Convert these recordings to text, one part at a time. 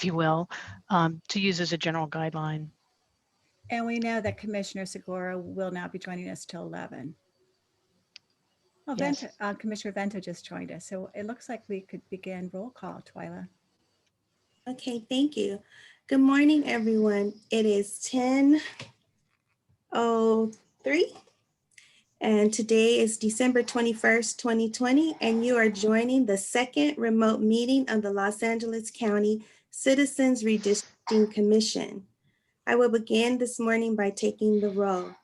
if you will, to use as a general guideline. And we know that Commissioner Segura will not be joining us till 11. Oh, Yes. Commissioner Vento just joined us. So it looks like we could begin roll call, Twyla. Okay, thank you. Good morning, everyone. It is 10:03, and today is December 21st, 2020, and you are joining the second remote meeting of the Los Angeles County Citizens Redistricting Commission. I will begin this morning by taking the roll.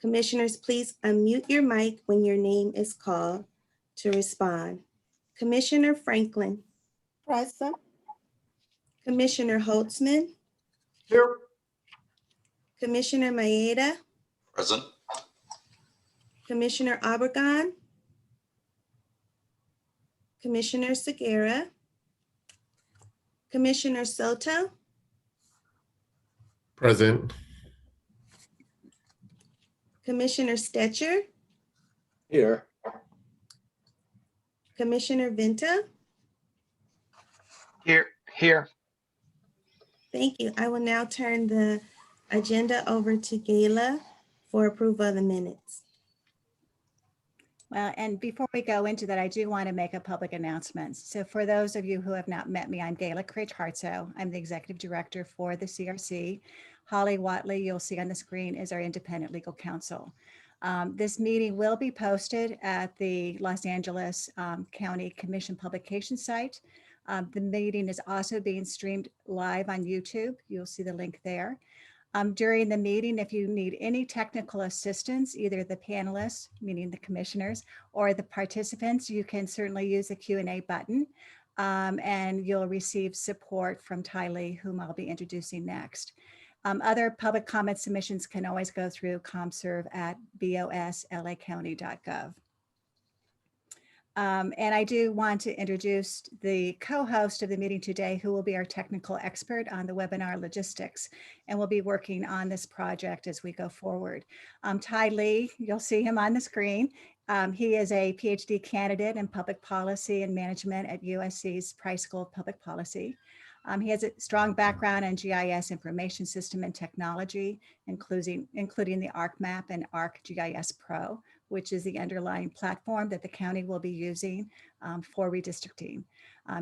Commissioners, please unmute your mic when your name is called to respond. Commissioner Franklin. Present. Commissioner Holtzman. Here. Commissioner Maeda. Present. Commissioner Obregon. Commissioner Segura. Commissioner Soto. Present. Commissioner Stetcher. Here. Commissioner Venta. Here. Thank you. I will now turn the agenda over to Gayla for approval of the minutes. Well, and before we go into that, I do want to make a public announcement. So for those of you who have not met me, I'm Gayla Craig-Hartso. I'm the Executive Director for the CRC. Holly Watley, you'll see on the screen, is our independent legal counsel. This meeting will be posted at the Los Angeles County Commission publication site. The meeting is also being streamed live on YouTube. You'll see the link there. During the meeting, if you need any technical assistance, either the panelists, meaning the commissioners, or the participants, you can certainly use the Q&A button, and you'll receive support from Ty Lee, whom I'll be introducing next. Other public comment submissions can always go through comserve@boslacounty.gov. And I do want to introduce the co-host of the meeting today, who will be our technical expert on the webinar logistics, and we'll be working on this project as we go forward. Ty Lee, you'll see him on the screen. He is a PhD candidate in public policy and management at USC's Price School of Public Policy. He has a strong background in GIS information system and technology, including the ArcMap and ArcGIS Pro, which is the underlying platform that the county will be using for redistricting.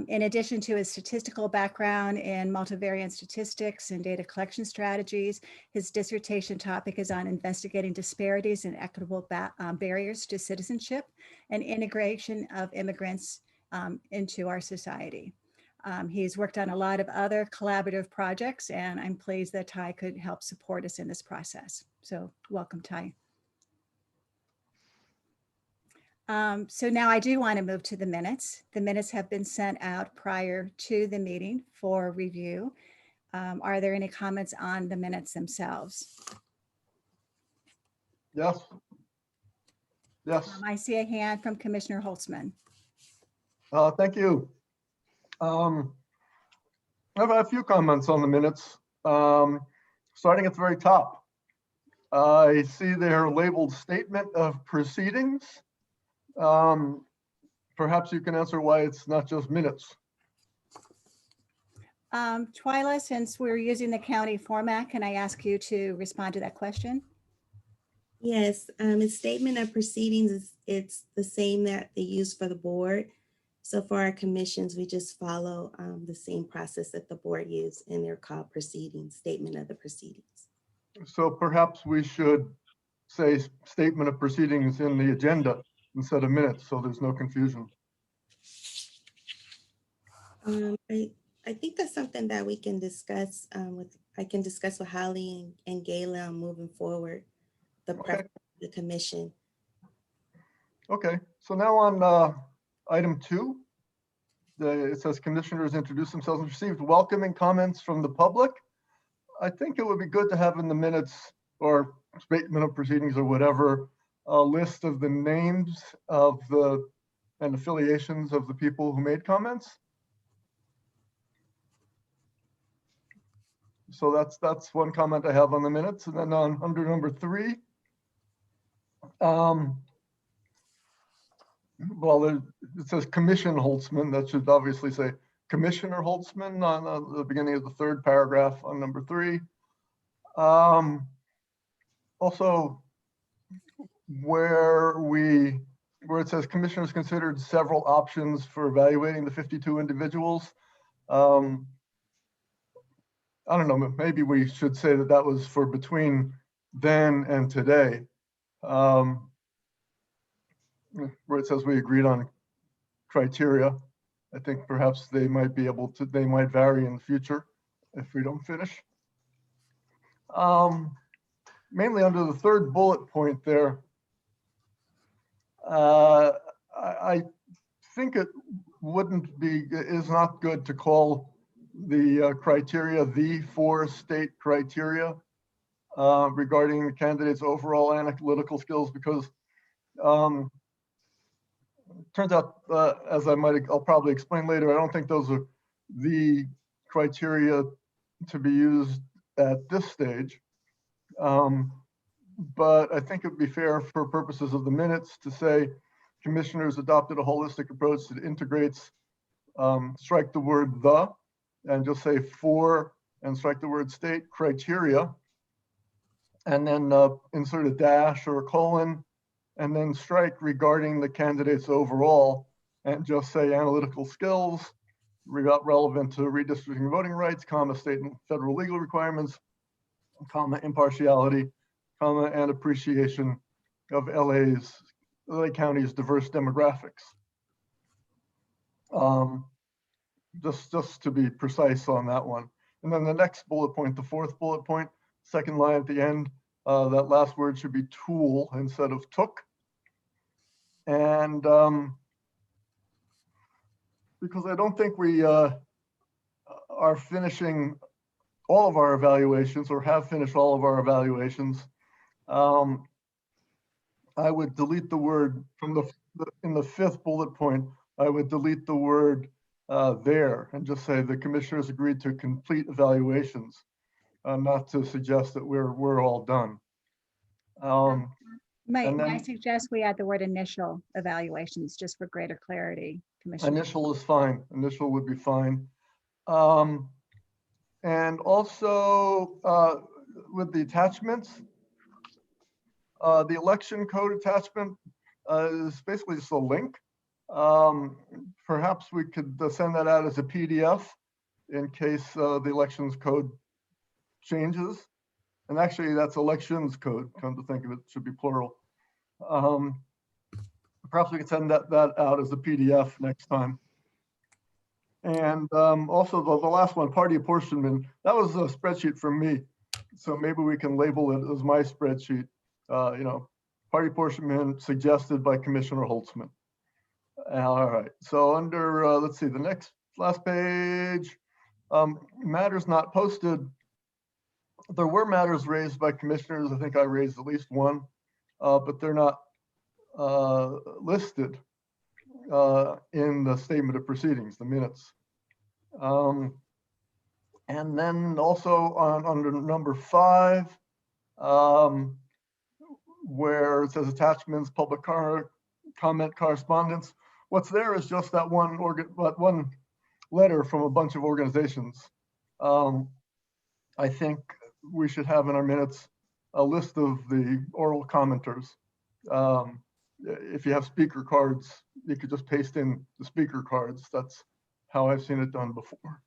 In addition to his statistical background in multivariate statistics and data collection strategies, his dissertation topic is on investigating disparities and equitable barriers to citizenship and integration of immigrants into our society. He's worked on a lot of other collaborative projects, and I'm pleased that Ty could help support us in this process. So welcome, Ty. So now I do want to move to the minutes. The minutes have been sent out prior to the meeting for review. Are there any comments on the minutes themselves? Yes. I see a hand from Commissioner Holtzman. Thank you. I have a few comments on the minutes. Starting at the very top. I see they're labeled statement of proceedings. Perhaps you can answer why it's not just minutes. Twyla, since we're using the county format, can I ask you to respond to that question? Yes, its statement of proceedings it's the same that they use for the board. So for our commissions, we just follow the same process that the board used, and they're called proceedings, statement of the proceedings. So perhaps we should say statement of proceedings in the agenda instead of minutes, so there's no confusion. I think that's something that we can discuss I can discuss with Holly and Gayla moving forward, the preference of the commission. Okay, so now on item 2, it says commissioners introduce themselves and received welcoming comments from the public. I think it would be good to have in the minutes or statement of proceedings or whatever, a list of the names of and affiliations of the people who made comments. So that's one comment I have on the minutes. And then under number 3, well, it says Commission Holtzman. That should obviously say Commissioner Holtzman on the beginning of the third paragraph on number 3. Also, where it says commissioners considered several options for evaluating the 52 individuals. I don't know, maybe we should say that that was for between then and today. Where it says we agreed on criteria. I think perhaps they might vary in the future if we don't finish. Mainly under the third bullet point there, I think it is not good to call the criteria the 4 state criteria regarding the candidate's overall analytical skills, because turns out, as I'll probably explain later, I don't think those are the criteria to be used at this stage. But I think it would be fair for purposes of the minutes to say commissioners adopted a holistic approach that integrates, strike the word the, and just say 4 and strike the word state criteria, and then insert a dash or a colon, and then strike regarding the candidates overall, and just say analytical skills relevant to redistricting voting rights, comma, state and federal legal requirements, comma, impartiality, comma, and appreciation of LA County's diverse demographics. Just to be precise on that one. And then the next bullet point, the 4th bullet point, second line at the end, that last word should be tool instead of took. And because I don't think we are finishing all of our evaluations or have finished all of our evaluations, I would delete the word from in the 5th bullet point, I would delete the word there and just say the commissioners agreed to complete evaluations, not to suggest that we're all done. May and I then- suggest we add the word initial evaluations just for greater clarity, Commissioner? Initial is fine. Initial would be fine. And also with the attachments, the election code attachment is basically just a link. Perhaps we could send that out as a PDF in case the elections code changes. And actually that's elections code, come to think of it, should be plural. Perhaps we could send that out as a PDF next time. And also the last one, party apportionment, that was a spreadsheet from me. So maybe we can label it as my spreadsheet, party apportionment suggested by Commissioner Holtzman. All right, so under, let's see, the last page, matters not posted. There were matters raised by commissioners. I think I raised at least one, but they're not listed in the statement of proceedings, the minutes. And then also under number 5, where it says attachments, public comment correspondence. What's there is just that one letter from a bunch of organizations. I think we should have in our minutes a list of the oral commenters. If you have speaker cards, you could just paste in the speaker cards. That's how I've seen it done before.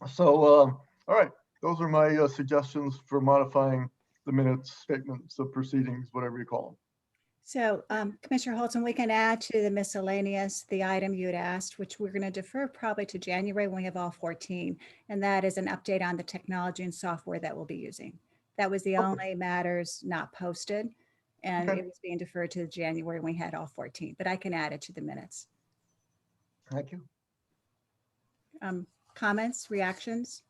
So, all right, those are my suggestions for modifying the minutes, statements of proceedings, whatever you call them. So Commissioner Holtzman, we can add to the miscellaneous, the item you had asked, which we're going to defer probably to January when we have all 14. And that is an update on the technology and software that we'll be using. That was the only matters not posted. And it was being deferred to January when we had all 14, but I can add it to the minutes. Thank you. Comments, reactions?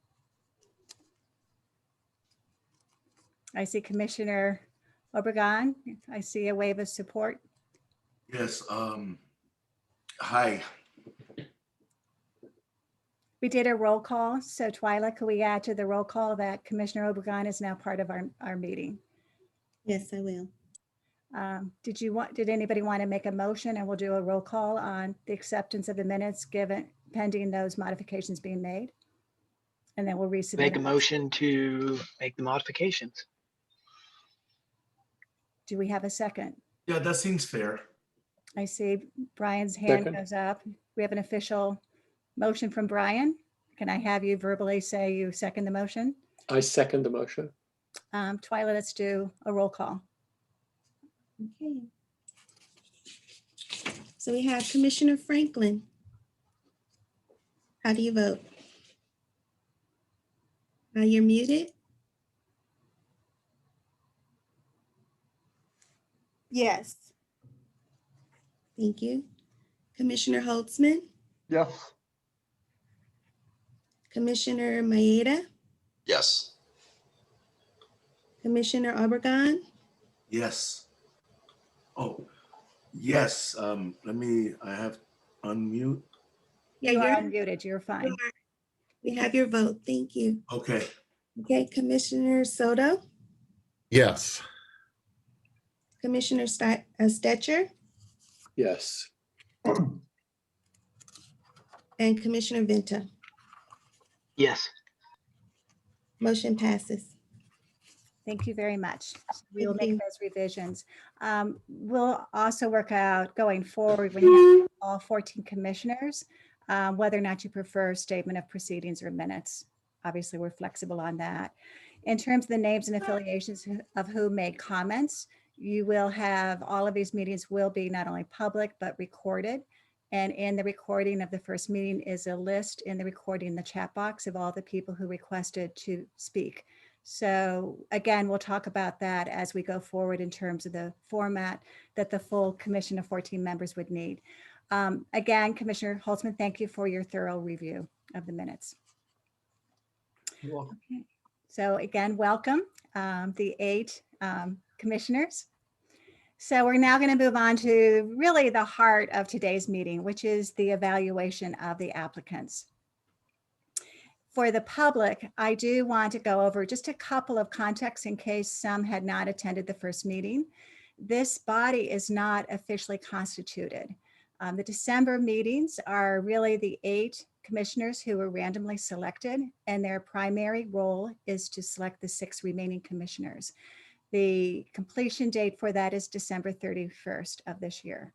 I see Commissioner Obregon. I see a wave of support. Yes. Hi. We did a roll call. So Twyla, could we add to the roll call that Commissioner Obregon is now part of our meeting? Yes, I will. Did anybody want to make a motion, and we'll do a roll call on the acceptance of the minutes given pending those modifications being made. And then we'll resubmit. Make a motion to make the modifications. Do we have a second? Yeah, that seems fair. I see Brian's hand Second. goes up. We have an official motion from Brian. Can I have you verbally say you second the motion? I second the motion. Twyla, let's do a roll call. Okay. So we have Commissioner Franklin. How do you vote? You're muted. Yes. Thank you. Commissioner Holtzman, Yes. Commissioner Maeda, Yes. Commissioner Obregon, Yes. Oh, yes. I have unmute. Yeah, You are you're- unmuted. You're fine. we have your vote. Thank you. Okay. Okay, Commissioner Soto, Yes. Commissioner Stetcher, Yes. and Commissioner Venta. Yes. Motion passes. Thank you very much. We will Thank make you. those revisions. We'll also work out going forward when you have all 14 commissioners, whether or not you prefer statement of proceedings or minutes. Obviously, we're flexible on that. In terms of the names and affiliations of who made comments, you will have, all of these meetings will be not only public, but recorded. And in the recording of the first meeting is a list in the recording, the chat box of all the people who requested to speak. So again, we'll talk about that as we go forward in terms of the format that the full commission of 14 members would need. Again, Commissioner Holtzman, thank you for your thorough review of the minutes. You're welcome. Okay. So again, welcome the 8 commissioners. So we're now going to move on to really the heart of today's meeting, which is the evaluation of the applicants. For the public, I do want to go over just a couple of contexts in case some had not attended the first meeting. This body is not officially constituted. The December meetings are really the 8 commissioners who were randomly selected, and their primary role is to select the 6 remaining commissioners. The completion date for that is December 31st of this year.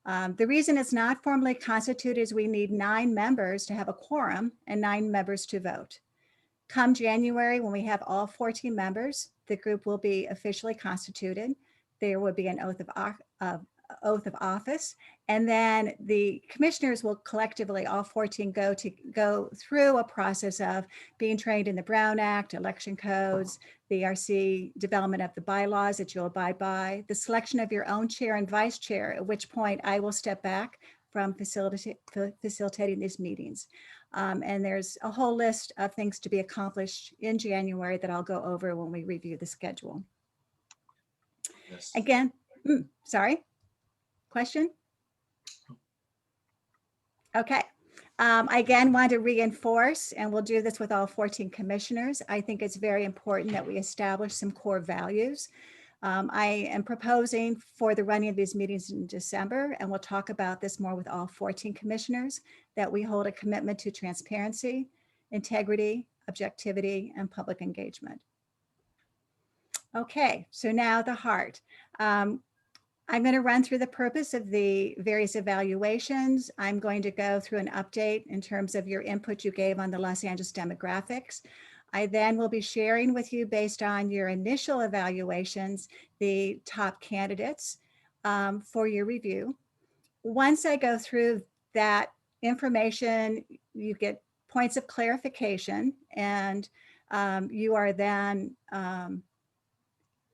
The reason it's not formally constituted is we need 9 members to have a quorum and 9 members to vote. Come January, when we have all 14 members, the group will be officially constituted. There will be an oath of office, and then the commissioners will collectively, all 14, go through a process of being trained in the Brown Act, election codes, the CRC development of the bylaws that you'll abide by, the selection of your own chair and vice chair, at which point I will step back from facilitating these meetings. And there's a whole list of things to be accomplished in January that I'll go over when we review the schedule. Yes. Again, sorry, question? Okay. I again want to reinforce, and we'll do this with all 14 commissioners. I think it's very important that we establish some core values. I am proposing for the running of these meetings in December, and we'll talk about this more with all 14 commissioners, that we hold a commitment to transparency, integrity, objectivity, and public engagement. Okay, so now the heart. I'm going to run through the purpose of the various evaluations. I'm going to go through an update in terms of your input you gave on the Los Angeles demographics. I then will be sharing with you, based on your initial evaluations, the top candidates for your review. Once I go through that information, you get points of clarification, and you are then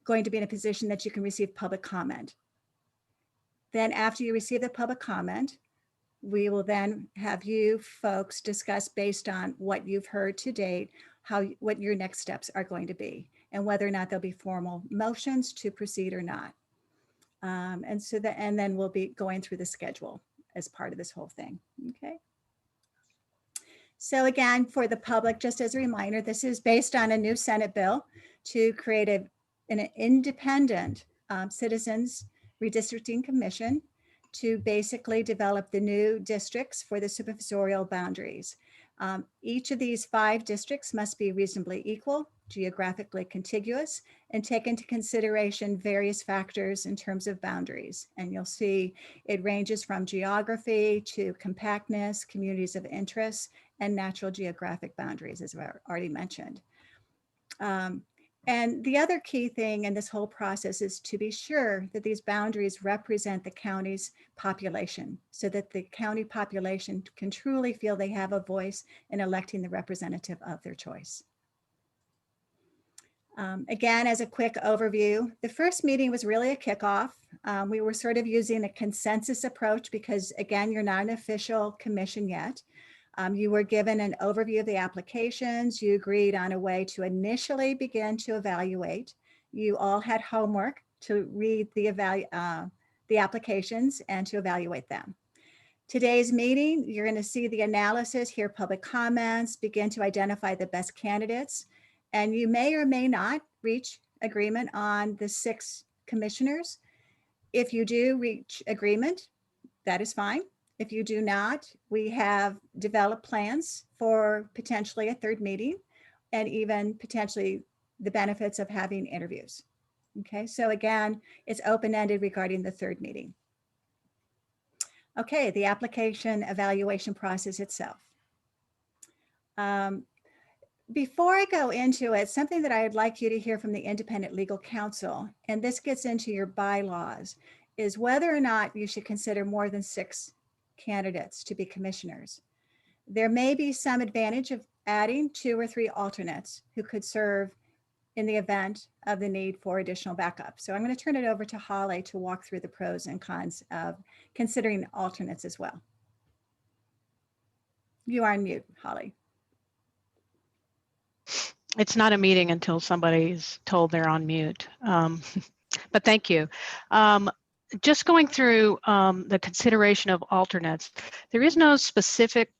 going to be in a position that you can receive public comment. Then after you receive the public comment, we will then have you folks discuss, based on what you've heard to date, what your next steps are going to be, and whether or not there'll be formal motions to proceed or not. And then we'll be going through the schedule as part of this whole thing. Okay. So again, for the public, just as a reminder, this is based on a new Senate bill to create an independent Citizens Redistricting Commission to basically develop the new districts for the supervisorial boundaries. Each of these 5 districts must be reasonably equal, geographically contiguous, and take into consideration various factors in terms of boundaries. And you'll see it ranges from geography to compactness, communities of interest, and natural geographic boundaries, as I've already mentioned. And the other key thing in this whole process is to be sure that these boundaries represent the county's population, so that the county population can truly feel they have a voice in electing the representative of their choice. Again, as a quick overview, the first meeting was really a kickoff. We were sort of using a consensus approach because, again, you're not an official commission yet. You were given an overview of the applications. You agreed on a way to initially begin to evaluate. You all had homework to read the applications and to evaluate them. Today's meeting, you're going to see the analysis, hear public comments, begin to identify the best candidates, and you may or may not reach agreement on the 6 commissioners. If you do reach agreement, that is fine. If you do not, we have developed plans for potentially a 3rd meeting and even potentially the benefits of having interviews. Okay, so again, it's open-ended regarding the 3rd meeting. Okay, the application evaluation process itself. Before I go into it, something that I'd like you to hear from the independent legal counsel, and this gets into your bylaws, is whether or not you should consider more than 6 candidates to be commissioners. There may be some advantage of adding 2 or 3 alternates who could serve in the event of the need for additional backup. So I'm going to turn it over to Holly to walk through the pros and cons of considering alternates as well. You are on mute, Holly. It's not a meeting until somebody's told they're on mute. But thank you. Just going through the consideration of alternates, there is no specific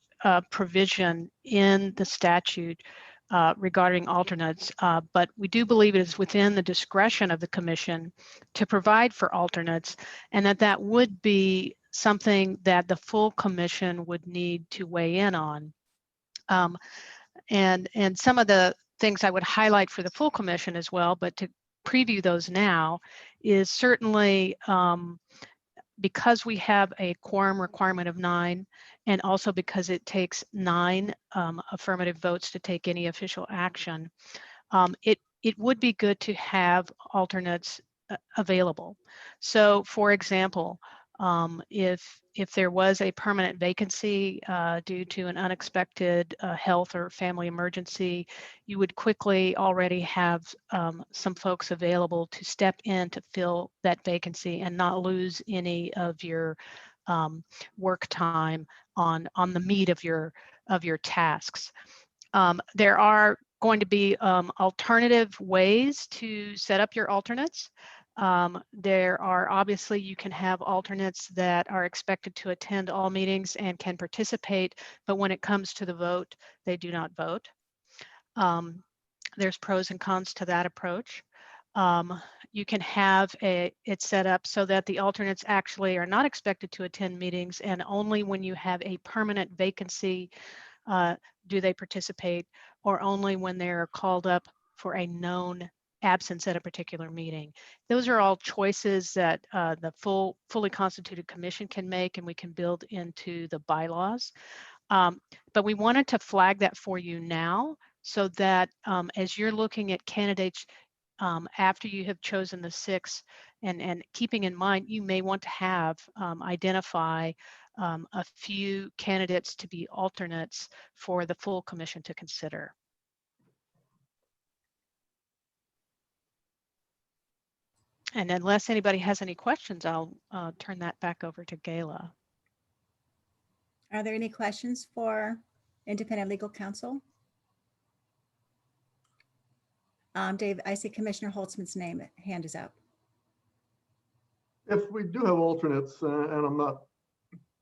provision in the statute regarding alternates, but we do believe it is within the discretion of the commission to provide for alternates, and that would be something that the full commission would need to weigh in on. And some of the things I would highlight for the full commission as well, but to preview those now, is certainly because we have a quorum requirement of 9, and also because it takes 9 affirmative votes to take any official action, it would be good to have alternates available. So for example, if there was a permanent vacancy due to an unexpected health or family emergency, you would quickly already have some folks available to step in to fill that vacancy and not lose any of your work time on the meat of your tasks. There are going to be alternative ways to set up your alternates. There are obviously, you can have alternates that are expected to attend all meetings and can participate, but when it comes to the vote, they do not vote. There's pros and cons to that approach. You can have it set up so that the alternates actually are not expected to attend meetings, and only when you have a permanent vacancy do they participate, or only when they're called up for a known absence at a particular meeting. Those are all choices that the fully constituted commission can make, and we can build into the bylaws. But we wanted to flag that for you now, so that as you're looking at candidates after you have chosen the 6, and keeping in mind, you may want to have identify a few candidates to be alternates for the full commission to consider. And unless anybody has any questions, I'll turn that back over to Gayla. Are there any questions for independent legal counsel? Dave, I see Commissioner Holtzman's hand is up. If we do have alternates, and I'm not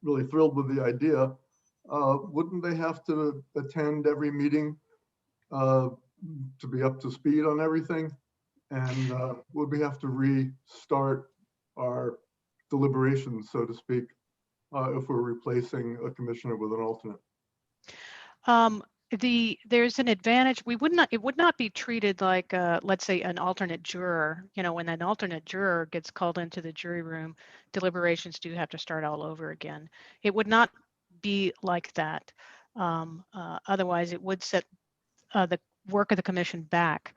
really thrilled with the idea, wouldn't they have to attend every meeting to be up to speed on everything? And would we have to restart our deliberations, so to speak, if we're replacing a commissioner with an alternate? There's an advantage. It would not be treated like, let's say, an alternate juror. You know, when an alternate juror gets called into the jury room, deliberations do have to start all over again. It would not be like that. Otherwise, it would set the work of the commission back.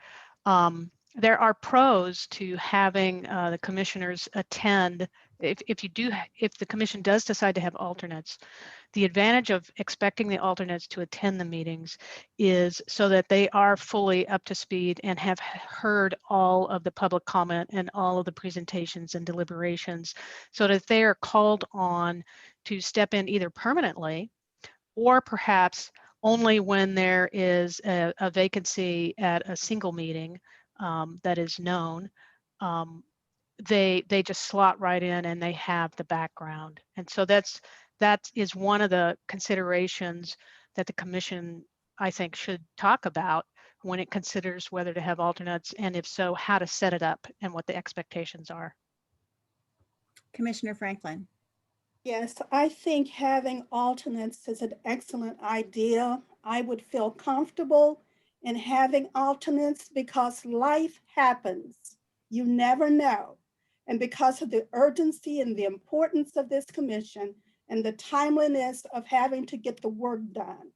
There are pros to having the commissioners attend. If the commission does decide to have alternates, the advantage of expecting the alternates to attend the meetings is so that they are fully up to speed and have heard all of the public comment and all of the presentations and deliberations, so that they are called on to step in either permanently or perhaps only when there is a vacancy at a single meeting that is known. They just slot right in and they have the background. And so that is one of the considerations that the commission, I think, should talk about when it considers whether to have alternates, and if so, how to set it up and what the expectations are. Commissioner Franklin. Yes, I think having alternates is an excellent idea. I would feel comfortable in having alternates because life happens. You never know. And because of the urgency and the importance of this commission and the timeliness of having to get the work done,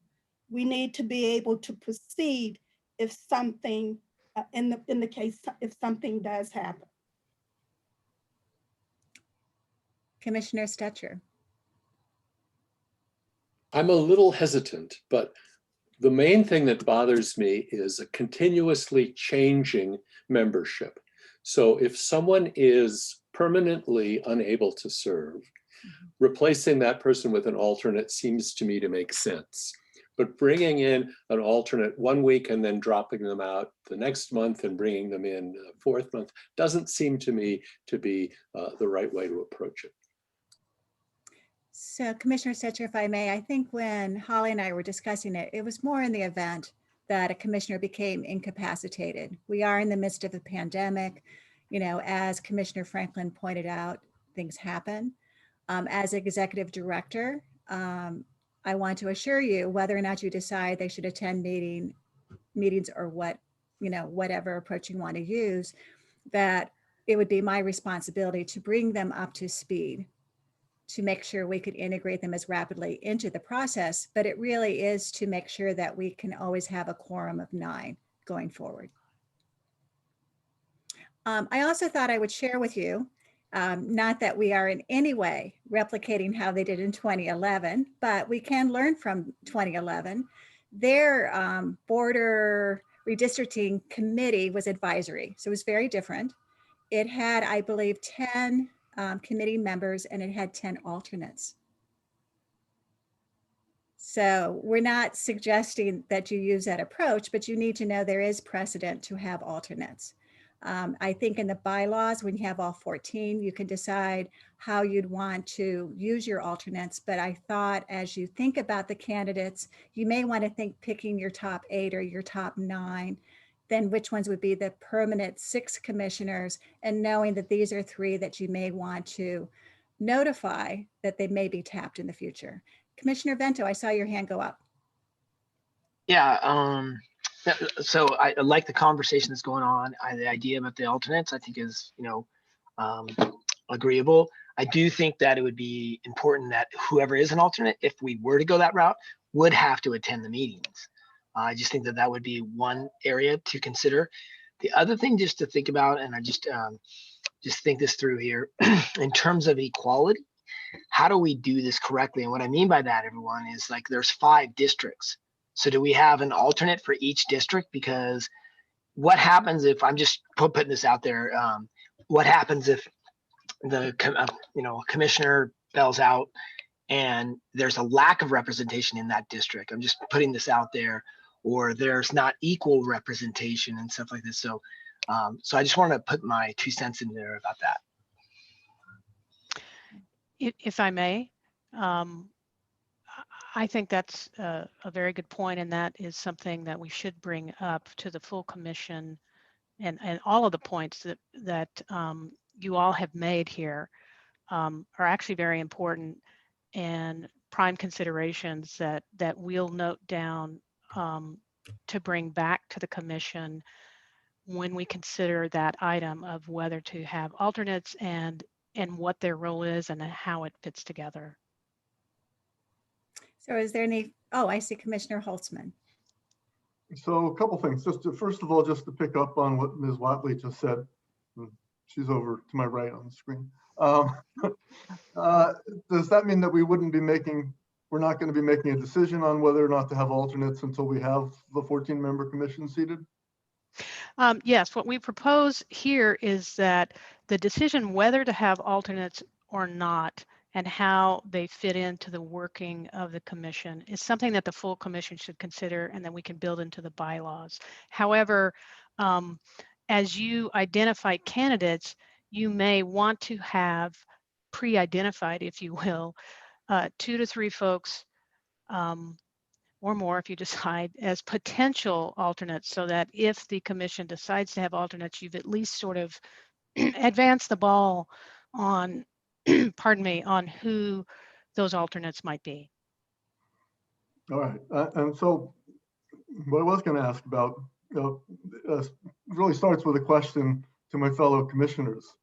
we need to be able to proceed if something, in the case, if something does happen. Commissioner Stetcher. I'm a little hesitant, but the main thing that bothers me is a continuously changing membership. So if someone is permanently unable to serve, replacing that person with an alternate seems to me to make sense. But bringing in an alternate 1 week and then dropping them out the next month and bringing them in the fourth month doesn't seem to me to be the right way to approach it. So Commissioner Stetcher, if I may, I think when Holly and I were discussing it, it was more in the event that a commissioner became incapacitated. We are in the midst of a pandemic. You know, as Commissioner Franklin pointed out, things happen. As executive director, I want to assure you, whether or not you decide they should attend meetings or whatever approach you want to use, that it would be my responsibility to bring them up to speed, to make sure we could integrate them as rapidly into the process. But it really is to make sure that we can always have a quorum of 9 going forward. I also thought I would share with you, not that we are in any way replicating how they did in 2011, but we can learn from 2011. Their border redistricting committee was advisory, so it was very different. It had, I believe, 10 committee members, and it had 10 alternates. So we're not suggesting that you use that approach, but you need to know there is precedent to have alternates. I think in the bylaws, when you have all 14, you can decide how you'd want to use your alternates. But I thought as you think about the candidates, you may want to think picking your top 8 or your top 9, then which ones would be the permanent 6 commissioners, and knowing that these are 3 that you may want to notify that they may be tapped in the future. Commissioner Vento, I saw your hand go up. Yeah, so I like the conversation that's going on. The idea about the alternates, I think, is agreeable. I do think that it would be important that whoever is an alternate, if we were to go that route, would have to attend the meetings. I just think that that would be one area to consider. The other thing just to think about, and I just think this through here, in terms of equality, how do we do this correctly? And what I mean by that, everyone, is like there's 5 districts. So do we have an alternate for each district? Because what happens if, I'm just putting this out there, what happens if the commissioner bails out and there's a lack of representation in that district? I'm just putting this out there, or there's not equal representation and stuff like this. So, so I just want to put my 2 cents in there about that. If I may, I think that's a very good point, and that is something that we should bring up to the full commission, and all of the points that you all have made here. are actually very important and prime considerations that we'll note down to bring back to the commission when we consider that item of whether to have alternates and what their role is and how it fits together. So is there any, oh, I see Commissioner Holtzman. So a couple things. First of all, just to pick up on what Ms. Watley just said. She's over to my right on the screen. Does that mean that we're not going to be making a decision on whether or not to have alternates until we have the 14-member commission seated? Yes, what we propose here is that the decision whether to have alternates or not and how they fit into the working of the commission is something that the full commission should consider and then we can build into the bylaws. However, as you identify candidates, you may want to have pre-identified, if you will, 2 to 3 folks or more if you decide as potential alternates, so that if the commission decides to have alternates, you've at least sort of advanced the ball on, pardon me, on who those alternates might be. All right. And so what I was going to ask about really starts with a question to my fellow commissioners.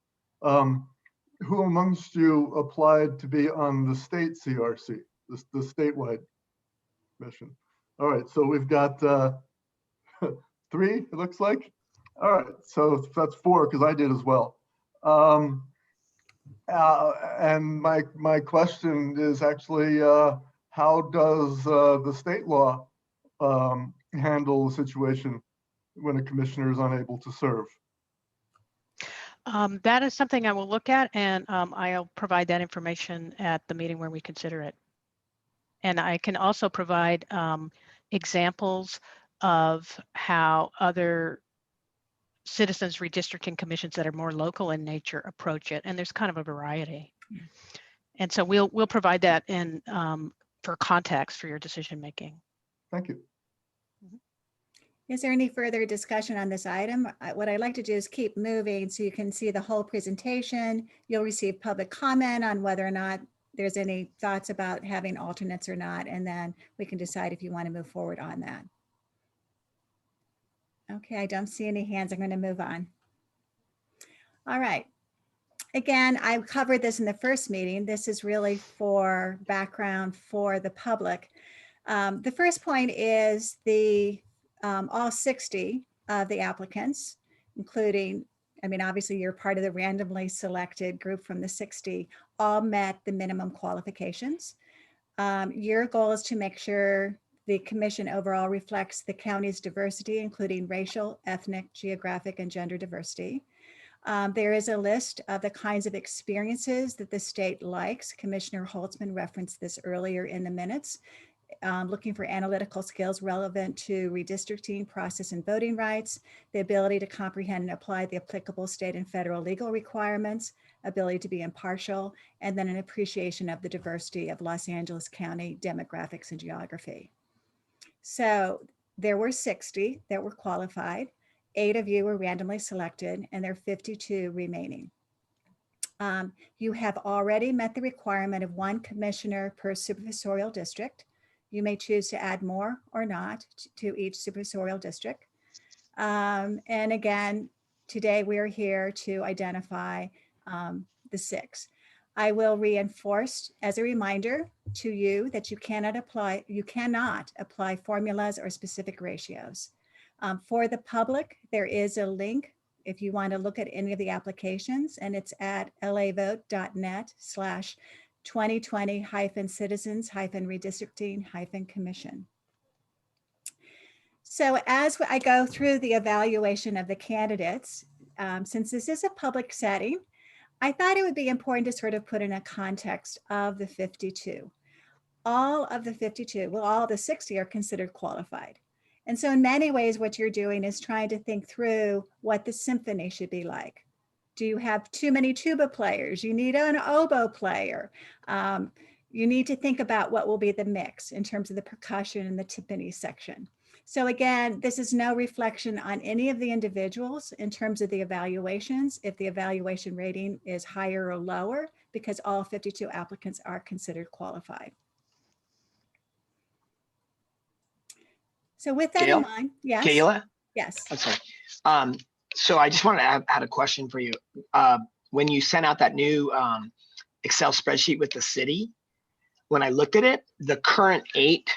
Who amongst you applied to be on the state CRC, the statewide commission? All right, so we've got 3, it looks like. All right, so that's 4 because I did as well. And my question is actually, how does the state law handle the situation when a commissioner is unable to serve? That is something I will look at, and I'll provide that information at the meeting where we consider it. And I can also provide examples of how other citizens redistricting commissions that are more local in nature approach it. And there's kind of a variety. Yeah. And so we'll provide that in for context for your decision making. Thank you. Is there any further discussion on this item? What I'd like to do is keep moving so you can see the whole presentation. You'll receive public comment on whether or not there's any thoughts about having alternates or not, and then we can decide if you want to move forward on that. Okay, I don't see any hands. I'm going to move on. All right. Again, I covered this in the first meeting. This is really for background for the public. The first point is the all 60 of the applicants, including, I mean, obviously you're part of the randomly selected group from the 60, all met the minimum qualifications. Your goal is to make sure the commission overall reflects the county's diversity, including racial, ethnic, geographic, and gender diversity. There is a list of the kinds of experiences that the state likes. Commissioner Holtzman referenced this earlier in the minutes. Looking for analytical skills relevant to redistricting process and voting rights, the ability to comprehend and apply the applicable state and federal legal requirements, ability to be impartial, and then an appreciation of the diversity of Los Angeles County demographics and geography. So there were 60 that were qualified. 8 of you were randomly selected, and there are 52 remaining. You have already met the requirement of 1 commissioner per supervisorial district. You may choose to add more or not to each supervisorial district. And again, today we are here to identify the 6. I will reinforce as a reminder to you that you cannot apply formulas or specific ratios. For the public, there is a link if you want to look at any of the applications, and it's at lavote.net/2020-citizens-redistricting-commission. So as I go through the evaluation of the candidates, since this is a public setting, I thought it would be important to sort of put in a context of the 52. All of the 52, well, all the 60 are considered qualified. And so in many ways, what you're doing is trying to think through what the symphony should be like. Do you have too many tuba players? You need an oboe player. You need to think about what will be the mix in terms of the percussion and the timpani section. So again, this is no reflection on any of the individuals in terms of the evaluations, if the evaluation rating is higher or lower, because all 52 applicants are considered qualified. So with that Gail? in mind, yes, Kayla? yes. I'm sorry. So I just wanted to add a question for you. When you sent out that new Excel spreadsheet with the city, when I looked at it, the current 8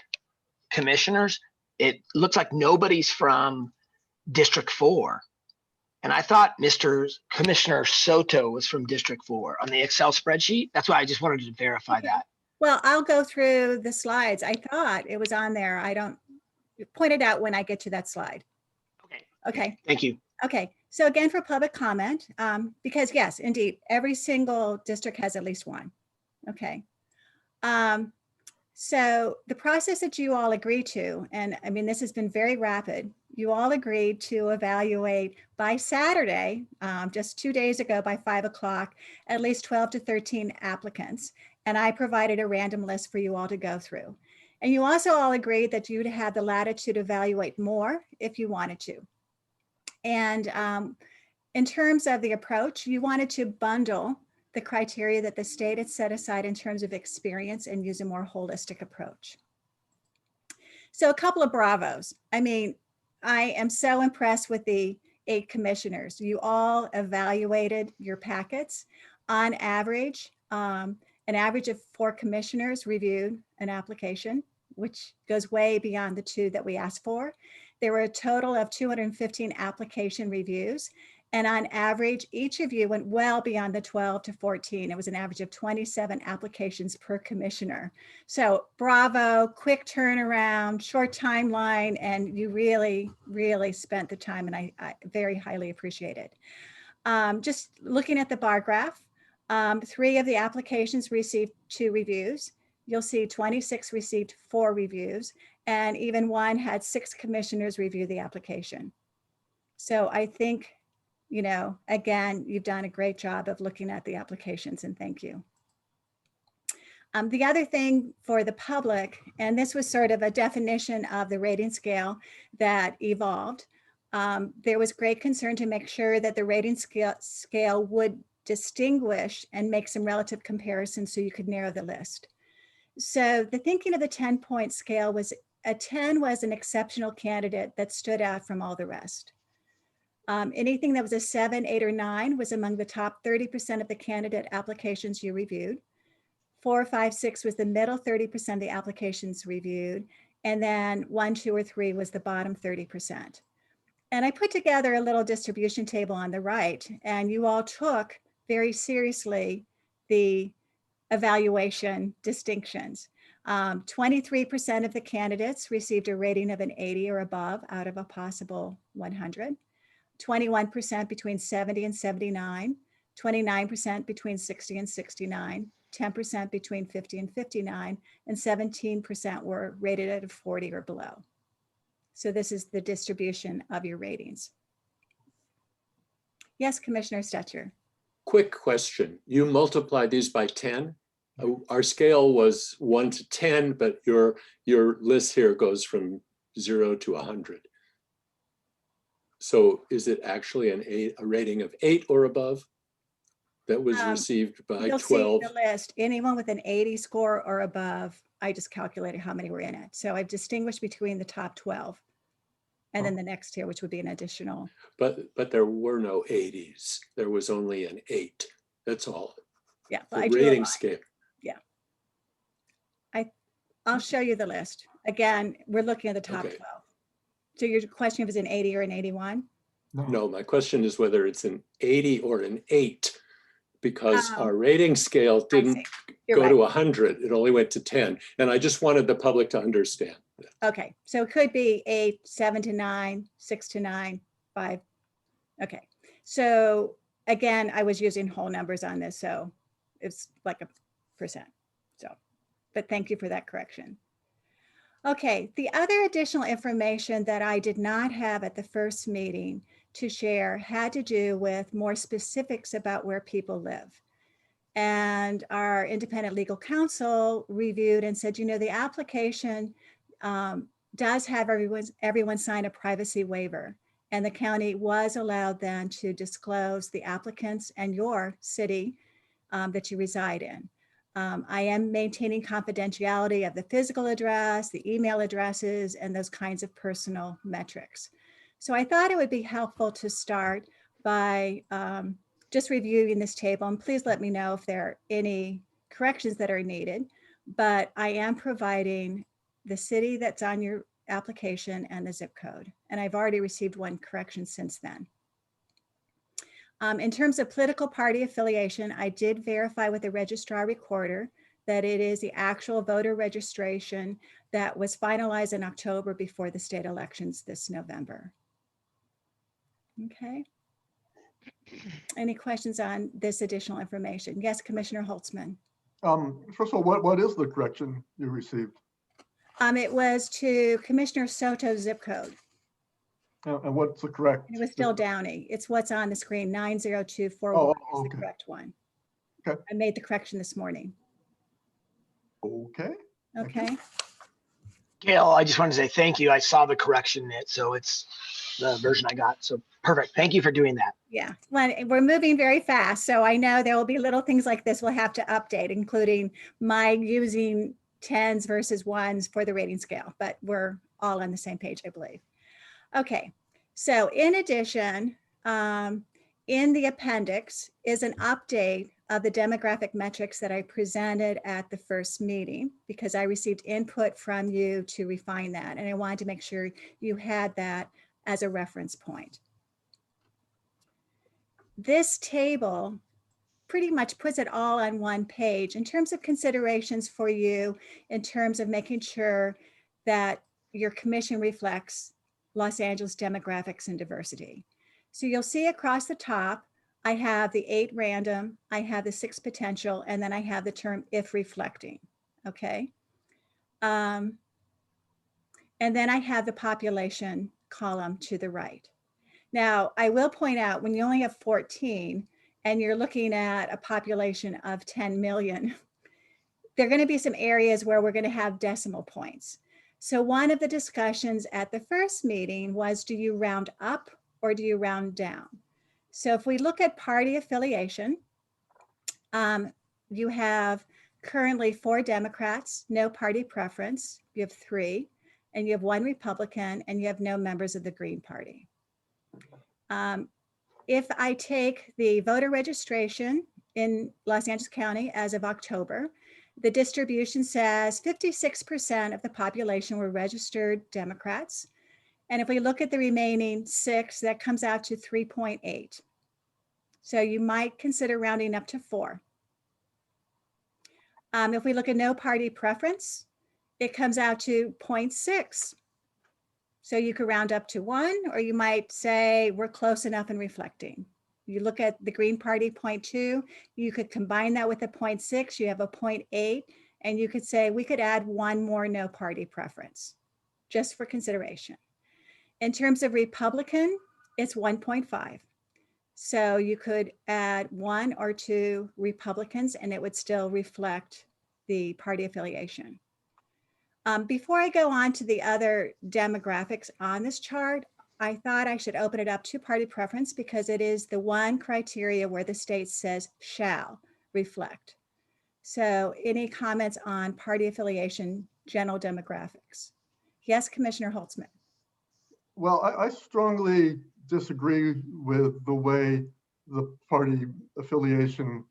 commissioners, it looks like nobody's from District 4. And I thought Mr. Commissioner Soto was from District 4 on the Excel spreadsheet. That's why I just wanted to verify that. Well, I'll go through the slides. I thought it was on there. I don't point it out when I get to that slide. Okay. Okay. Thank you. Okay. So again, for public comment, because yes, indeed, every single district has at least one. Okay. So the process that you all agreed to, and I mean, this has been very rapid. You all agreed to evaluate by Saturday, just 2 days ago by 5 o'clock, at least 12 to 13 applicants. And I provided a random list for you all to go through. And you also all agreed that you'd have the latitude to evaluate more if you wanted to. And in terms of the approach, you wanted to bundle the criteria that the state had set aside in terms of experience and use a more holistic approach. So a couple of bravos. I mean, I am so impressed with the 8 commissioners. You all evaluated your packets. On average, an average of 4 commissioners reviewed an application, which goes way beyond the 2 that we asked for. There were a total of 215 application reviews. And on average, each of you went well beyond the 12 to 14. It was an average of 27 applications per commissioner. So bravo, quick turnaround, short timeline, and you really, really spent the time, and I very highly appreciate it. Just looking at the bar graph, 3 of the applications received 2 reviews. You'll see 26 received 4 reviews, and even 1 had 6 commissioners review the application. So I think, you know, again, you've done a great job of looking at the applications, and thank you. The other thing for the public, and this was sort of a definition of the rating scale that evolved, there was great concern to make sure that the rating scale would distinguish and make some relative comparisons so you could narrow the list. So the thinking of the 10-point scale was a 10 was an exceptional candidate that stood out from all the rest. Anything that was a 7, 8, or 9 was among the top 30% of the candidate applications you reviewed. 4, 5, 6 was the middle 30% of the applications reviewed. And then 1, 2, or 3 was the bottom 30%. And I put together a little distribution table on the right, and you all took very seriously the evaluation distinctions. 23% of the candidates received a rating of an 80 or above out of a possible 100. 21% between 70 and 79, 29% between 60 and 69, 10% between 50 and 59, and 17% were rated at a 40 or below. So this is the distribution of your ratings. Yes, Commissioner Stetcher. Quick question. You multiply these by 10? Our scale was 1 to 10, but your list here goes from 0 to 100. So is it actually a rating of 8 or above that was received by You'll 12? see the list. Anyone with an 80 score or above, I just calculated how many were in it. So I've distinguished between the top 12 and then the next tier, which would be an additional. But there were no 80s. There was only an 8. That's all. Yeah, The I drew a rating line. scale. Yeah. I'll show you the list. Again, we're looking at the top Okay. 12. So your question was an 80 or an 81? No, my question is whether it's an 80 or an 8, because Oh, our rating scale didn't You're go right. to 100. It only went to 10. And I just wanted the public to understand. Okay, so it could be 8, 7 to 9, 6 to 9, 5. Okay, so again, I was using whole numbers on this, so it's like a percent. So, but thank you for that correction. Okay, the other additional information that I did not have at the first meeting to share had to do with more specifics about where people live. And our independent legal counsel reviewed and said, you know, the application does have everyone sign a privacy waiver. And the county was allowed then to disclose the applicants and your city that you reside in. I am maintaining confidentiality of the physical address, the email addresses, and those kinds of personal metrics. So I thought it would be helpful to start by just reviewing this table, and please let me know if there are any corrections that are needed, but I am providing the city that's on your application and the zip code, and I've already received one correction since then. In terms of political party affiliation, I did verify with the Registrar-Recorder that it is the actual voter registration that was finalized in October before the state elections this November. Okay. Any questions on this additional information? Yes, Commissioner Holtzman. First of all, what is the correction you received? It was to Commissioner Soto's zip code. And what's the correct? It was still Downey. It's what's on the screen, 90241 Oh, is the okay. correct one. Okay. I made the correction this morning. Okay. Thank you. Okay. Gail, I just wanted to say thank you. I saw the correction, so it's the version I got. So perfect. Thank you for doing that. Yeah, well, we're moving very fast. So I know there will be little things like this we'll have to update, including my using 10s versus 1s for the rating scale, but we're all on the same page, I believe. Okay, so in addition, in the appendix is an update of the demographic metrics that I presented at the first meeting, because I received input from you to refine that. And I wanted to make sure you had that as a reference point. This table pretty much puts it all on one page in terms of considerations for you, in terms of making sure that your commission reflects Los Angeles demographics and diversity. So you'll see across the top, I have the 8 random, I have the 6 potential, and then I have the term if reflecting, okay? And then I have the population column to the right. Now, I will point out when you only have 14 and you're looking at a population of 10 million, there are going to be some areas where we're going to have decimal points. So one of the discussions at the first meeting was, do you round up or do you round down? So if we look at party affiliation, you have currently 4 Democrats, no party preference, you have 3, and you have 1 Republican, and you have no members of the Green Party. If I take the voter registration in Los Angeles County as of October, the distribution says 56% of the population were registered Democrats. And if we look at the remaining 6, that comes out to 3.8. So you might consider rounding up to 4. If we look at no party preference, it comes out to 0.6. So you could round up to 1, or you might say we're close enough in reflecting. You look at the Green Party 0.2, you could combine that with a 0.6, you have a 0.8, and you could say we could add 1 more no party preference, just for consideration. In terms of Republican, it's 1.5. So you could add 1 or 2 Republicans and it would still reflect the party affiliation. Before I go on to the other demographics on this chart, I thought I should open it up to party preference because it is the one criteria where the state says shall reflect. So any comments on party affiliation, general demographics? Yes, Commissioner Holtzman. Well, I strongly disagree with the way the party affiliation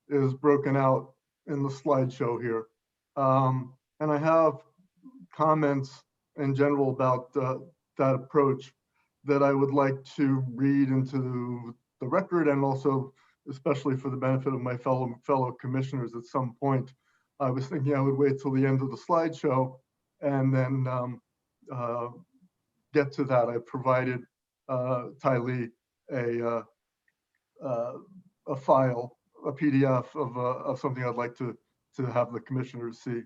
is broken out in the slideshow here. And I have comments in general about that approach that I would like to read into the record, and also especially for the benefit of my fellow commissioners at some point. I was thinking I would wait till the end of the slideshow and then get to that. I provided Ty Lee a file, a PDF of something I'd like to have the commissioners see.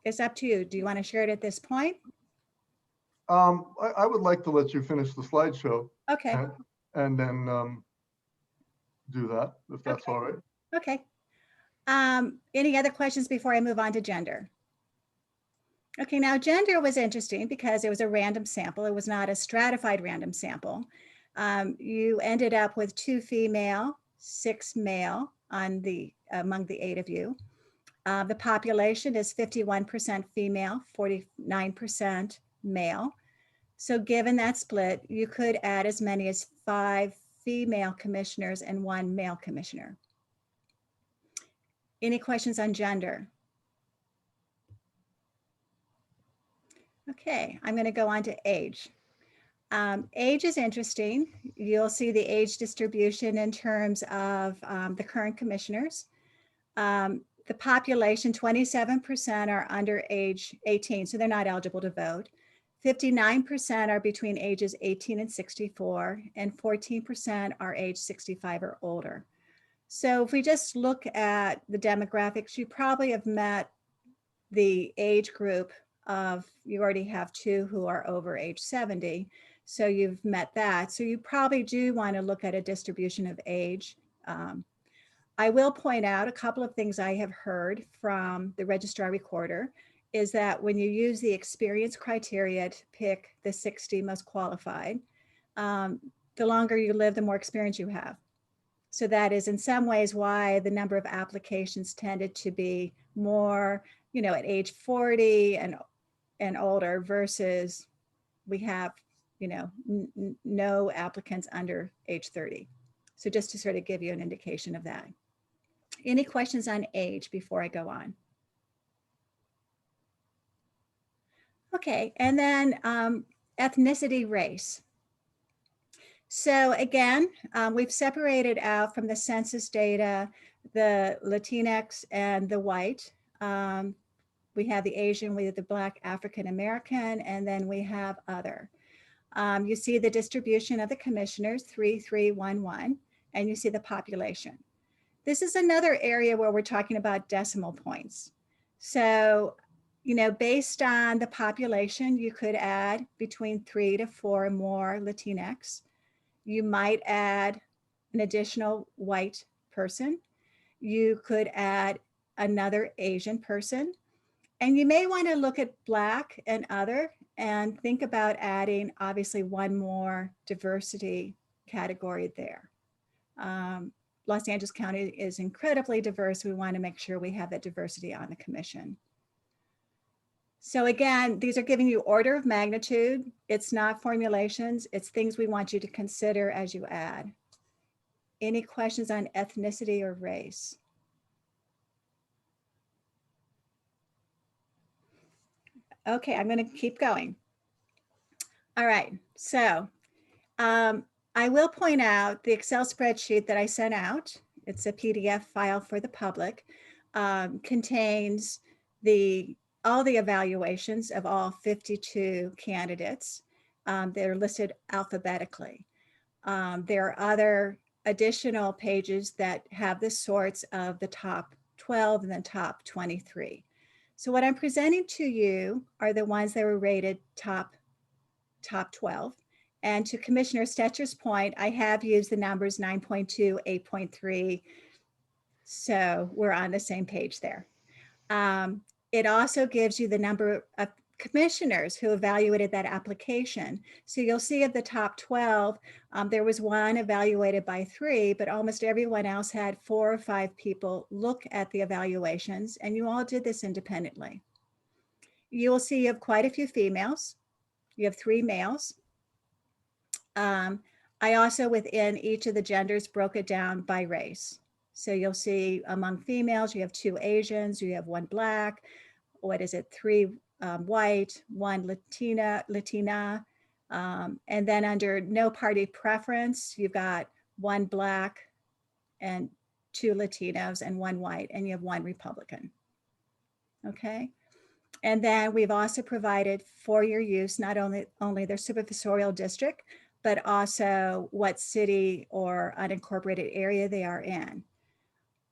It's up to you. Do you want to share it at this point? I would like to let you finish the slideshow. Okay. And then do that, if that's Okay. all right. Okay. Any other questions before I move on to gender? Okay, now gender was interesting because it was a random sample. It was not a stratified random sample. You ended up with 2 female, 6 male on among the 8 of you. The population is 51% female, 49% male. So given that split, you could add as many as 5 female commissioners and 1 male commissioner. Any questions on gender? Okay, I'm going to go on to age. Age is interesting. You'll see the age distribution in terms of the current commissioners. The population, 27% are under age 18, so they're not eligible to vote. 59% are between ages 18 and 64, and 14% are age 65 or older. So if we just look at the demographics, you probably have met the age group of, you already have 2 who are over age 70. So you've met that. So you probably do want to look at a distribution of age. I will point out a couple of things I have heard from the Registrar-Recorder is that when you use the experience criteria to pick the 60 most qualified, the longer you live, the more experience you have. So that is in some ways why the number of applications tended to be more, you know, at age 40 and older versus we have, you know, no applicants under age 30. So just to sort of give you an indication of that. Any questions on age before I go on? Okay, and then ethnicity, race. So again, we've separated out from the census data, the Latinx and the white. We have the Asian, we have the Black, African American, and then we have other. You see the distribution of the commissioners, 3, 3, 1, 1, and you see the population. This is another area where we're talking about decimal points. So, you know, based on the population, you could add between 3 to 4 more Latinx. You might add an additional white person. You could add another Asian person. And you may want to look at Black and other and think about adding obviously 1 more diversity category there. Los Angeles County is incredibly diverse. We want to make sure we have that diversity on the commission. So again, these are giving you order of magnitude. It's not formulations. It's things we want you to consider as you add. Any questions on ethnicity or race? Okay, I'm going to keep going. All right, so I will point out the Excel spreadsheet that I sent out. It's a PDF file for the public, contains all the evaluations of all 52 candidates. They're listed alphabetically. There are other additional pages that have the sorts of the top 12 and the top 23. So what I'm presenting to you are the ones that were rated top 12. And to Commissioner Stetcher's point, I have used the numbers 9.2, 8.3. So we're on the same page there. It also gives you the number of commissioners who evaluated that application. So you'll see of the top 12, there was 1 evaluated by 3, but almost everyone else had 4 or 5 people look at the evaluations, and you all did this independently. You will see you have quite a few females. You have 3 males. I also, within each of the genders, broke it down by race. So you'll see among females, you have 2 Asians, you have 1 Black, 3 white, 1 Latina, and then under no party preference, you've got 1 Black and 2 Latinos and 1 white, and you have 1 Republican. Okay. And then we've also provided for your use, not only their supervisorial district, but also what city or unincorporated area they are in.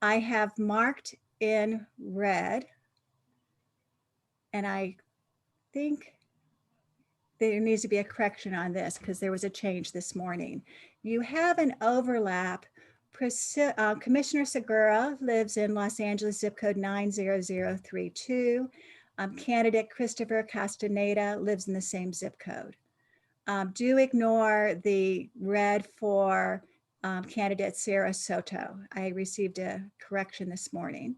I have marked in red, and I think there needs to be a correction on this because there was a change this morning. You have an overlap. Commissioner Segura lives in Los Angeles, zip code 90032. Candidate Christopher Castaneda lives in the same zip code. Do ignore the red for candidate Sarah Soto. I received a correction this morning.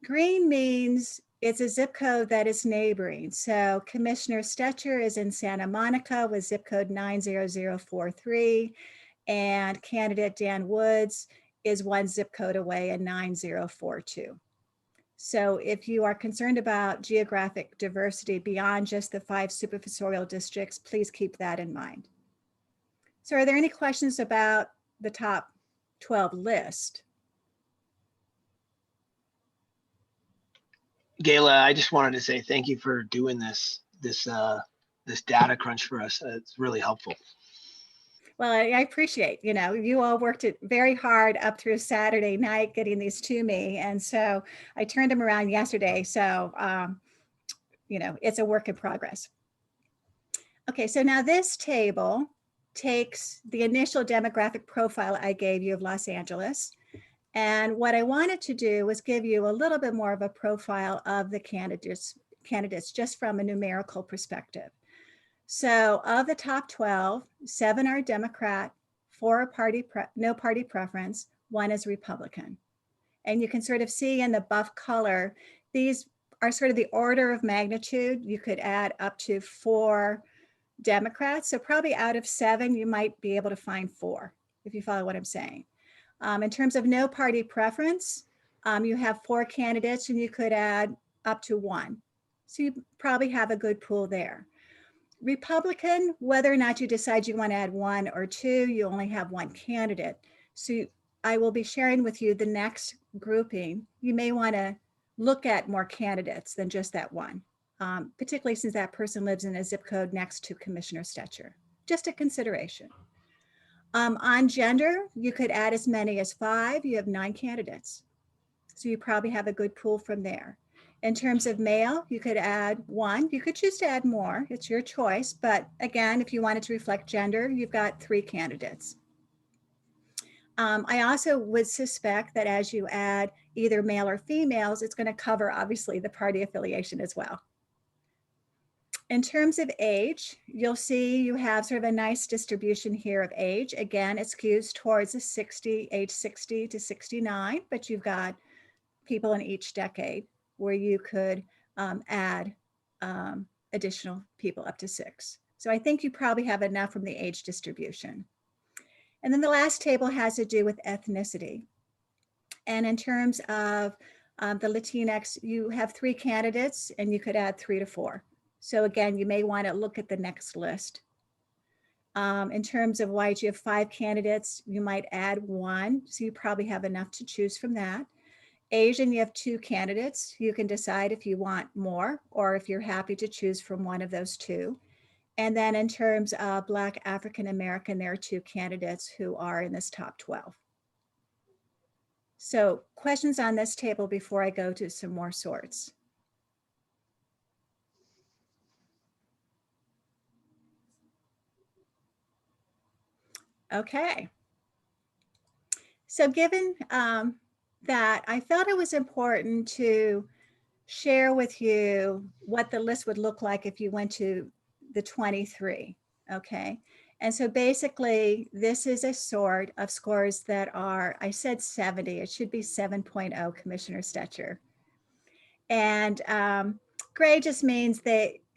Green means it's a zip code that is neighboring. So Commissioner Stetcher is in Santa Monica with zip code 90043, and candidate Dan Woods is one zip code away in 9042. So if you are concerned about geographic diversity beyond just the 5 supervisorial districts, please keep that in mind. So are there any questions about the top 12 list? Gayla, I just wanted to say thank you for doing this data crunch for us. It's really helpful. Well, I appreciate, you all worked it very hard up through Saturday night getting these to me. And so I turned them around yesterday. So, it's a work in progress. Okay, so now this table takes the initial demographic profile I gave you of Los Angeles. And what I wanted to do was give you a little bit more of a profile of the candidates just from a numerical perspective. So of the top 12, 7 are Democrat, 4 are no party preference, 1 is Republican. And you can sort of see in the buff color, these are sort of the order of magnitude. You could add up to 4 Democrats. So probably out of 7, you might be able to find 4, if you follow what I'm saying. In terms of no party preference, you have 4 candidates and you could add up to 1. So you probably have a good pool there. Republican, whether or not you decide you want to add 1 or 2, you only have 1 candidate. So I will be sharing with you the next grouping. You may want to look at more candidates than just that 1, particularly since that person lives in a zip code next to Commissioner Stetcher. Just a consideration. On gender, you could add as many as 5. You have 9 candidates. So you probably have a good pool from there. In terms of male, you could add 1. You could choose to add more. It's your choice. But again, if you wanted to reflect gender, you've got 3 candidates. I also would suspect that as you add either male or females, it's going to cover obviously the party affiliation as well. In terms of age, you'll see you have sort of a nice distribution here of age. Again, it skews towards age 60 to 69, but you've got people in each decade where you could add additional people up to 6. So I think you probably have enough from the age distribution. And then the last table has to do with ethnicity. And in terms of the Latinx, you have 3 candidates and you could add 3 to 4. So again, you may want to look at the next list. In terms of white, you have 5 candidates, you might add 1. So you probably have enough to choose from that. Asian, you have 2 candidates. You can decide if you want more or if you're happy to choose from one of those 2. And then in terms of Black African American, there are 2 candidates who are in this top 12. So questions on this table before I go to some more sorts? Okay. So given that, I felt it was important to share with you what the list would look like if you went to the 23, okay? And so basically, this is a sort of scores that are, I said 70, it should be 7.0, Commissioner Stetcher. And gray just means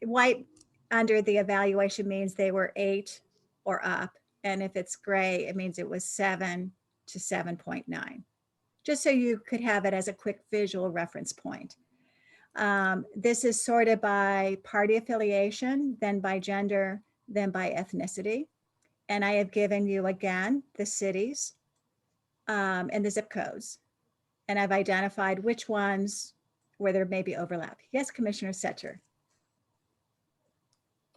white under the evaluation means they were 8 or up. And if it's gray, it means it was 7 to 7.9. Just so you could have it as a quick visual reference point. This is sorted by party affiliation, then by gender, then by ethnicity. And I have given you again the cities and the zip codes. And I've identified which ones where there may be overlap. Yes, Commissioner Stetcher.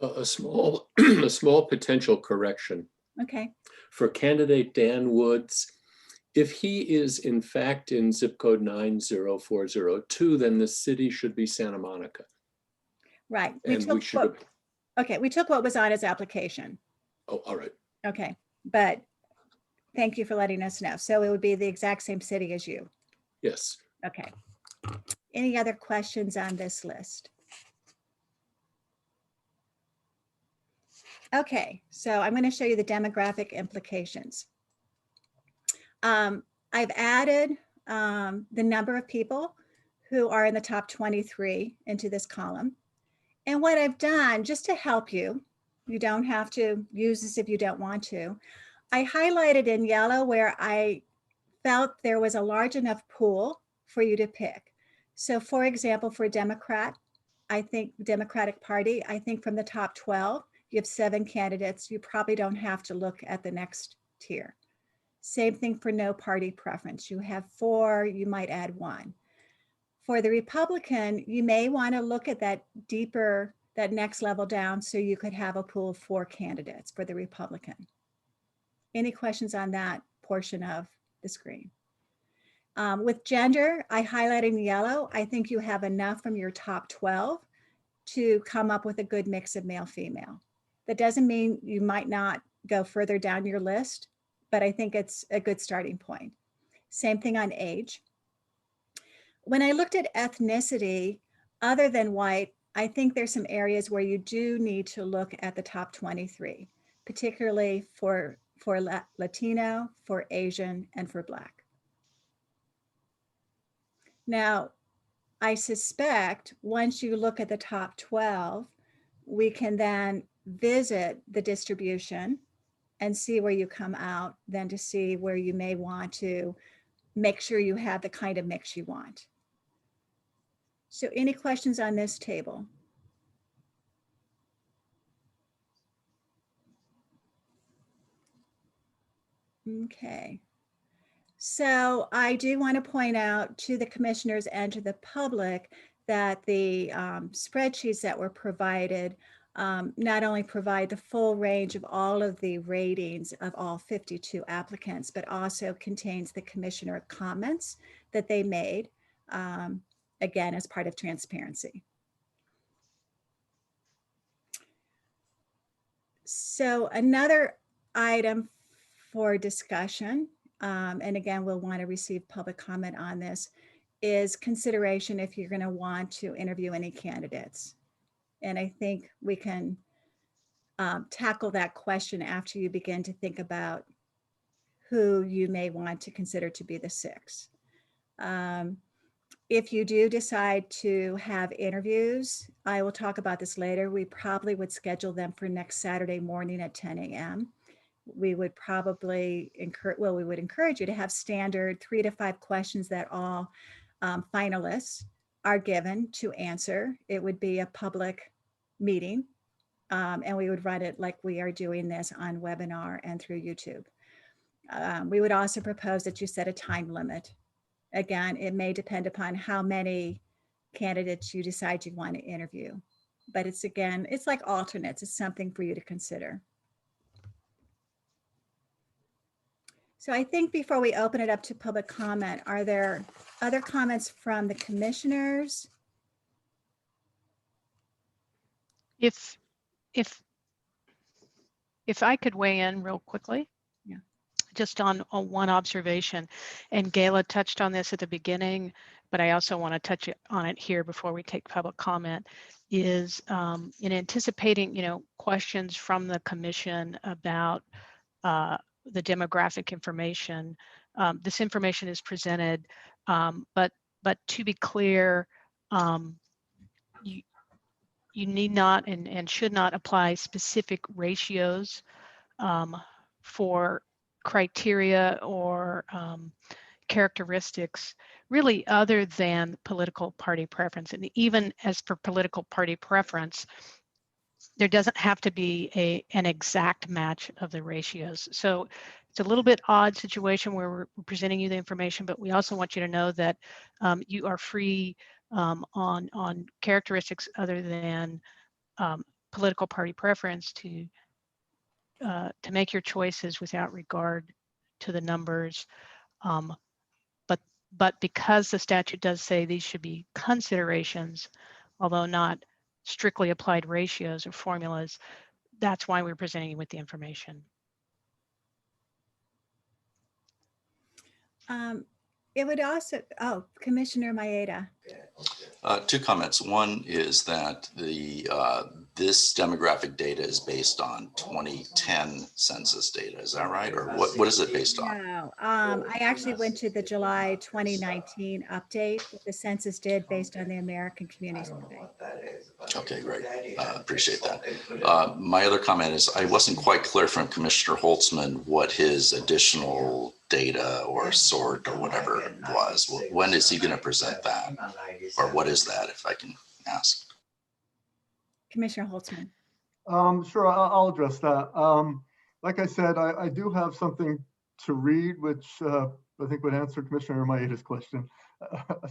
A small potential correction. Okay. For candidate Dan Woods, if he is in fact in zip code 90402, then the city should be Santa Monica. Right. We took what was on his application. Oh, all right. Okay, but thank you for letting us know. So it would be the exact same city as you. Yes. Okay. Any other questions on this list? Okay, so I'm going to show you the demographic implications. I've added the number of people who are in the top 23 into this column. And what I've done, just to help you, you don't have to use this if you don't want to, I highlighted in yellow where I felt there was a large enough pool for you to pick. So for example, for Democrat, I think Democratic Party, I think from the top 12, you have 7 candidates. You probably don't have to look at the next tier. Same thing for no party preference. You have 4, you might add 1. For the Republican, you may want to look at that deeper, that next level down, so you could have a pool of 4 candidates for the Republican. Any questions on that portion of the screen? With gender, I highlighted in yellow. I think you have enough from your top 12 to come up with a good mix of male, female. That doesn't mean you might not go further down your list, but I think it's a good starting point. Same thing on age. When I looked at ethnicity, other than white, I think there's some areas where you do need to look at the top 23, particularly for Latino, for Asian, and for Black. Now, I suspect once you look at the top 12, we can then visit the distribution and see where you come out, then to see where you may want to make sure you have the kind of mix you want. So any questions on this table? Okay. So I do want to point out to the commissioners and to the public that the spreadsheets that were provided not only provide the full range of all of the ratings of all 52 applicants, but also contains the commissioner comments that they made, again, as part of transparency. So another item for discussion, and again, we'll want to receive public comment on this, is consideration if you're going to want to interview any candidates. And I think we can tackle that question after you begin to think about who you may want to consider to be the 6. If you do decide to have interviews, I will talk about this later. We probably would schedule them for next Saturday morning at 10 a.m. We would probably we would encourage you to have standard 3 to 5 questions that all finalists are given to answer. It would be a public meeting, and we would run it like we are doing this on webinar and through YouTube. We would also propose that you set a time limit. Again, it may depend upon how many candidates you decide you want to interview, but it's, again, it's like alternates. It's something for you to consider. So I think before we open it up to public comment, are there other comments from the commissioners? If I could weigh in real quickly. Yeah. Just on one observation, and Gayla touched on this at the beginning, but I also want to touch on it here before we take public comment, is in anticipating, questions from the commission about the demographic information. This information is presented, but to be clear, you need not and should not apply specific ratios for criteria or characteristics really other than political party preference. And even as for political party preference, there doesn't have to be an exact match of the ratios. So it's a little bit odd situation where we're presenting you the information, but we also want you to know that you are free on characteristics other than political party preference to make your choices without regard to the numbers. But because the statute does say these should be considerations, although not strictly applied ratios or formulas, that's why we're presenting you with the information. It would also, oh, Commissioner Maeda. Two comments. One is that this demographic data is based on 2010 census data. Is that right? Or what is it based on? No, I actually went to the July 2019 update that the census did based on the American Community Survey. Okay, great. Appreciate that. My other comment is I wasn't quite clear from Commissioner Holtzman what his additional data or sort or whatever was. When is he going to present that? Or what is that, if I can ask? Commissioner Holtzman. Sure, I'll address that. Like I said, I do have something to read, which I think would answer Commissioner Maeda's question.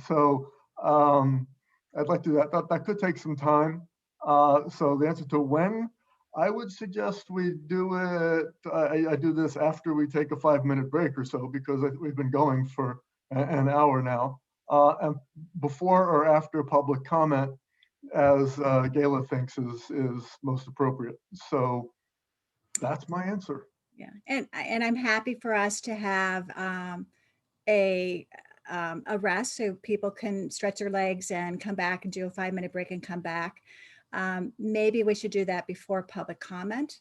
So I'd like to do that. That could take some time. So the answer to when, I would suggest we do it, I do this after we take a 5-minute break or so, because we've been going for an hour now. And before or after public comment, as Gayla thinks is most appropriate. So that's my answer. Yeah, and I'm happy for us to have a rest so people can stretch their legs and come back and do a 5-minute break and come back. Maybe we should do that before public comment,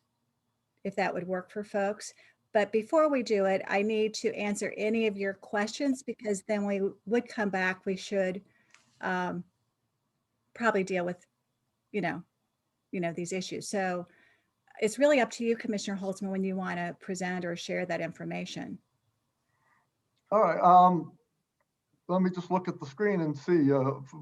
if that would work for folks. But before we do it, I need to answer any of your questions, because then we would come back. We should probably deal with, these issues. So it's really up to you, Commissioner Holtzman, when you want to present or share that information. All right. Let me just look at the screen and see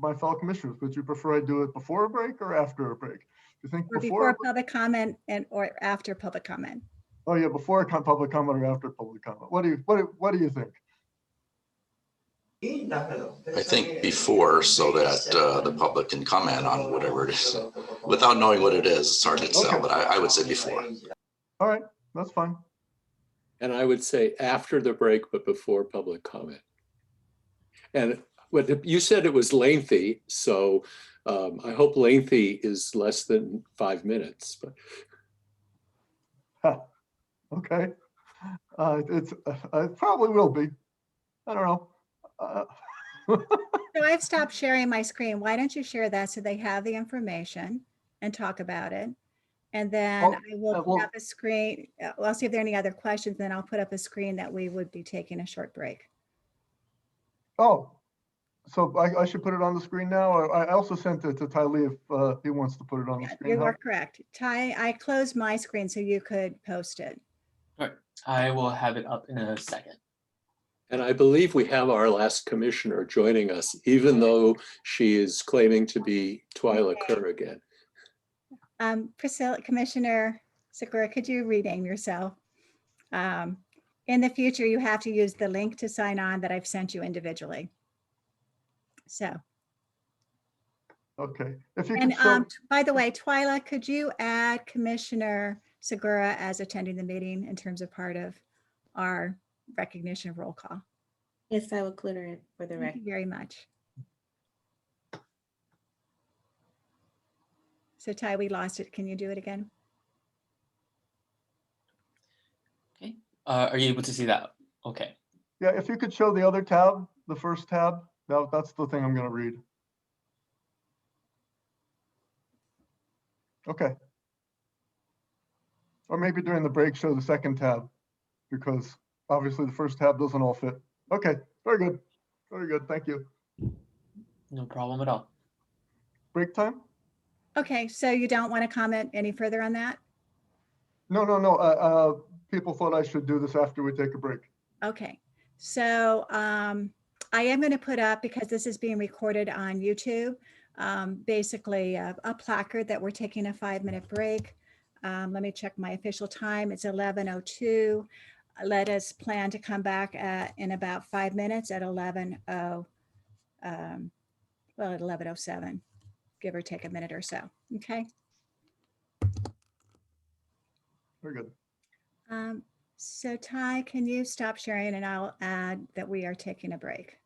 my fellow commissioners. Would you prefer I do it before a break or after a break? Do you think Or before public comment or after public comment? Oh yeah, before public comment or after public comment? What do you think? I think before, so that the public can comment on whatever it is. Without knowing what it is, it's hard to tell, Okay. but I would say before. All right, that's fine. And I would say after the break, but before public comment. And what you said, it was lengthy, so I hope lengthy is less than 5 minutes. But Okay, it probably will be. I don't know. So I've stopped sharing my screen. Why don't you share that so they have the information and talk about it? And then I will put up a screen. I'll see if there are any other questions. Then I'll put up a screen that we would be taking a short break. Oh, so I should put it on the screen now? I also sent it to Tylee if he wants to put it on the screen. You are correct. Ty, I closed my screen so you could post it. All right, I will have it up in a second. And I believe we have our last commissioner joining us, even though she is claiming to be Twyla Kerr again. Priscilla, Commissioner Segura, could you rename yourself? In the future, you have to use the link to sign on that I've sent you individually. So. Okay. If you And could show... by the way, Twyla, could you add Commissioner Segura as attending the meeting in terms of part of our recognition of roll call? Yes, I will clear it for the Thank record. you very much. So Ty, we lost it. Can you do it again? Okay, are you able to see that? Okay. Yeah, if you could show the other tab, the first tab, that's the thing I'm going to read. Okay. Or maybe during the break, show the second tab, because obviously the first tab doesn't all fit. Okay, very good. Very good. Thank you. No problem at all. Break time? Okay, so you don't want to comment any further on that? No. People thought I should do this after we take a break. Okay, so I am going to put up, because this is being recorded on YouTube, basically a placard that we're taking a 5-minute break. Let me check my official time. It's 11:02. Let us plan to come back in about 5 minutes at 11:07, give or take a minute or so. Okay. Very good. So Ty, can you stop sharing and I'll add that we are taking a break.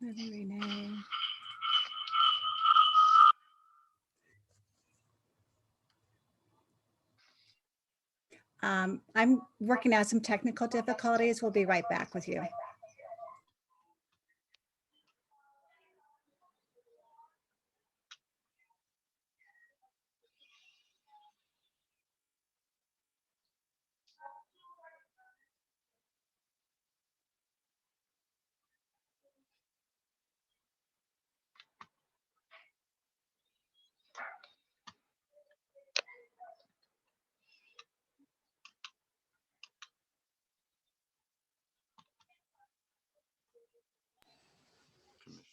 Let me rename. I'm working out some technical difficulties. We'll be right back with you.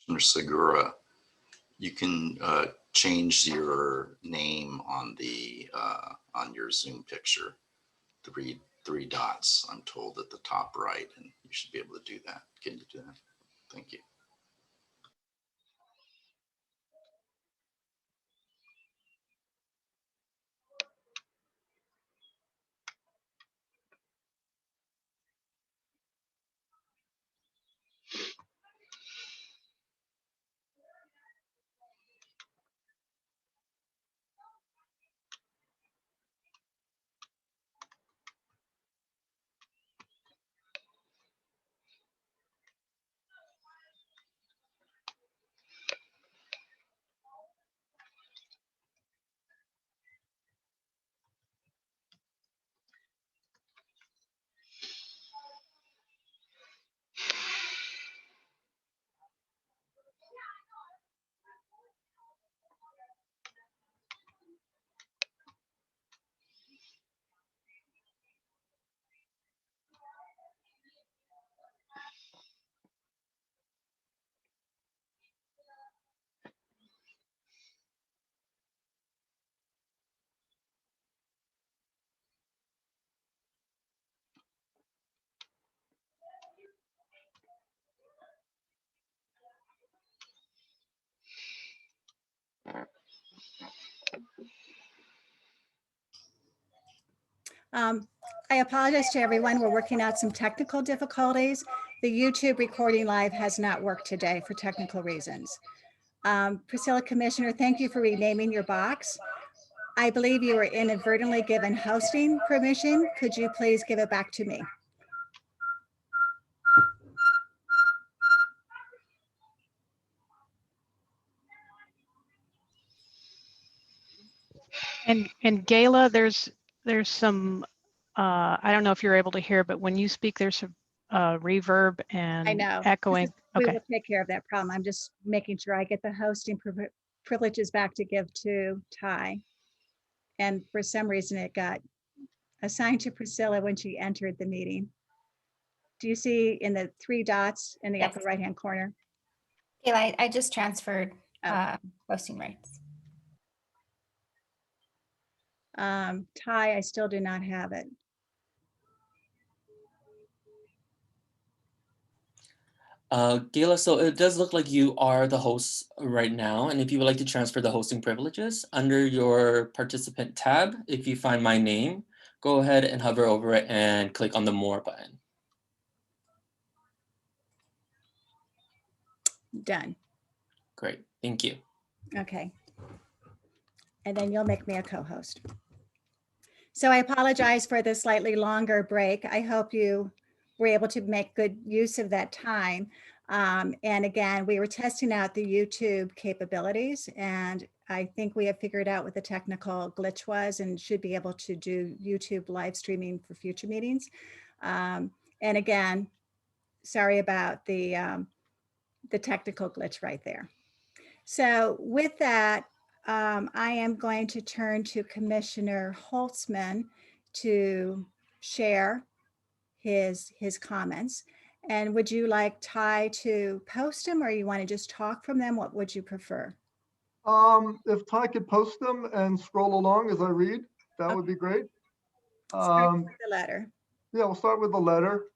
Commissioner Segura, you can change your name on the on your Zoom picture. Three dots, I'm told, at the top right, and you should be able to do that. Can you do that? Thank you. I apologize to everyone. We're working out some technical difficulties. The YouTube recording live has not worked today for technical reasons. Priscilla, Commissioner, thank you for renaming your box. I believe you were inadvertently given hosting permission. Could you please give it back to me? And Gayla, there's some, I don't know if you're able to hear, but when you speak, there's some reverb I and know. echoing. We Okay. will take care of that problem. I'm just making sure I get the hosting privileges back to give to Ty. And for some reason it got assigned to Priscilla when she entered the meeting. Do you see in the three dots in the Yes. upper right-hand corner? Kayla, I just transferred Oh. hosting rights. Ty, I still do not have it. Gayla, so it does look like you are the host right now. And if you would like to transfer the hosting privileges, under your participant tab, if you find my name, go ahead and hover over it and click on the More button. Done. Great, thank you. Okay. And then you'll make me a co-host. So I apologize for the slightly longer break. I hope you were able to make good use of that time. And again, we were testing out the YouTube capabilities, and I think we have figured out what the technical glitch was and should be able to do YouTube live streaming for future meetings. And again, sorry about the technical glitch right there. So with that, I am going to turn to Commissioner Holtzman to share his comments. And would you like Ty to post them, or you want to just talk from them? What would you prefer? If Ty could post them and scroll along as I read, that would be great. Start with the letter. Yeah, we'll start with the letter.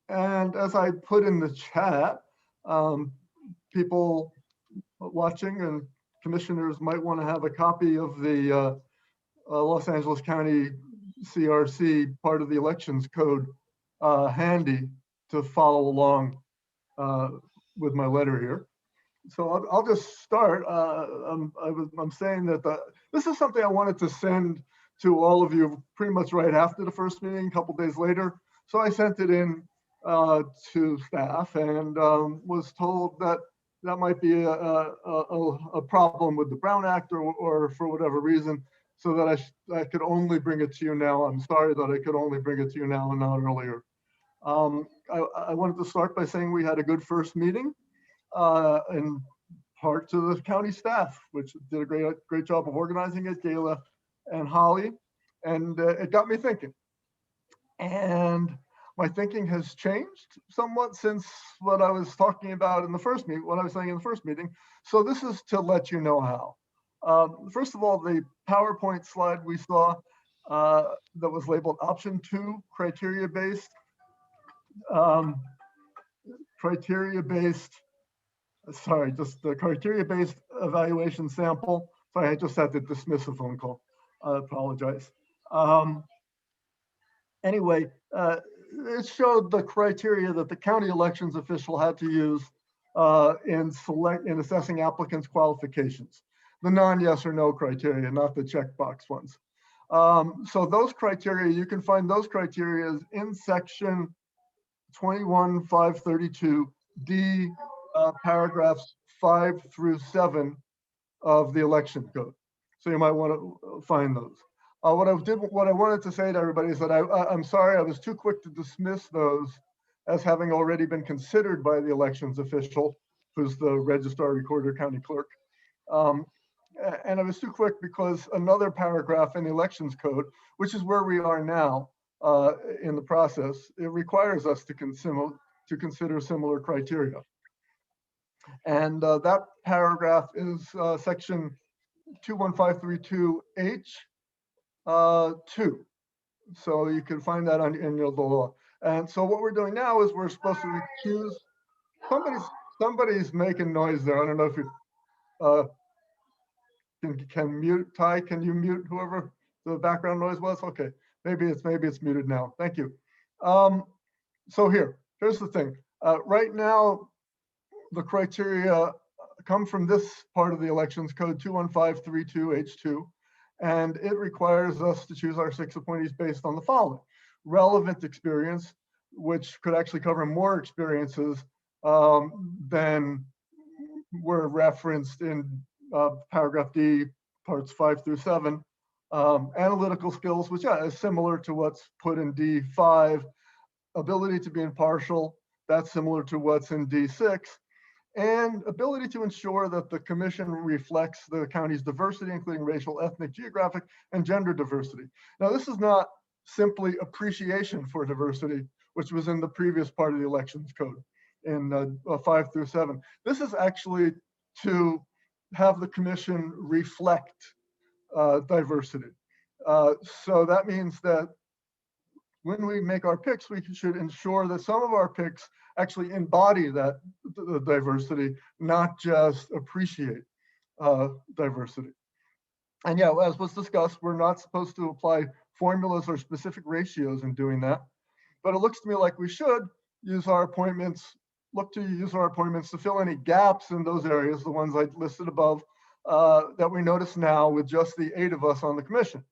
And as I put in the chat, people watching and commissioners might want to have a copy of the Los Angeles County CRC part of the elections code handy to follow along with my letter here. So I'll just start. I'm saying that this is something I wanted to send to all of you pretty much right after the first meeting, a couple days later. So I sent it in to staff and was told that that might be a problem with the Brown Act or for whatever reason, so that I could only bring it to you now. I'm sorry that I could only bring it to you now and not earlier. I wanted to start by saying we had a good first meeting, in part to the county staff, which did a great job of organizing it, Gayla and Holly, and it got me thinking. And my thinking has changed somewhat since what I was talking about in the first meeting, what I was saying in the first meeting. So this is to let you know how. First of all, the PowerPoint slide we saw that was labeled option 2, criteria-based, just the criteria-based evaluation sample. Sorry, I just had to dismiss a phone call. I apologize. Anyway, it showed the criteria that the county elections official had to use in assessing applicants' qualifications. The non-yes or no criteria, not the checkbox ones. So those criteria, you can find those criteria in section 21.532D, paragraphs 5 through 7 of the election code. So you might want to find those. What I wanted to say to everybody is that I'm sorry I was too quick to dismiss those as having already been considered by the elections official, who's the Registrar-Recorder County Clerk. And I was too quick because another paragraph in the elections code, which is where we are now in the process, it requires us to consider similar criteria. And that paragraph is section 21532H. 2. So you can find that in the law. And so what we're doing now is we're supposed to recuse. Somebody's making noise there. I don't know if you can mute. Ty, can you mute whoever the background noise was? Okay, maybe it's muted now. Thank you. So here's the thing. Right now, the criteria come from this part of the elections code 21532H2. And it requires us to choose our 6 appointees based on the following: relevant experience, which could actually cover more experiences than were referenced in paragraph D, parts 5 through 7. Analytical skills, which is similar to what's put in D5. Ability to be impartial, that's similar to what's in D6. And ability to ensure that the commission reflects the county's diversity, including racial, ethnic, geographic, and gender diversity. Now, this is not simply appreciation for diversity, which was in the previous part of the elections code in 5 through 7. This is actually to have the commission reflect diversity. So that means that when we make our picks, we should ensure that some of our picks actually embody that the diversity, not just appreciate diversity. And yeah, as was discussed, we're not supposed to apply formulas or specific ratios in doing that. But it looks to me like we should use our appointments, to fill any gaps in those areas, the ones I listed above, that we notice now with just the 8 of us on the commission.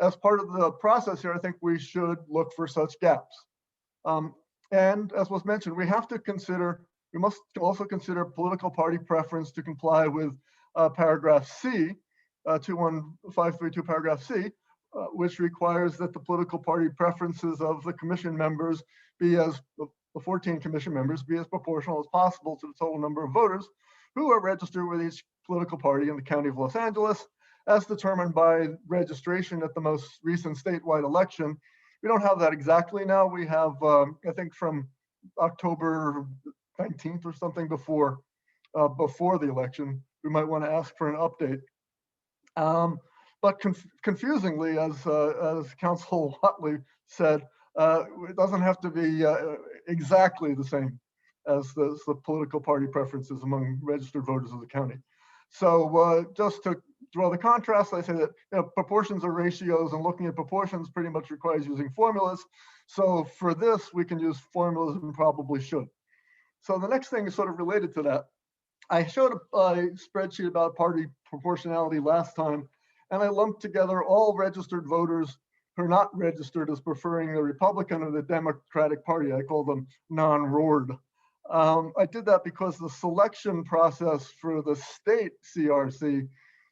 As part of the process here, I think we should look for such gaps. And as was mentioned, we must also consider political party preference to comply with paragraph C, 21532 paragraph C, which requires that the political party preferences of the commission members be the 14 commission members be as proportional as possible to the total number of voters who are registered with each political party in the county of Los Angeles, as determined by registration at the most recent statewide election. We don't have that exactly now. We have, I think, from October 19th or something before the election. We might want to ask for an update. But confusingly, as Council Watley said, it doesn't have to be exactly the same as the political party preferences among registered voters of the county. So just to draw the contrast, I say that proportions are ratios, and looking at proportions pretty much requires using formulas. So for this, we can use formulas and probably should. So the next thing is sort of related to that. I showed a spreadsheet about party proportionality last time, and I lumped together all registered voters who are not registered as preferring the Republican or the Democratic Party. I call them non-RORD. I did that because the selection process for the state CRC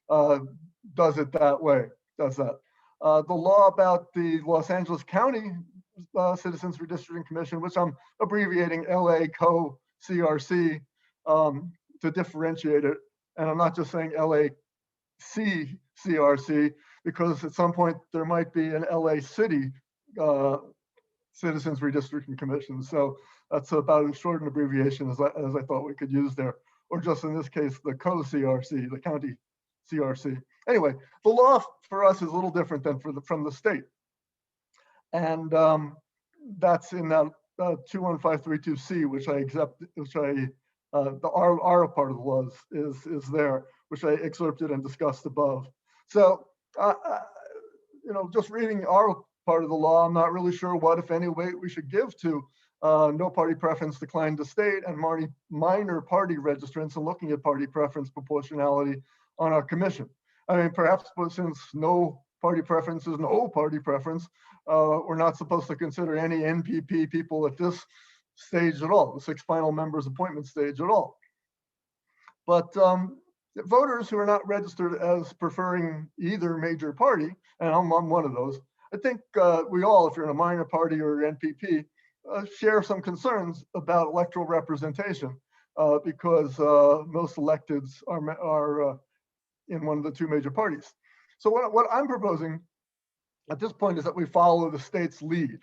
does it that way, does that. The law about the Los Angeles County Citizens Redistricting Commission, which I'm abbreviating LA Co CRC to differentiate it. And I'm not just saying LA CRC, because at some point there might be an LA City Citizens Redistricting Commission. So that's about as short an abbreviation as I thought we could use there, or just in this case, the co-CRC, the county CRC. Anyway, the law for us is a little different than from the state. And that's in that 21532C, which I accept, the R part of the law is there, which I excerpted and discussed above. So, just reading our part of the law, I'm not really sure what, if any, weight we should give to no party preference decline to state and minor party registrants, and looking at party preference proportionality on our commission. I mean, perhaps since no party preference is no party preference, we're not supposed to consider any NPP people at this stage at all, the 6 final members appointment stage at all. But voters who are not registered as preferring either major party, and I'm one of those, I think we all, if you're in a minor party or NPP, share some concerns about electoral representation because most electeds are in one of the 2 major parties. So what I'm proposing at this point is that we follow the state's lead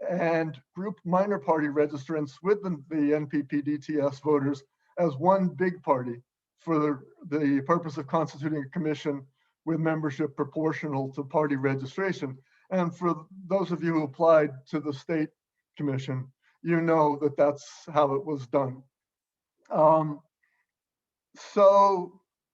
and group minor party registrants with the NPP DTS voters as one big party for the purpose of constituting a commission with membership proportional to party registration. And for those of you who applied to the state commission, you know that that's how it was done. I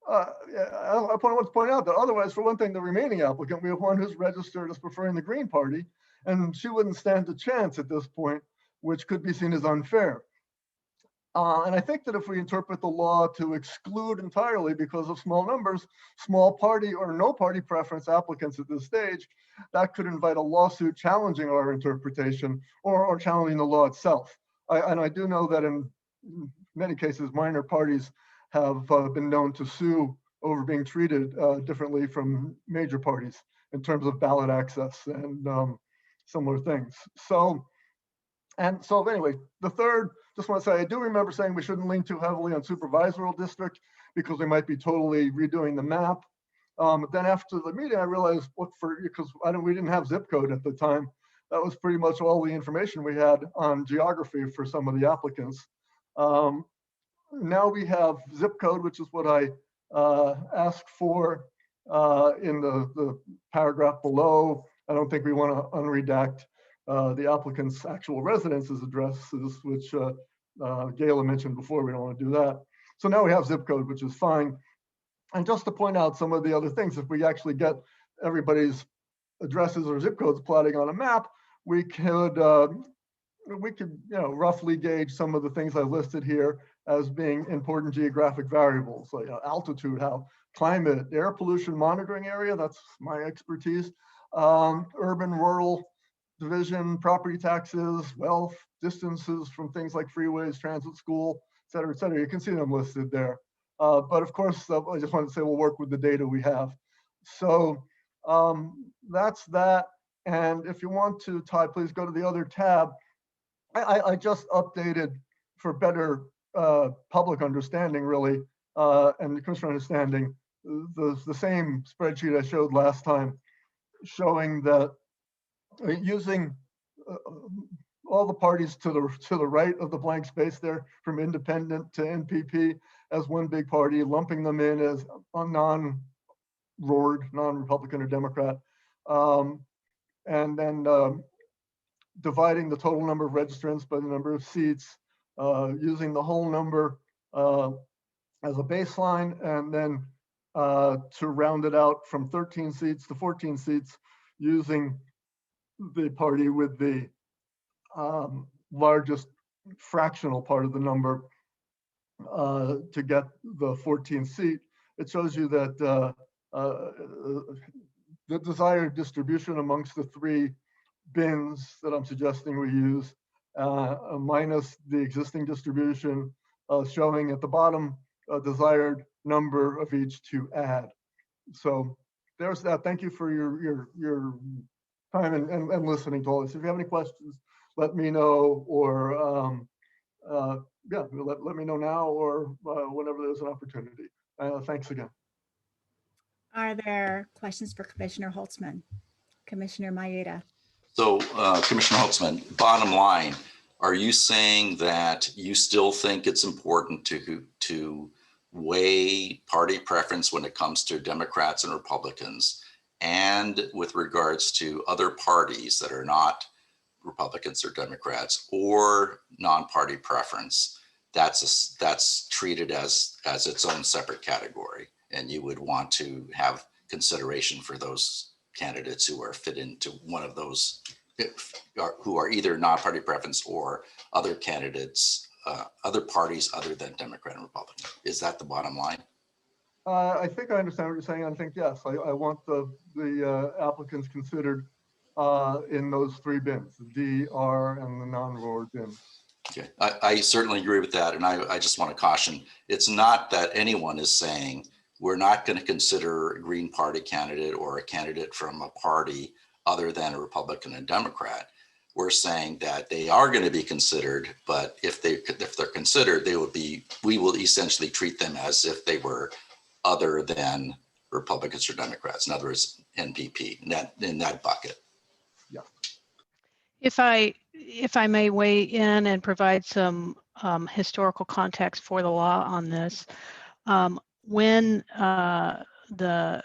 want to point out that otherwise, for one thing, the remaining applicant, we have one who's registered as preferring the Green Party, and she wouldn't stand a chance at this point, which could be seen as unfair. And I think that if we interpret the law to exclude entirely, because of small numbers, small party or no party preference applicants at this stage, that could invite a lawsuit challenging our interpretation or challenging the law itself. And I do know that in many cases, minor parties have been known to sue over being treated differently from major parties in terms of ballot access and similar things. So anyway, the third, just want to say, I do remember saying we shouldn't lean too heavily on supervisory district because we might be totally redoing the map. But then after the meeting, I realized because we didn't have zip code at the time. That was pretty much all the information we had on geography for some of the applicants. Now we have zip code, which is what I asked for in the paragraph below. I don't think we want to unredact the applicant's actual residences addresses, which Gayla mentioned before. We don't want to do that. So now we have zip code, which is fine. And just to point out some of the other things, if we actually get everybody's addresses or zip codes plotting on a map, we could roughly gauge some of the things I listed here as being important geographic variables, like altitude, how climate, air pollution monitoring area, that's my expertise, urban, rural division, property taxes, wealth, distances from things like freeways, transit, school, et cetera, et cetera. You can see them listed there. But of course, I just wanted to say we'll work with the data we have. So that's that. And if you want to, Todd, please go to the other tab. I just updated for better public understanding, really, and the commissioner understanding, the same spreadsheet I showed last time, showing that using all the parties to the right of the blank space there, from independent to NPP as one big party, lumping them in as a non-RORD, non-Republican or Democrat, and then dividing the total number of registrants by the number of seats, using the whole number as a baseline, and then to round it out from 13 seats to 14 seats, using the party with the largest fractional part of the number to get the 14th seat, it shows you that the desired distribution amongst the three bins that I'm suggesting we use, minus the existing distribution, showing at the bottom a desired number of each to add. So there's that. Thank you for your time and listening to all this. If you have any questions, let me know, or yeah, let me know now or whenever there's an opportunity. Thanks again. Are there questions for Commissioner Holtzman? Commissioner Maeda? So Commissioner Holtzman, bottom line, are you saying that you still think it's important to weigh party preference when it comes to Democrats and Republicans, and with regards to other parties that are not Republicans or Democrats or non-party preference, that's treated as its own separate category, and you would want to have consideration for those candidates who are fit into one of those, who are either non-party preference or other candidates, other parties other than Democrat and Republican? Is that the bottom line? I think I understand what you're saying. I think, yes, I want the applicants considered in those three bins, the D, R, and the non-ROAR bin. Okay, I certainly agree with that. And I just want to caution, it's not that anyone is saying we're not going to consider a Green Party candidate or a candidate from a party other than a Republican and Democrat. We're saying that they are going to be considered, but if they're considered, we will essentially treat them as if they were other than Republicans or Democrats. In other words, NPP, in that bucket. Yeah. If I may weigh in and provide some historical context for the law on this, when the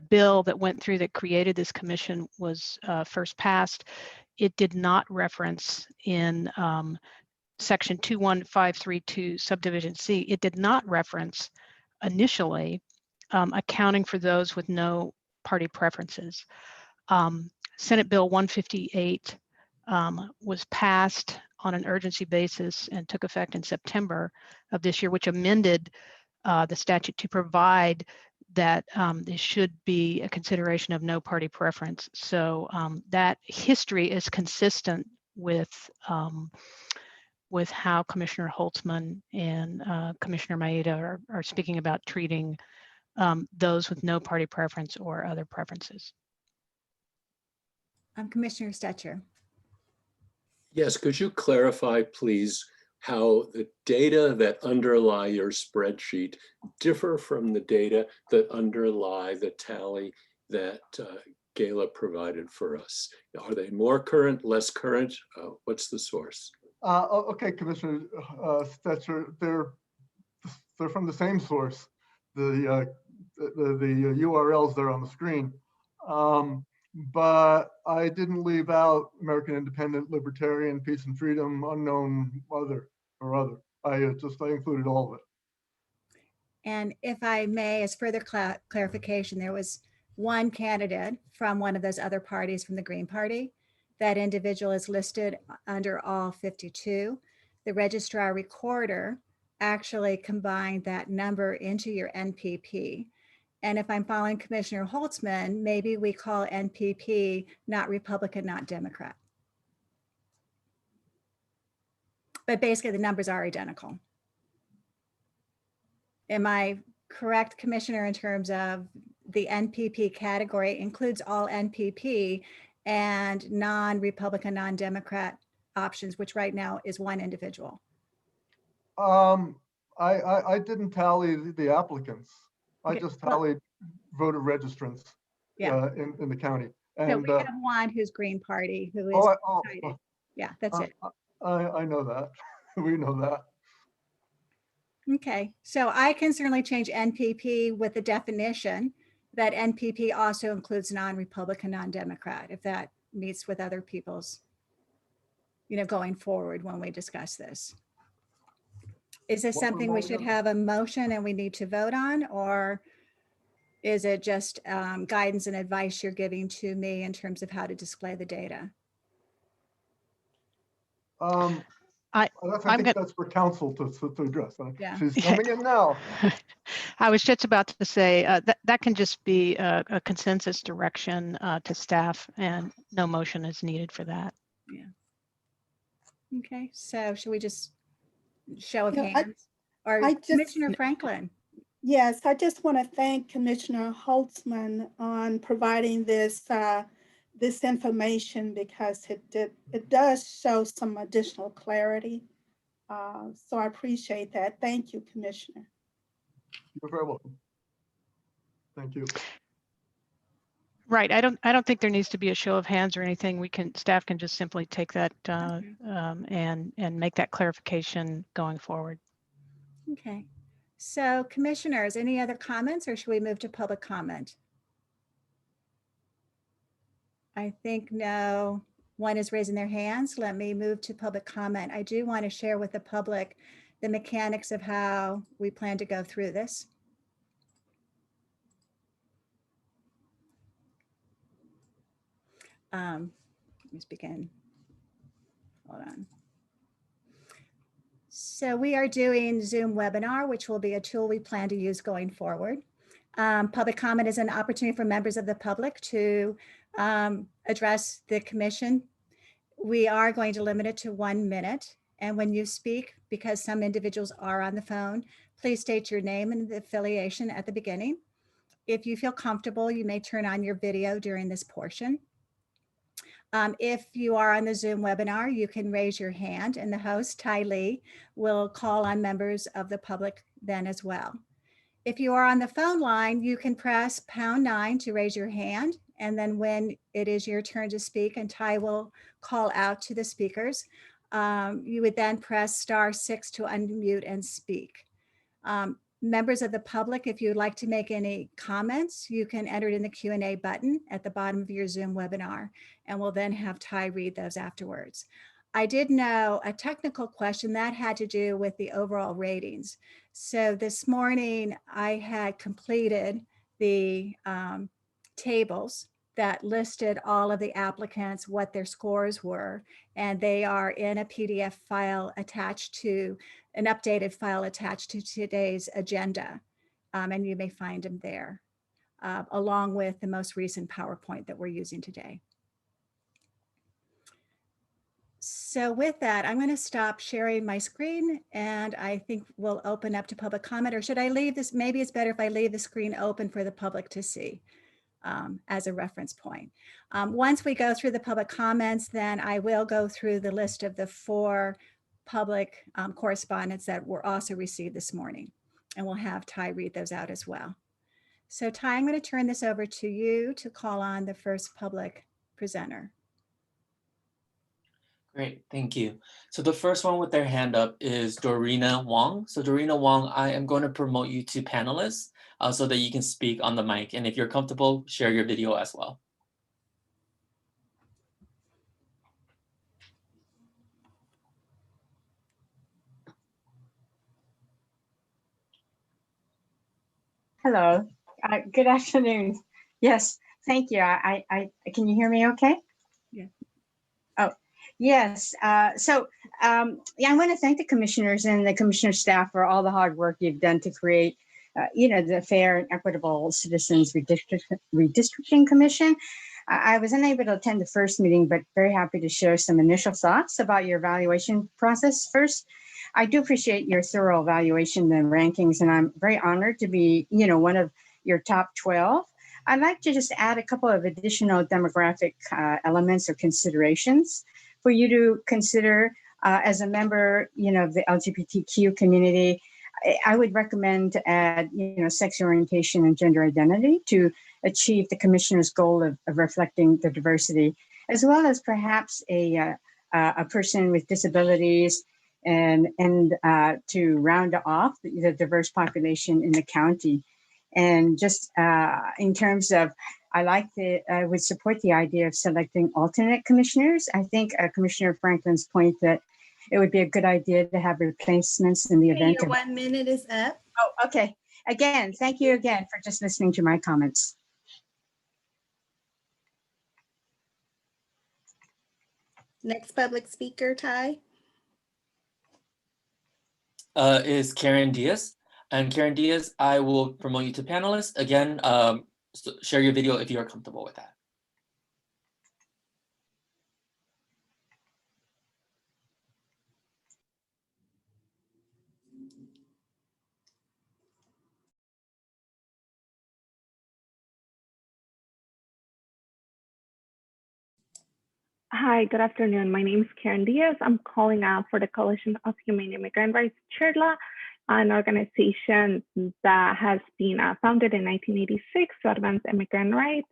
bill that went through that created this commission was first passed, it did not reference in section 21532 subdivision C, it did not reference initially accounting for those with no party preferences. Senate Bill 158 was passed on an urgency basis and took effect in September of this year, which amended the statute to provide that there should be a consideration of no party preference. So that history is consistent with how Commissioner Holtzman and Commissioner Maeda are speaking about treating those with no party preference or other preferences. Commissioner Stetcher. Yes, could you clarify, please, how the data that underlie your spreadsheet differ from the data that underlie the tally that Gayla provided for us? Are they more current, less current? What's the source? Okay, Commissioner Stetcher, they're from the same source. The URLs there on the screen. But I didn't leave out American Independent, Libertarian, Peace and Freedom, Unknown, Other. I included all of it. And if I may, as further clarification, there was one candidate from one of those other parties from the Green Party. That individual is listed under all 52. The Registrar-Recorder actually combined that number into your NPP. And if I'm following Commissioner Holtzman, maybe we call NPP not Republican, not Democrat. But basically the numbers are identical. Am I correct, Commissioner, in terms of the NPP category includes all NPP and non-Republican, non-Democrat options, which right now is one individual? I didn't tally the applicants. I Okay, just well, tallied voter registrants Yeah. in the county. So And we have one who's Green Party who is excited. Yeah, that's it. I know that. We know that. Okay, so I can certainly change NPP with the definition that NPP also includes non-Republican, non-Democrat, if that meets with other people's, going forward when we discuss this. Is this What we're something we should voting on? have a motion and we need to vote on, or is it just guidance and advice you're giving to me in terms of how to display the data? I I'm think gonna- that's for council to address. Yeah. She's coming in now. I was just about to say that can just be a consensus direction to staff, and no motion is needed for that. Okay, so should we just show of Yeah, hands? Or I just- Commissioner Franklin? Yes, I just want to thank Commissioner Holtzman on providing this this information because it does show some additional clarity. So I appreciate that. Thank you, Commissioner. You're very welcome. Thank you. Right. I don't think there needs to be a show of hands or anything. Staff can just simply take that and make that clarification going forward. Okay, so commissioners, any other comments, or should we move to public comment? I think no one is raising their hands. Let me move to public comment. I do want to share with the public the mechanics of how we plan to go through this. Let's begin. Hold on. So we are doing Zoom webinar, which will be a tool we plan to use going forward. Public comment is an opportunity for members of the public to address the commission. We are going to limit it to 1 minute. And when you speak, because some individuals are on the phone, please state your name and the affiliation at the beginning. If you feel comfortable, you may turn on your video during this portion. If you are on the Zoom webinar, you can raise your hand and the host, Ty Lee, will call on members of the public then as well. If you are on the phone line, you can press #9 to raise your hand. And then when it is your turn to speak and Ty will call out to the speakers, you would then press *6 to unmute and speak. Members of the public, if you'd like to make any comments, you can enter it in the Q&A button at the bottom of your Zoom webinar, and we'll then have Ty read those afterwards. I did know a technical question that had to do with the overall ratings. So this morning I had completed the tables that listed all of the applicants, what their scores were, and they are in a PDF file attached to an updated file attached to today's agenda. And you may find them there, along with the most recent PowerPoint that we're using today. So with that, I'm going to stop sharing my screen and I think we'll open up to public comment, or should I leave this? Maybe it's better if I leave the screen open for the public to see as a reference point. Once we go through the public comments, then I will go through the list of the 4 public correspondence that were also received this morning, and we'll have Ty read those out as well. So Ty, I'm going to turn this over to you to call on the first public presenter. Great, thank you. So the first one with their hand up is Dorina Wong. So Dorina Wong, I am going to promote you to panelist so that you can speak on the mic. And if you're comfortable, share your video as well. Hello, good afternoon. Yes, thank you. Can you hear me okay? Yeah. Oh, yes. Yeah, I want to thank the commissioners and the commissioner staff for all the hard work you've done to create, the fair and equitable Citizens Redistricting Commission. I was unable to attend the first meeting, but very happy to share some initial thoughts about your evaluation process. First, I do appreciate your thorough evaluation and rankings, and I'm very honored to be, one of your top 12. I'd like to just add a couple of additional demographic elements or considerations for you to consider as a member, of the LGBTQ community. I would recommend to add, sex orientation and gender identity to achieve the commissioner's goal of reflecting the diversity, as well as perhaps a person with disabilities, and to round off the diverse population in the county. And just in terms of, I would support the idea of selecting alternate commissioners. I think Commissioner Franklin's point that it would be a good idea to have replacements in the event Your of. 1 minute is up. Oh, okay. Again, thank you again for just listening to my comments. Next public speaker, Ty. is Karen Diaz. And Karen Diaz, I will promote you to panelist. Again, share your video if you are comfortable with that. Hi, good afternoon. My name is Karen Diaz. I'm calling out for the Coalition of Humane Immigrant Rights, CHIRLA, an organization that has been founded in 1986 to advance immigrant rights.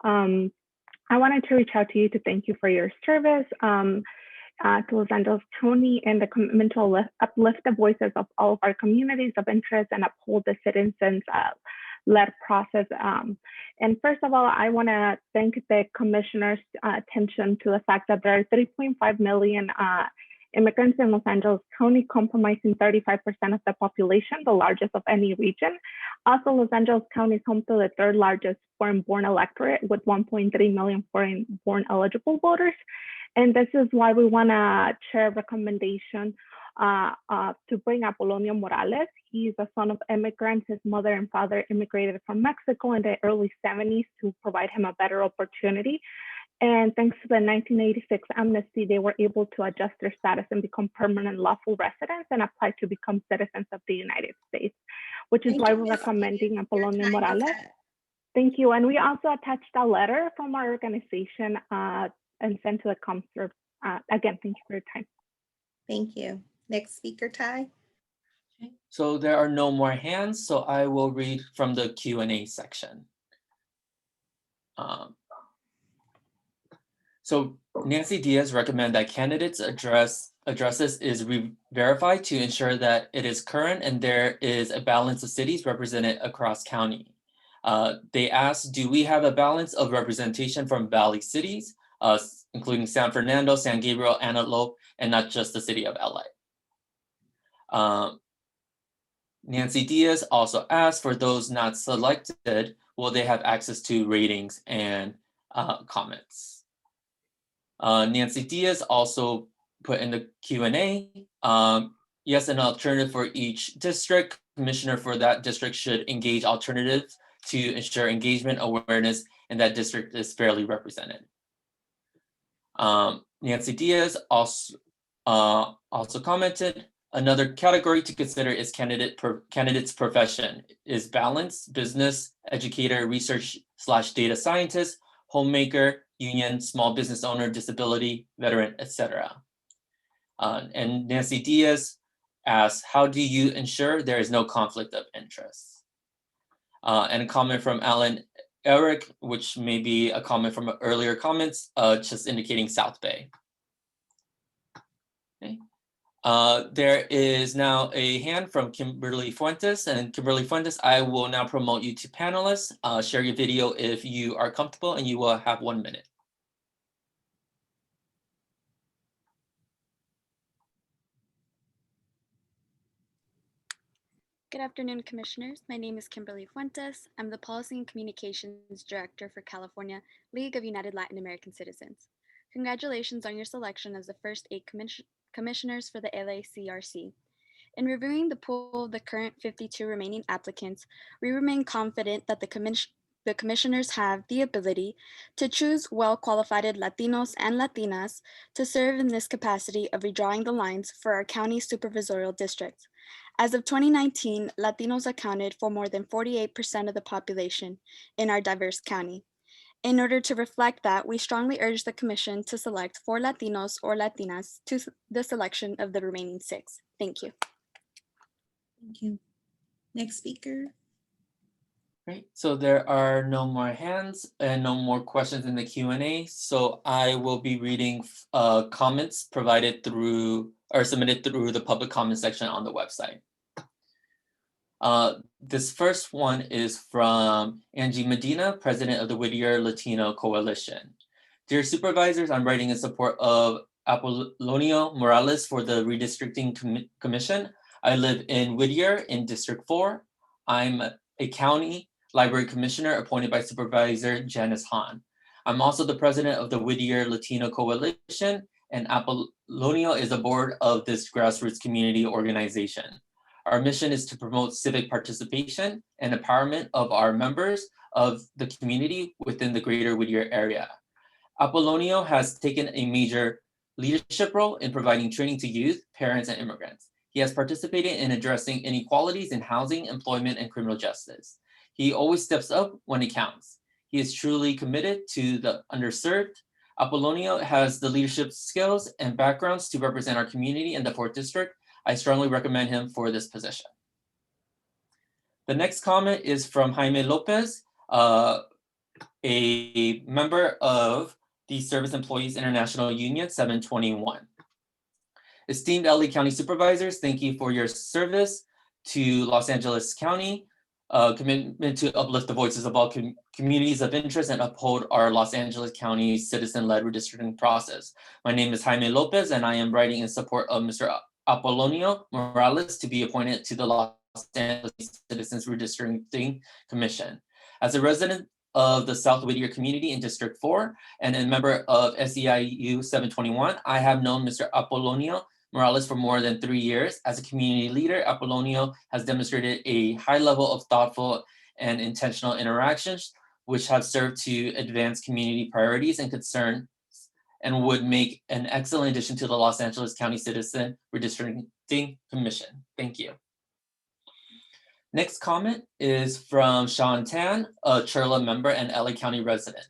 I wanted to reach out to you to thank you for your service to Los Angeles County and the commitment to uplift the voices of all of our communities of interest and uphold the citizens led process. And first of all, I want to thank the commissioner's attention to the fact that there are 3.5 million immigrants in Los Angeles County, comprising 35% of the population, the largest of any region. Also, Los Angeles County is home to the third largest foreign-born electorate with 1.3 million foreign-born eligible voters. And this is why we want to share a recommendation to bring Apolonio Morales. He's a son of immigrants. His mother and father immigrated from Mexico in the early 70s to provide him a better opportunity. And thanks to the 1986 amnesty, they were able to adjust their status and become permanent lawful residents and apply to become citizens of the United States, which is why we're recommending Apolonio Morales. Thank you. And we also attached a letter from our organization and sent to the counselor. Again, thank you for your time. Thank you. Next speaker, Ty. So there are no more hands, so I will read from the Q&A section. So Nancy Diaz recommend that candidates' addresses is verified to ensure that it is current and there is a balance of cities represented across county. They asked, do we have a balance of representation from Valley cities, including San Fernando, San Gabriel, Antelope, and not just the city of LA? Nancy Diaz also asked, for those not selected, will they have access to ratings and comments? Nancy Diaz also put in the Q&A, yes, an alternative for each district. Commissioner for that district should engage alternatives to ensure engagement, awareness, and that district is fairly represented. Nancy Diaz also commented, another category to consider is candidate's profession. Is balanced, business, educator, research/data scientist, homemaker, union, small business owner, disability, veteran, etc. And Nancy Diaz asks, how do you ensure there is no conflict of interest? And a comment from Alan Eric, which may be a comment from earlier comments, just indicating South Bay. Okay. There is now a hand from Kimberly Fuentes, and Kimberly Fuentes, I will now promote you to panelist. Share your video if you are comfortable, and you will have 1 minute. Good afternoon, Commissioners. My name is Kimberly Fuentes. I'm the Policy and Communications Director for California League of United Latin American Citizens. Congratulations on your selection as the first 8 commissioners for the LA CRC. In reviewing the pool of the current 52 remaining applicants, we remain confident that the commissioners have the ability to choose well-qualified Latinos and Latinas to serve in this capacity of redrawing the lines for our county supervisorial districts. As of 2019, Latinos accounted for more than 48% of the population in our diverse county. In order to reflect that, we strongly urge the Commission to select 4 Latinos or Latinas to the selection of the remaining 6. Thank you. Thank you. Next speaker. Great, so there are no more hands and no more questions in the Q&A. So I will be reading comments provided through or submitted through the public comment section on the website. This first one is from Angie Medina, president of the Whittier Latino Coalition. Dear supervisors, I'm writing in support of Apolonio Morales for the Redistricting Commission. I live in Whittier in District 4. I'm a county library commissioner appointed by Supervisor Janice Hahn. I'm also the president of the Whittier Latino Coalition and Apollonio is a board of this grassroots community organization. Our mission is to promote civic participation and empowerment of our members of the community within the greater Whittier area. Apollonio has taken a major leadership role in providing training to youth, parents, and immigrants. He has participated in addressing inequalities in housing, employment, and criminal justice. He always steps up when it counts. He is truly committed to the underserved. Apollonio has the leadership skills and backgrounds to represent our community in the 4th District. I strongly recommend him for this position. The next comment is from Jaime Lopez, a member of the Service Employees International Union 721. Esteemed LA County Supervisors, thank you for your service to Los Angeles County, commitment to uplift the voices of all communities of interest and uphold our Los Angeles County citizen-led redistricting process. My name is Jaime Lopez, and I am writing in support of Mr. Apollonio Morales to be appointed to the Los Angeles Citizens Redistricting Commission. As a resident of the South Whittier community in District 4 and a member of SEIU 721, I have known Mr. Apollonio Morales for more than 3 years. As a community leader, Apollonio has demonstrated a high level of thoughtful and intentional interactions, which have served to advance community priorities and concerns, and would make an excellent addition to the Los Angeles County Citizen Redistricting Commission. Thank you. Next comment is from Sean Tan, a Churla member and LA County resident.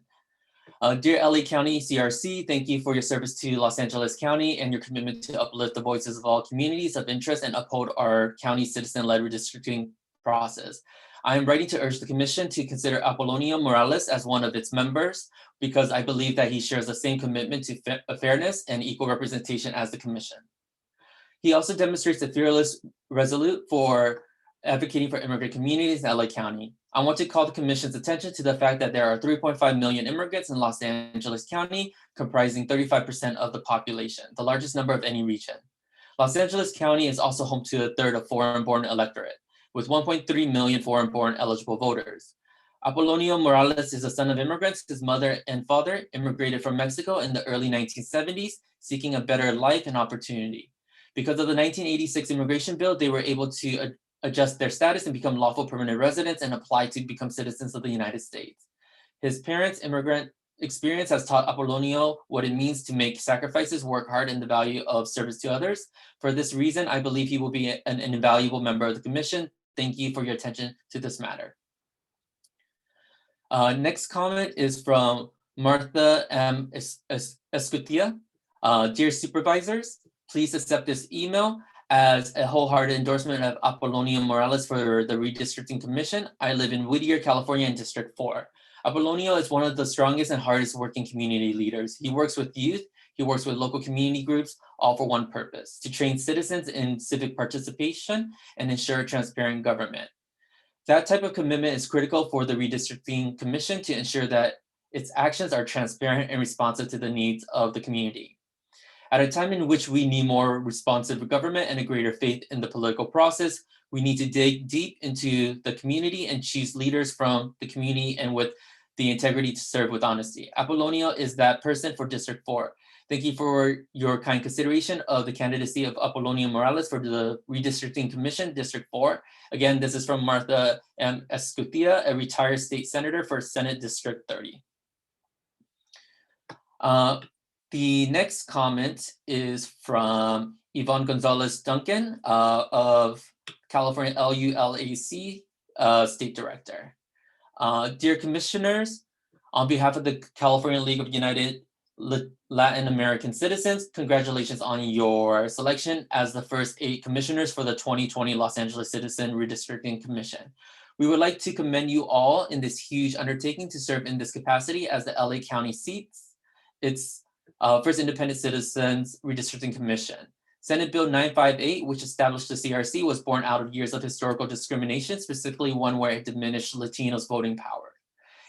Dear LA County CRC, thank you for your service to Los Angeles County and your commitment to uplift the voices of all communities of interest and uphold our county citizen-led redistricting process. I am writing to urge the Commission to consider Apollonio Morales as one of its members because I believe that he shares the same commitment to fairness and equal representation as the Commission. He also demonstrates a fearless resolute for advocating for immigrant communities in LA County. I want to call the Commission's attention to the fact that there are 3.5 million immigrants in Los Angeles County, comprising 35% of the population, the largest number of any region. Los Angeles County is also home to a third of foreign-born electorate, with 1.3 million foreign-born eligible voters. Apollonio Morales is a son of immigrants. His mother and father immigrated from Mexico in the early 1970s, seeking a better life and opportunity. Because of the 1986 immigration bill, they were able to adjust their status and become lawful permanent residents and apply to become citizens of the United States. His parents' immigrant experience has taught Apollonio what it means to make sacrifices, work hard, and the value of service to others. For this reason, I believe he will be an invaluable member of the Commission. Thank you for your attention to this matter. Next comment is from Martha M. Escutia. Dear Supervisors, please accept this email as a wholehearted endorsement of Apollonio Morales for the Redistricting Commission. I live in Whittier, California in District 4. Apollonio is one of the strongest and hardest working community leaders. He works with youth, he works with local community groups, all for one purpose, to train citizens in civic participation and ensure transparent government. That type of commitment is critical for the Redistricting Commission to ensure that its actions are transparent and responsive to the needs of the community. At a time in which we need more responsive government and a greater faith in the political process, we need to dig deep into the community and choose leaders from the community and with the integrity to serve with honesty. Apollonio is that person for District 4. Thank you for your kind consideration of the candidacy of Apollonio Morales for the Redistricting Commission, District 4. Again, this is from Martha M. Escutia, a retired state senator for Senate District 30. The next comment is from Yvonne Gonzalez Duncan of California LULAC State Director. Dear Commissioners, on behalf of the California League of United Latin American Citizens, congratulations on your selection as the first 8 commissioners for the 2020 Los Angeles Citizen Redistricting Commission. We would like to commend you all in this huge undertaking to serve in this capacity as the LA County seats its first independent citizens redistricting commission. Senate Bill 958, which established the CRC, was born out of years of historical discrimination, specifically one where it diminished Latinos' voting power.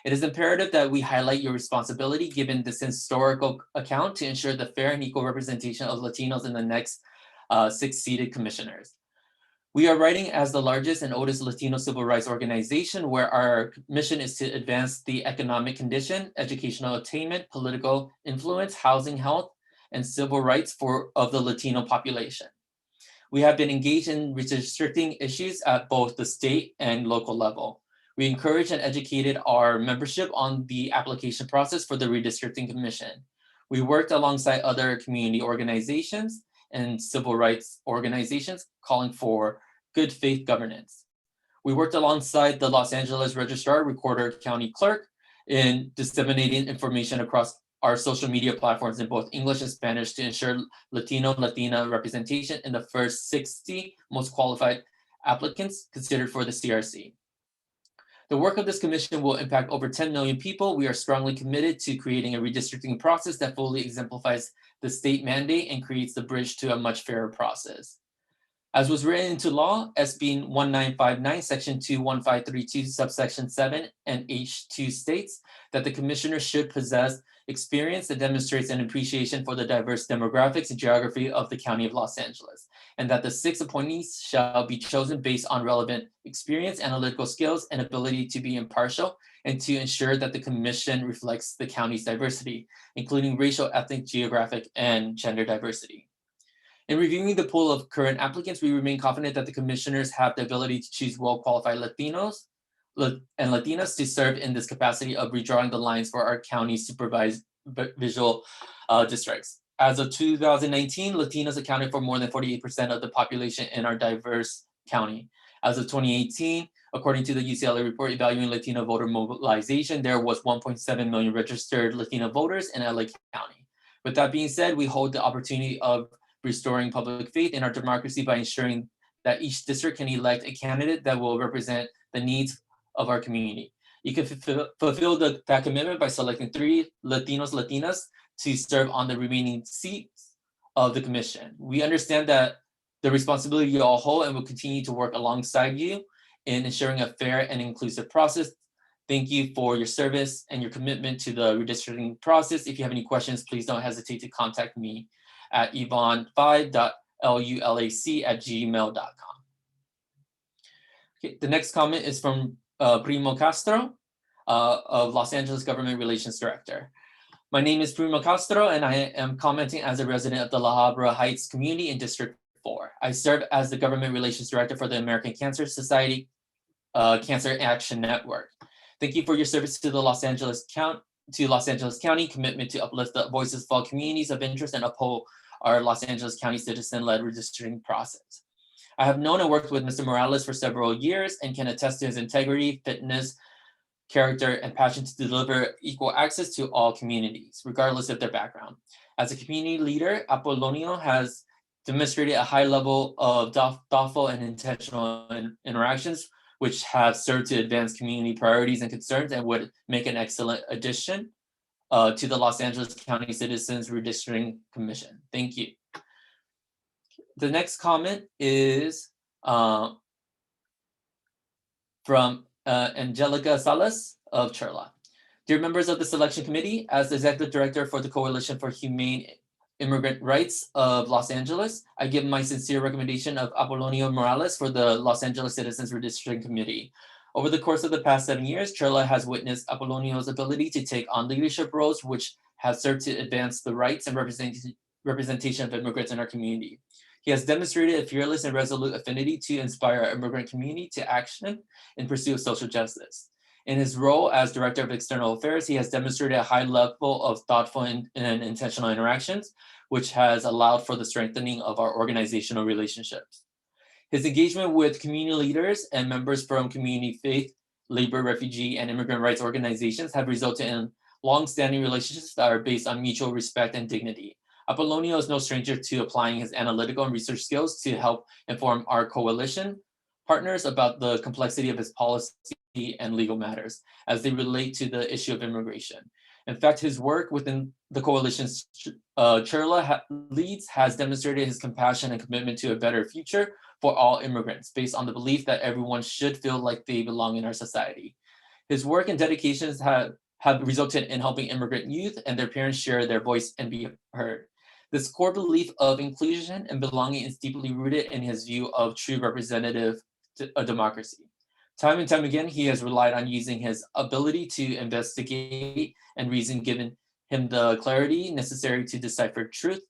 It is imperative that we highlight your responsibility given this historical account to ensure the fair and equal representation of Latinos in the next 6 seated commissioners. We are writing as the largest and oldest Latino civil rights organization, where our mission is to advance the economic condition, educational attainment, political influence, housing, health, and civil rights of the Latino population. We have been engaged in redistricting issues at both the state and local level. We encouraged and educated our membership on the application process for the Redistricting Commission. We worked alongside other community organizations and civil rights organizations calling for good faith governance. We worked alongside the Los Angeles Registrar-Recorder County Clerk in disseminating information across our social media platforms in both English and Spanish to ensure Latina representation in the first 60 most qualified applicants considered for the CRC. The work of this commission will impact over 10 million people. We are strongly committed to creating a redistricting process that fully exemplifies the state mandate and creates the bridge to a much fairer process. As was written into law, SB 1959, Section 21532, subsection 7 and H2 states that the commissioner should possess experience that demonstrates an appreciation for the diverse demographics and geography of the County of Los Angeles, and that the 6 appointees shall be chosen based on relevant experience, analytical skills, and ability to be impartial, and to ensure that the commission reflects the county's diversity, including racial, ethnic, geographic, and gender diversity. In reviewing the pool of current applicants, we remain confident that the commissioners have the ability to choose well-qualified Latinos and Latinas to serve in this capacity of redrawing the lines for our county supervised visual districts. As of 2019, Latinos accounted for more than 48% of the population in our diverse county. As of 2018, according to the UCLA report evaluating Latino voter mobilization, there was 1.7 million registered Latino voters in LA County. With that being said, we hold the opportunity of restoring public faith in our democracy by ensuring that each district can elect a candidate that will represent the needs of our community. You can fulfill that commitment by selecting 3 Latinas to serve on the remaining seats of the commission. We understand that the responsibility you all hold and will continue to work alongside you in ensuring a fair and inclusive process. Thank you for your service and your commitment to the redistricting process. If you have any questions, please don't hesitate to contact me at yvonne5.lulac@gmail.com. Okay, the next comment is from Primo Castro of Los Angeles Government Relations Director. My name is Primo Castro, and I am commenting as a resident of the La Habra Heights community in District 4. I serve as the Government Relations Director for the American Cancer Society Cancer Action Network. Thank you for your service to the Los Angeles County, commitment to uplift the voices of all communities of interest and uphold our Los Angeles County citizen-led redistricting process. I have known and worked with Mr. Morales for several years and can attest to his integrity, fitness, character, and passion to deliver equal access to all communities, regardless of their background. As a community leader, Apollonio has demonstrated a high level of thoughtful and intentional interactions, which have served to advance community priorities and concerns and would make an excellent addition to the Los Angeles County Citizens Redistricting Commission. Thank you. The next comment is from Angelica Salas of Churla. Dear members of the Selection Committee, as the Executive Director for the Coalition for Humane Immigrant Rights of Los Angeles, I give my sincere recommendation of Apollonio Morales for the Los Angeles Citizens Redistricting Committee. Over the course of the past 7 years, Churla has witnessed Apollonio's ability to take on leadership roles, which have served to advance the rights and representation of immigrants in our community. He has demonstrated a fearless and resolute affinity to inspire our immigrant community to action in pursuit of social justice. In his role as Director of External Affairs, he has demonstrated a high level of thoughtful and intentional interactions, which has allowed for the strengthening of our organizational relationships. His engagement with community leaders and members from community faith, labor, refugee, and immigrant rights organizations have resulted in long-standing relationships that are based on mutual respect and dignity. Apollonio is no stranger to applying his analytical and research skills to help inform our coalition partners about the complexity of his policy and legal matters as they relate to the issue of immigration. In fact, his work within the coalition's Churla leads has demonstrated his compassion and commitment to a better future for all immigrants based on the belief that everyone should feel like they belong in our society. His work and dedications have resulted in helping immigrant youth and their parents share their voice and be heard. This core belief of inclusion and belonging is deeply rooted in his view of true representative democracy. Time and time again, he has relied on using his ability to investigate and reason given him the clarity necessary to decipher truth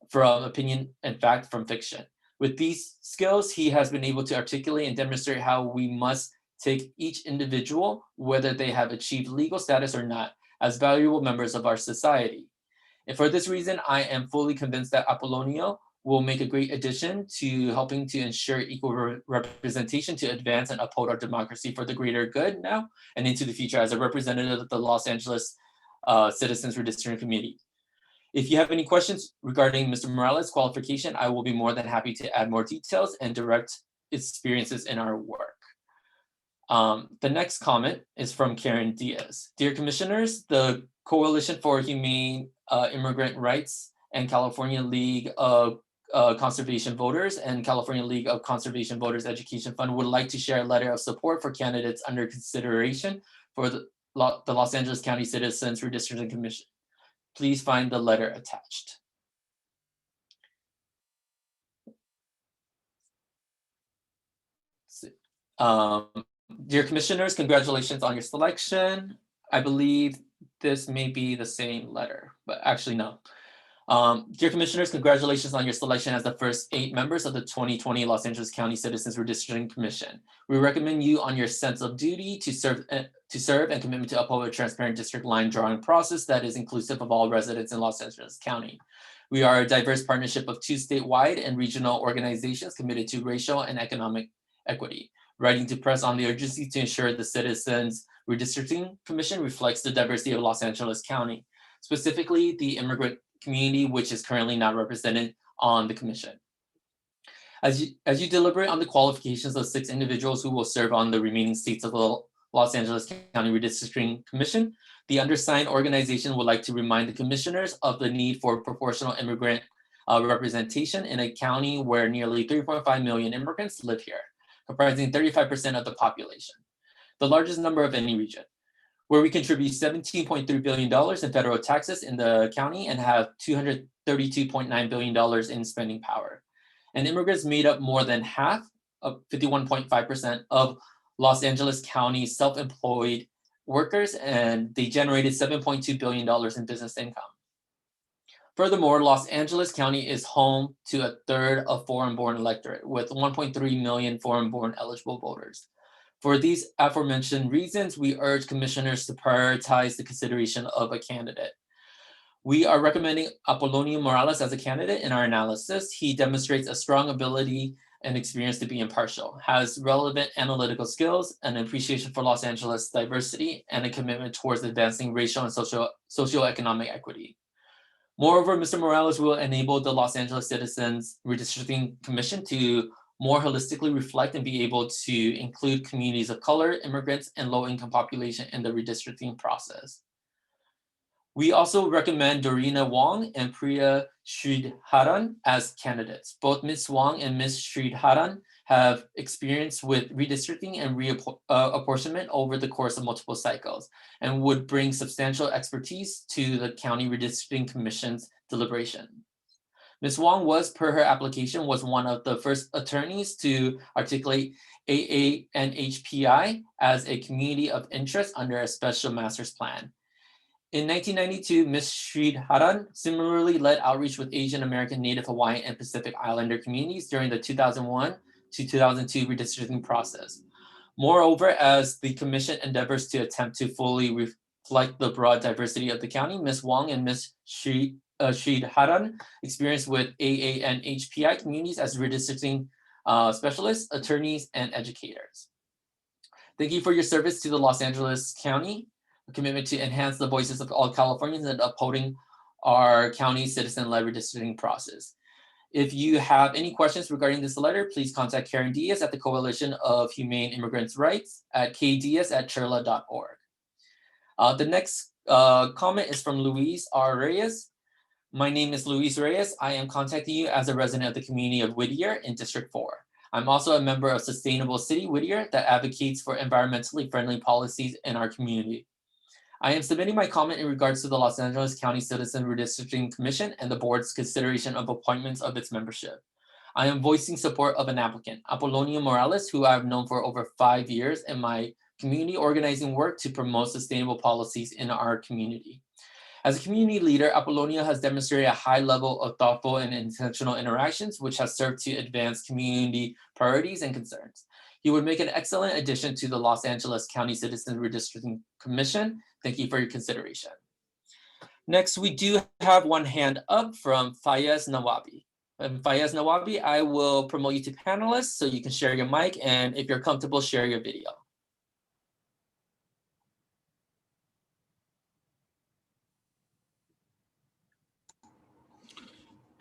from opinion and fact from fiction. With these skills, he has been able to articulate and demonstrate how we must take each individual, whether they have achieved legal status or not, as valuable members of our society. And for this reason, I am fully convinced that Apollonio will make a great addition to helping to ensure equal representation to advance and uphold our democracy for the greater good now and into the future as a representative of the Los Angeles Citizens Redistricting Committee. If you have any questions regarding Mr. Morales' qualification, I will be more than happy to add more details and direct experiences in our work. The next comment is from Karen Diaz. Dear Commissioners, the Coalition for Humane Immigrant Rights and California League of Conservation Voters and California League of Conservation Voters Education Fund would like to share a letter of support for candidates under consideration for the Los Angeles County Citizens Redistricting Commission. Please find the letter attached. Dear Commissioners, congratulations on your selection. I believe this may be the same letter, but actually no. Dear Commissioners, congratulations on your selection as the first 8 members of the 2020 Los Angeles County Citizens Redistricting Commission. We recommend you on your sense of duty to serve and commitment to uphold a transparent district line drawing process that is inclusive of all residents in Los Angeles County. We are a diverse partnership of 2 statewide and regional organizations committed to racial and economic equity, writing to press on the urgency to ensure the Citizens Redistricting Commission reflects the diversity of Los Angeles County, specifically the immigrant community, which is currently not represented on the commission. As you deliberate on the qualifications of 6 individuals who will serve on the remaining seats of the Los Angeles County Redistricting Commission, the undersigned organization would like to remind the commissioners of the need for proportional immigrant representation in a county where nearly 3.5 million immigrants live here, comprising 35% of the population, the largest number of any region, where we contribute $17.3 billion in federal taxes in the county and have $232.9 billion in spending power. And immigrants made up more than half of 51.5% of Los Angeles County self-employed workers, and they generated $7.2 billion in business income. Furthermore, Los Angeles County is home to 1/3 of foreign-born electorate with 1.3 million foreign-born eligible voters. For these aforementioned reasons, we urge commissioners to prioritize the consideration of a candidate. We are recommending Apollonio Morales as a candidate in our analysis. He demonstrates a strong ability and experience to be impartial, has relevant analytical skills, an appreciation for Los Angeles diversity, and a commitment towards advancing racial and socioeconomic equity. Moreover, Mr. Morales will enable the Los Angeles Citizens Redistricting Commission to more holistically reflect and be able to include communities of color, immigrants, and low-income population in the redistricting process. We also recommend Dorina Wong and Priya Sridharan as candidates. Both Ms. Wong and Ms. Sridharan have experience with redistricting and reapportionment over the course of multiple cycles and would bring substantial expertise to the County Redistricting Commission's deliberation. Ms. Wong was, per her application, was one of the first attorneys to articulate AANHPI as a community of interest under a special master's plan. In 1992, Ms. Sridharan similarly led outreach with Asian American, Native Hawaiian, and Pacific Islander communities during the 2001 to 2002 redistricting process. Moreover, as the commission endeavors to attempt to fully reflect the broad diversity of the county, Ms. Wong and Ms. Sridharan experience with AANHPI communities as redistricting specialists, attorneys, and educators. Thank you for your service to the Los Angeles County, a commitment to enhance the voices of all Californians and upholding our county citizen-led redistricting process. If you have any questions regarding this letter, please contact Karen Diaz at the Coalition of Humane Immigrants' Rights at kdiaz@chirla.org. The next comment is from Luis R. Reyes. My name is Luis Reyes. I am contacting you as a resident of the community of Whittier in District 4. I'm also a member of Sustainable City Whittier that advocates for environmentally friendly policies in our community. I am submitting my comment in regards to the Los Angeles County Citizen Redistricting Commission and the board's consideration of appointments of its membership. I am voicing support of an applicant, Apollonio Morales, who I've known for over 5 years in my community organizing work to promote sustainable policies in our community. As a community leader, Apollonia has demonstrated a high level of thoughtful and intentional interactions, which has served to advance community priorities and concerns. He would make an excellent addition to the Los Angeles County Citizens Redistricting Commission. Thank you for your consideration. Next, we do have one hand up from Fayez Nawabi. Fayez Nawabi, I will promote you to panelist so you can share your mic, and if you're comfortable, share your video.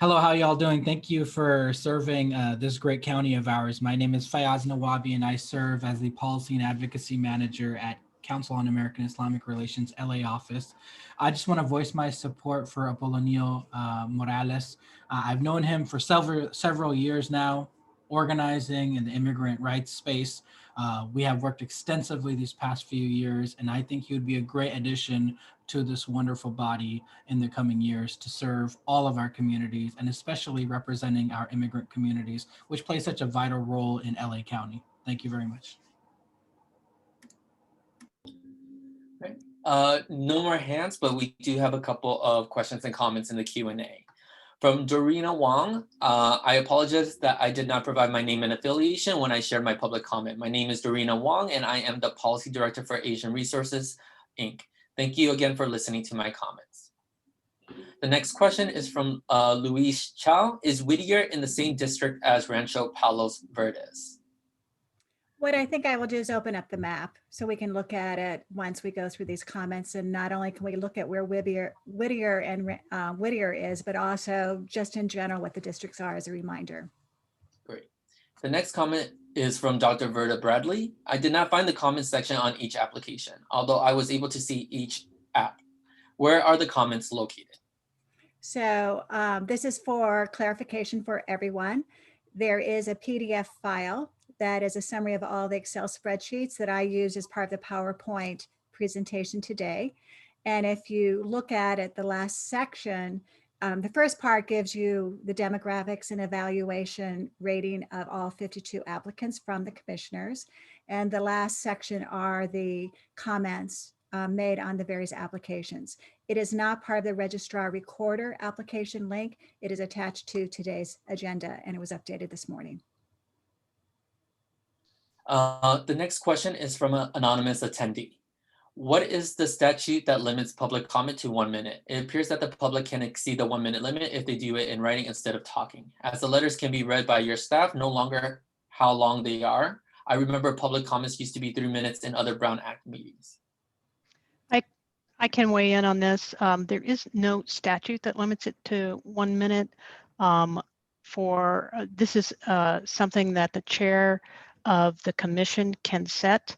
Hello, how y'all doing? Thank you for serving this great county of ours. My name is Fayez Nawabi, and I serve as the Policy and Advocacy Manager at Council on American Islamic Relations LA office. I just want to voice my support for Apollonio Morales. I've known him for several years now, organizing in the immigrant rights space. We have worked extensively these past few years, and I think he would be a great addition to this wonderful body in the coming years to serve all of our communities, and especially representing our immigrant communities, which play such a vital role in LA County. Thank you very much. No more hands, but we do have a couple of questions and comments in the Q&A. From Dorina Wong, I apologize that I did not provide my name and affiliation when I shared my public comment. My name is Dorina Wong, and I am the Policy Director for Asian Resources, Inc. Thank you again for listening to my comments. The next question is from Luis Chow. Is Whittier in the same district as Rancho Palos Verdes? What I think I will do is open up the map so we can look at it once we go through these comments. And not only can we look at where Whittier is, but also just in general what the districts are as a reminder. Great. The next comment is from Dr. Verda Bradley. I did not find the comment section on each application, although I was able to see each app. Where are the comments located? So this is for clarification for everyone. There is a PDF file that is a summary of all the Excel spreadsheets that I use as part of the PowerPoint presentation today. And if you look at it, the last section, the first part gives you the demographics and evaluation rating of all 52 applicants from the commissioners. And the last section are the comments made on the various applications. It is not part of the Registrar-Recorder application link. It is attached to today's agenda, and it was updated this morning. The next question is from an anonymous attendee. What is the statute that limits public comment to 1 minute? It appears that the public can exceed the 1 minute limit if they do it in writing instead of talking. As the letters can be read by your staff, no longer how long they are. I remember public comments used to be 3 minutes in other Brown Act meetings. I can weigh in on this. There is no statute that limits it to 1 minute. This is something that the chair of the commission can set.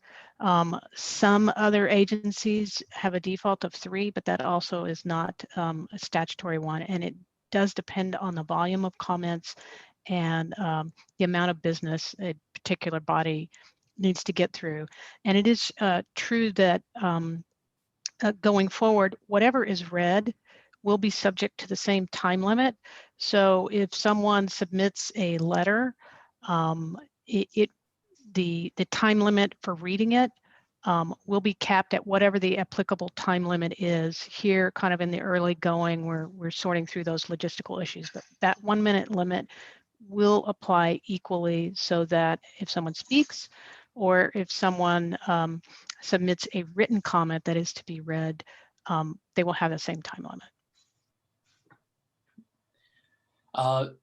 Some other agencies have a default of 3, but that also is not a statutory one. And it does depend on the volume of comments and the amount of business a particular body needs to get through. And it is true that going forward, whatever is read will be subject to the same time limit. So if someone submits a letter, the time limit for reading it will be capped at whatever the applicable time limit is. Here, kind of in the early going, we're sorting through those logistical issues, but that 1 minute limit will apply equally, so that if someone speaks or if someone submits a written comment that is to be read, they will have the same time limit.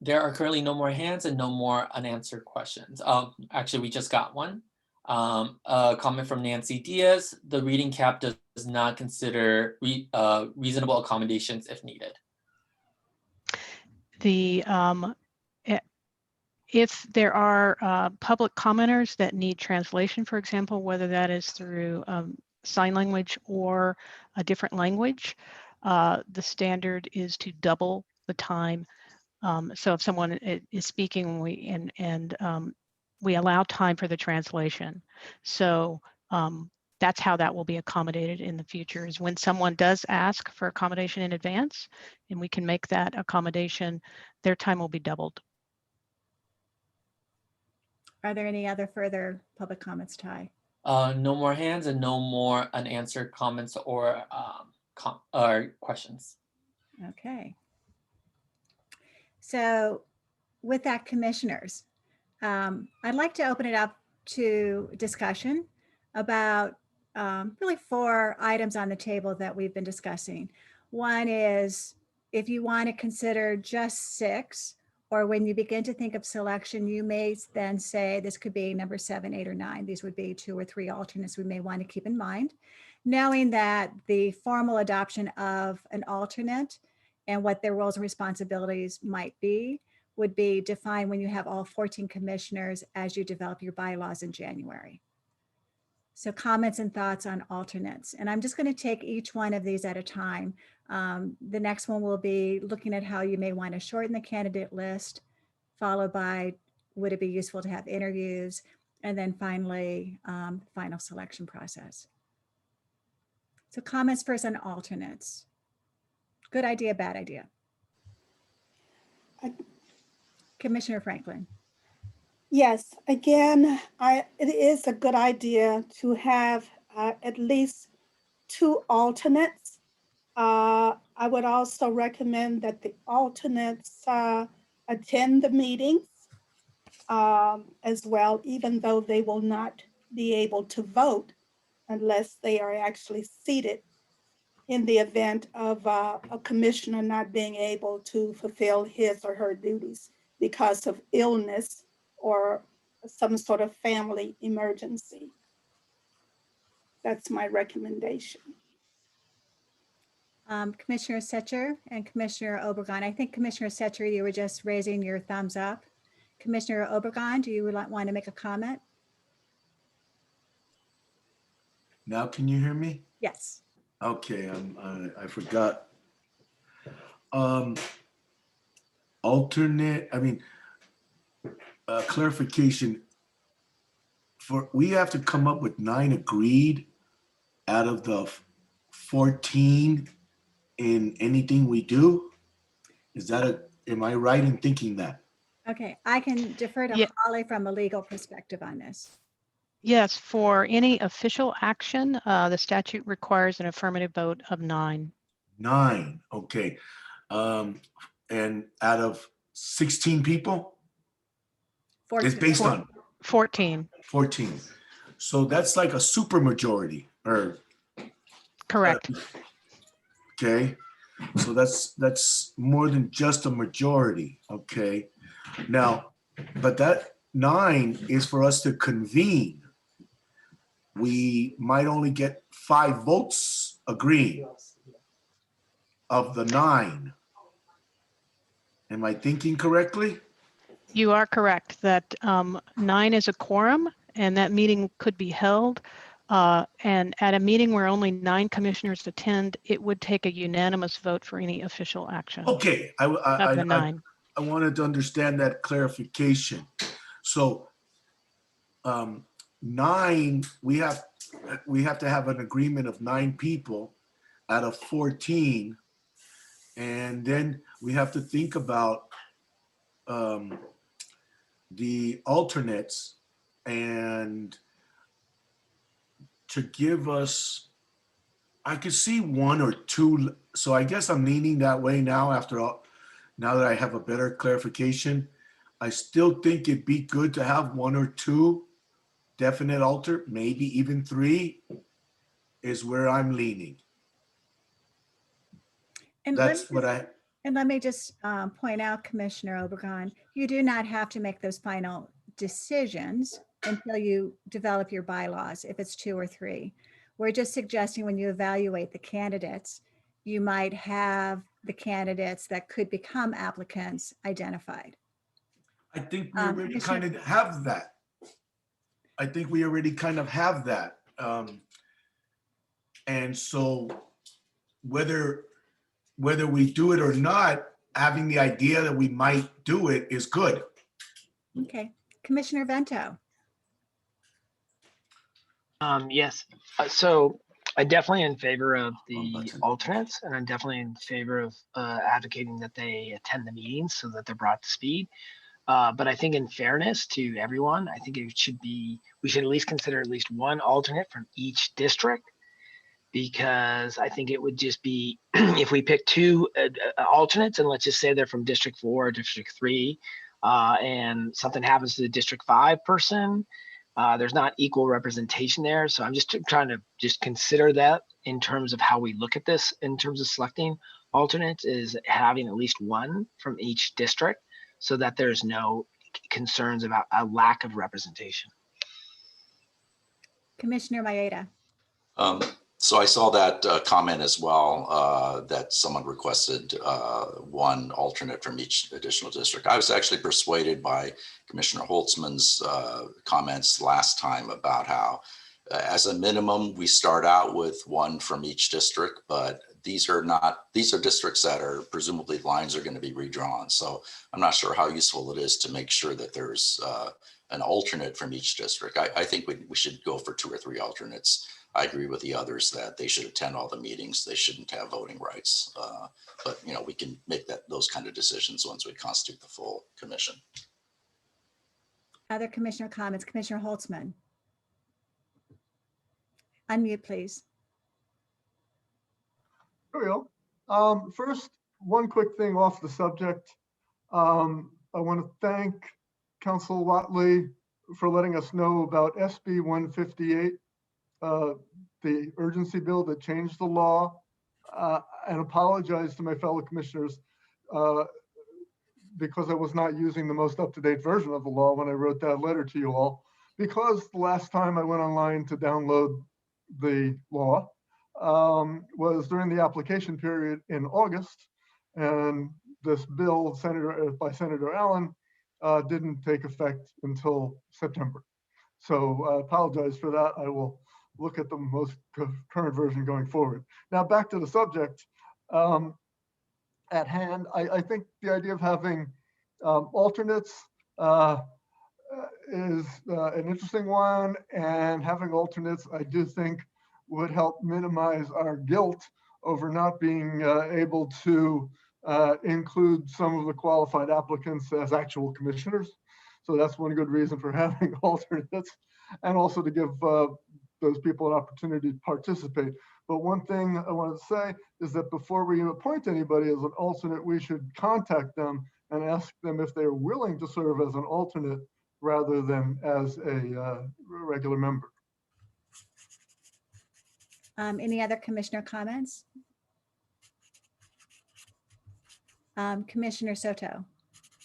There are currently no more hands and no more unanswered questions. Actually, we just got one. A comment from Nancy Diaz. The reading cap does not consider reasonable accommodations if needed. If there are public commenters that need translation, for example, whether that is through sign language or a different language, the standard is to double the time. So if someone is speaking, we allow time for the translation. So that's how that will be accommodated in the future, is when someone does ask for accommodation in advance and we can make that accommodation, their time will be doubled. Are there any other further public comments, Ty? No more hands and no more unanswered comments or or questions. Okay. So with that, commissioners, I'd like to open it up to discussion about really 4 items on the table that we've been discussing. One is if you want to consider just 6, or when you begin to think of selection, you may then say this could be number 7, 8, or 9. These would be 2 or 3 alternates we may want to keep in mind, knowing that the formal adoption of an alternate and what their roles and responsibilities might be would be defined when you have all 14 commissioners as you develop your bylaws in January. So comments and thoughts on alternates. And I'm just going to take each one of these at a time. The next one will be looking at how you may want to shorten the candidate list, followed by would it be useful to have interviews, and then finally, final selection process. So comments first on alternates. Good idea, bad idea? Commissioner Franklin. Yes, again, it is a good idea to have at least 2 alternates. I would also recommend that the alternates attend the meetings as well, even though they will not be able to vote unless they are actually seated in the event of a commissioner not being able to fulfill his or her duties because of illness or some sort of family emergency. That's my recommendation. Commissioner Setcher and Commissioner Obregon. I think Commissioner Setcher, you were just raising your thumbs up. Commissioner Obregon, do you want to make a comment? Now, can you hear me? Yes. Okay, I forgot. Alternate, clarification. We have to come up with 9 agreed out of the 14 in anything we do? Am I right in thinking that? Okay, I can defer to Holly from a legal perspective on this. Yes, for any official action, the statute requires an affirmative vote of 9. 9, okay. And out of 16 people? 14. It's based on? 14. 14. So that's like a super majority, or? Correct. Okay, so that's more than just a majority, okay? Now, but that 9 is for us to convene. We might only get 5 votes agreeing of the 9. Am I thinking correctly? You are correct that 9 is a quorum, and that meeting could be held. And at a meeting where only 9 commissioners attend, it would take a unanimous vote for any official action. Okay, I wanted to understand that clarification. So 9, we have to have an agreement of 9 people out of 14, and then we have to think about the alternates and to give us, I could see 1 or 2. So I guess I'm leaning that way now now that I have a better clarification. I still think it'd be good to have 1 or 2 definite alternate, maybe even 3 is where I'm leaning. And that's And let me just point out, Commissioner Obregon, you do not have to make those final decisions until you develop your bylaws, if it's 2 or 3. We're just suggesting when you evaluate the candidates, you might have the candidates that could become applicants identified. I think we already kind of have that. And so whether we do it or not, having the idea that we might do it is good. Okay, Commissioner Vento. Yes, so I'm definitely in favor of the alternates, and I'm definitely in favor of advocating that they attend the meetings so that they're brought to speed. But I think in fairness to everyone, I think we should at least consider at least 1 alternate from each district. because I think it would just be, if we pick two alternates, and let's just say they're from District 4 or District 3, and something happens to the District 5 person, there's not equal representation there. So I'm just trying to just consider that in terms of how we look at this, in terms of selecting alternates, is having at least one from each district so that there's no concerns about a lack of representation. Commissioner Maeda. So I saw that comment as well, that someone requested one alternate from each additional district. I was actually persuaded by Commissioner Holtzman's comments last time about how, as a minimum, we start out with one from each district, but these are districts that are presumably lines are going to be redrawn. So I'm not sure how useful it is to make sure that there's an alternate from each district. I think we should go for 2 or 3 alternates. I agree with the others that they should attend all the meetings. They shouldn't have voting rights. But we can make those kind of decisions once we constitute the full commission. Other commissioner comments? Commissioner Holtzman. Unmute, please. There we go. First, one quick thing off the subject. I want to thank Council Watley for letting us know about SB 158, the urgency bill that changed the law, and apologize to my fellow commissioners because I was not using the most up-to-date version of the law when I wrote that letter to you all, because the last time I went online to download the law was during the application period in August, and this bill by Senator Allen didn't take effect until September. So I apologize for that. I will look at the most current version going forward. Now back to the subject at hand. I think the idea of having alternates is an interesting one, and having alternates, I do think, would help minimize our guilt over not being able to include some of the qualified applicants as actual commissioners. So that's one good reason for having alternates, and also to give those people an opportunity to participate. But one thing I want to say is that before we appoint anybody as an alternate, we should contact them and ask them if they're willing to serve as an alternate rather than as a regular member. Any other commissioner comments? Commissioner Soto.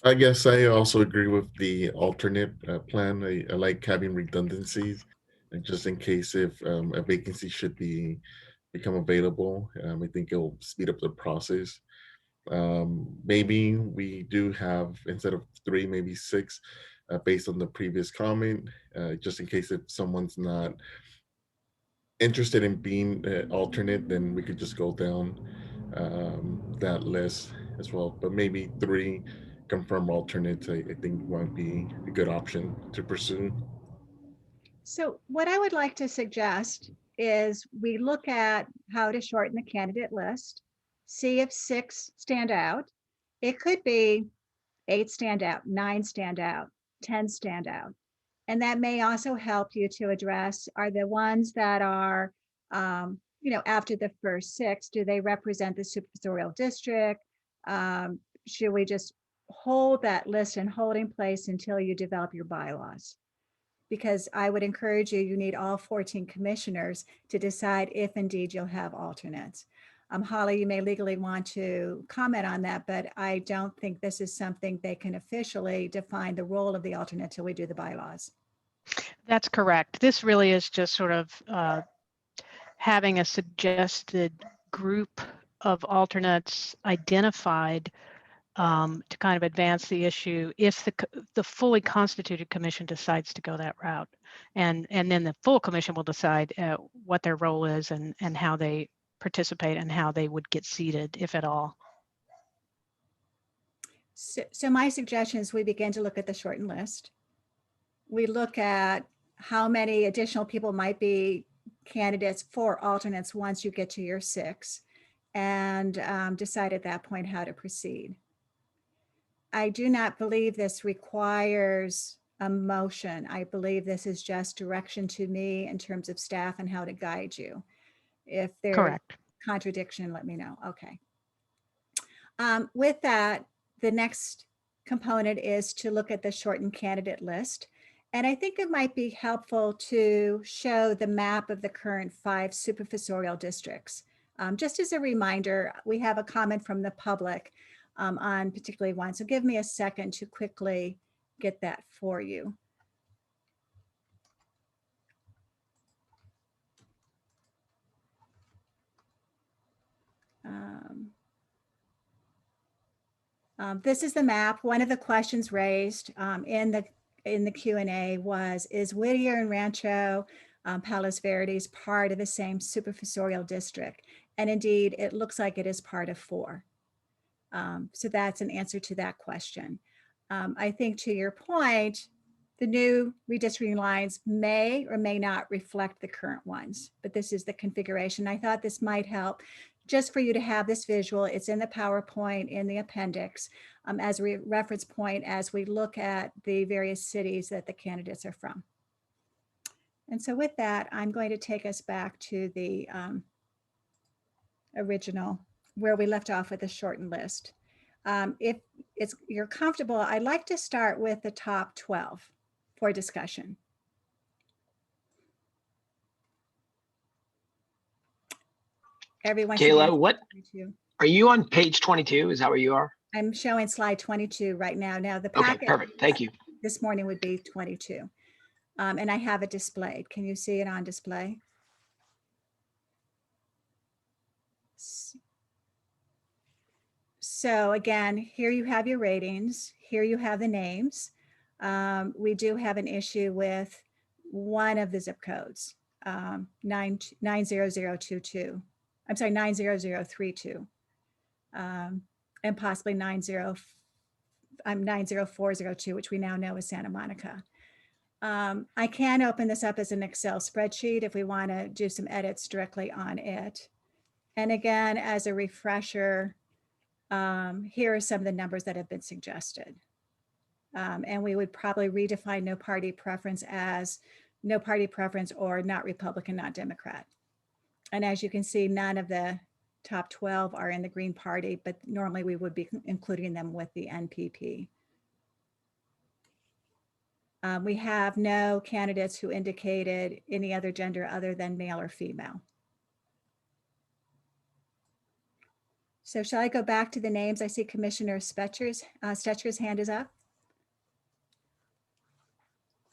I guess I also agree with the alternate plan. I like having redundancies, and just in case if a vacancy should become available, I think it'll speed up the process. Maybe we do have, instead of 3, maybe 6, based on the previous comment, just in case if someone's not interested in being alternate, then we could just go down that list as well. But maybe 3 confirmed alternates, I think might be a good option to pursue. So what I would like to suggest is we look at how to shorten the candidate list, see if 6 stand out. It could be 8 stand out, 9 stand out, 10 stand out. And that may also help you to address, are the ones that are, after the first 6, do they represent the supervisorial district? Should we just hold that list in holding place until you develop your bylaws? Because I would encourage you need all 14 commissioners to decide if indeed you'll have alternates. Holly, you may legally want to comment on that, but I don't think this is something they can officially define the role of the alternate till we do the bylaws. That's correct. This really is just sort of having a suggested group of alternates identified to kind of advance the issue if the fully constituted commission decides to go that route. And then the full commission will decide what their role is and how they participate and how they would get seated, if at all. So my suggestion is we begin to look at the shortened list. We look at how many additional people might be candidates for alternates once you get to your 6, and decide at that point how to proceed. I do not believe this requires a motion. I believe this is just direction to me in terms of staff and how to guide you. If there's Correct. contradiction, let me know. Okay. With that, the next component is to look at the shortened candidate list. And I think it might be helpful to show the map of the current 5 supervisorial districts. Just as a reminder, we have a comment from the public on particularly one. So give me a second to quickly get that for you. This is the map. One of the questions raised in the Q&A was, is Whittier and Rancho Palos Verdes part of the same supervisorial district? And indeed, it looks like it is part of 4. So that's an answer to that question. I think to your point, the new redistricting lines may or may not reflect the current ones, but this is the configuration. I thought this might help just for you to have this visual. It's in the PowerPoint in the appendix as a reference point as we look at the various cities that the candidates are from. And so with that, I'm going to take us back to the original where we left off with the shortened list. If you're comfortable, I'd like to start with the top 12 for discussion. Everyone. Kayla, what are you on page 22? Is that where you are? I'm showing slide 22 right now. Now the packet. Okay, perfect. Thank you. This morning would be 22. And I have it displayed. Can you see it on display? So again, here you have your ratings. Here you have the names. We do have an issue with one of the zip codes, 90022. I'm sorry, 90032, and possibly 90402, which we now know is Santa Monica. I can open this up as an Excel spreadsheet if we want to do some edits directly on it. And again, as a refresher, here are some of the numbers that have been suggested. And we would probably redefine no party preference as no party preference or not Republican, not Democrat. And as you can see, none of the top 12 are in the Green Party, but normally we would be including them with the NPP. We have no candidates who indicated any other gender other than male or female. So shall I go back to the names? I see Commissioner Stetcher's hand is up.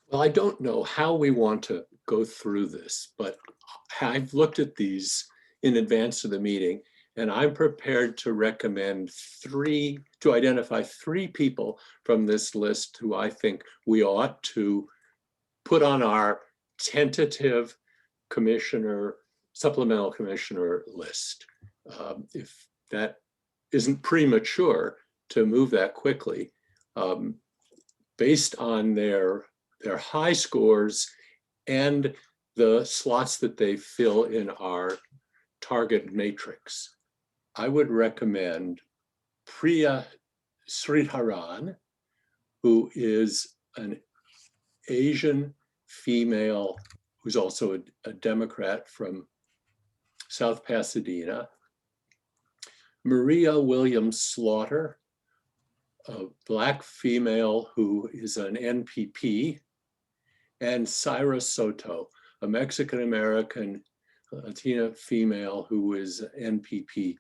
Well, I don't know how we want to go through this, but I've looked at these in advance of the meeting, and I'm prepared to recommend to identify 3 people from this list who I think we ought to put on our tentative supplemental commissioner list. If that isn't premature to move that quickly, based on their high scores and the slots that they fill in our target matrix. I would recommend Priya Sridharan, who is an Asian female who's also a Democrat from South Pasadena. Maria Williams Slaughter, a Black female who is an NPP, and Syra Soto, a Mexican-American Latina female who is NPP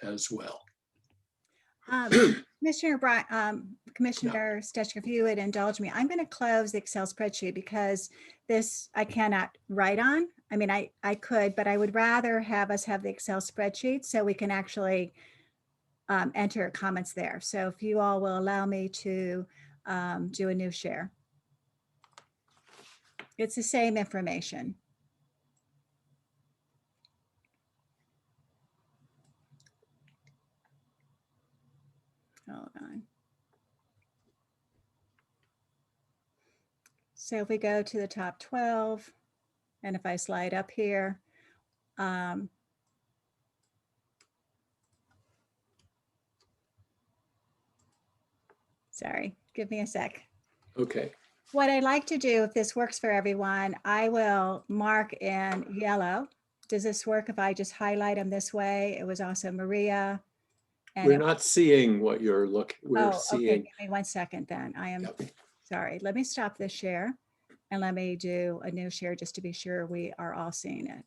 as well. Commissioner Stetcher, if you would indulge me, I'm going to close the Excel spreadsheet because this I cannot write on. I mean, I could, but I would rather have us have the Excel spreadsheet so we can actually enter comments there. So if you all will allow me to do a new share. It's the same information. Hold on. So if we go to the top 12, and if I slide up here, sorry, give me a sec. Okay. What I'd like to do, if this works for everyone, I will mark in yellow does this work if I just highlight them this way? It was also Maria. And We're not seeing what you're looking, we're okay, seeing. give me 1 second then. I am Yep. sorry. Let me stop this share and let me do a new share just to be sure we are all seeing it.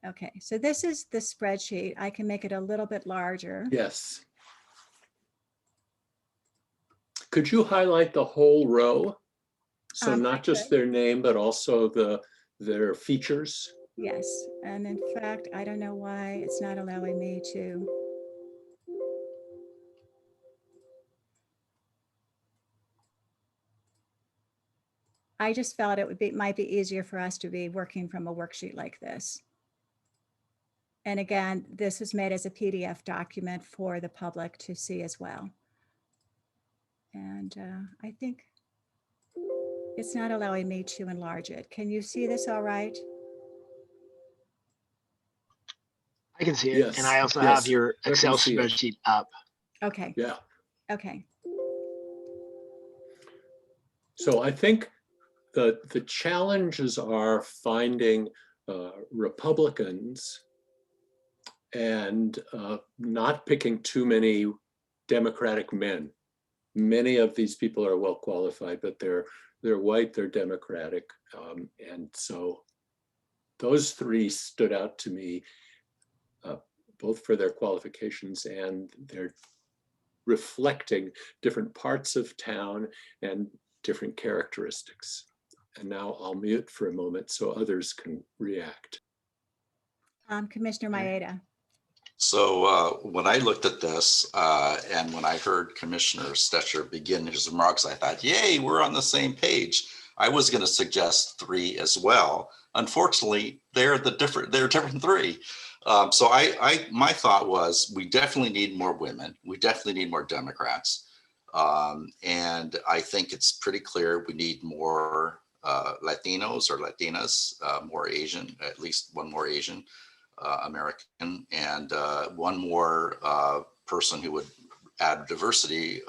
Okay, so this is the spreadsheet. I can make it a little bit larger. Yes. Could you highlight the whole row? So not just their name, but also their features? Yes, and in fact, I don't know why it's not allowing me to. I just felt it might be easier for us to be working from a worksheet like this. And again, this is made as a PDF document for the public to see as well. And I think it's not allowing me to enlarge it. Can you see this all right? I can see it. Yes, And I also yes, have your I can Excel see it. spreadsheet up. Okay, Yeah. okay. So I think the challenges are finding Republicans and not picking too many Democratic men. Many of these people are well qualified, but they're white, they're Democratic. And so those three stood out to me, both for their qualifications and their reflecting different parts of town and different characteristics. And now I'll mute for a moment so others can react. Commissioner Maeda. So when I looked at this and when I heard Commissioner Stetcher begin his remarks, I thought, yay, we're on the same page. I was going to suggest 3 as well. Unfortunately, they're different 3. So my thought was we definitely need more women. We definitely need more Democrats. And I think it's pretty clear we need more Latinos or Latinas, more Asian, at least one more Asian American, and one more person who would add diversity,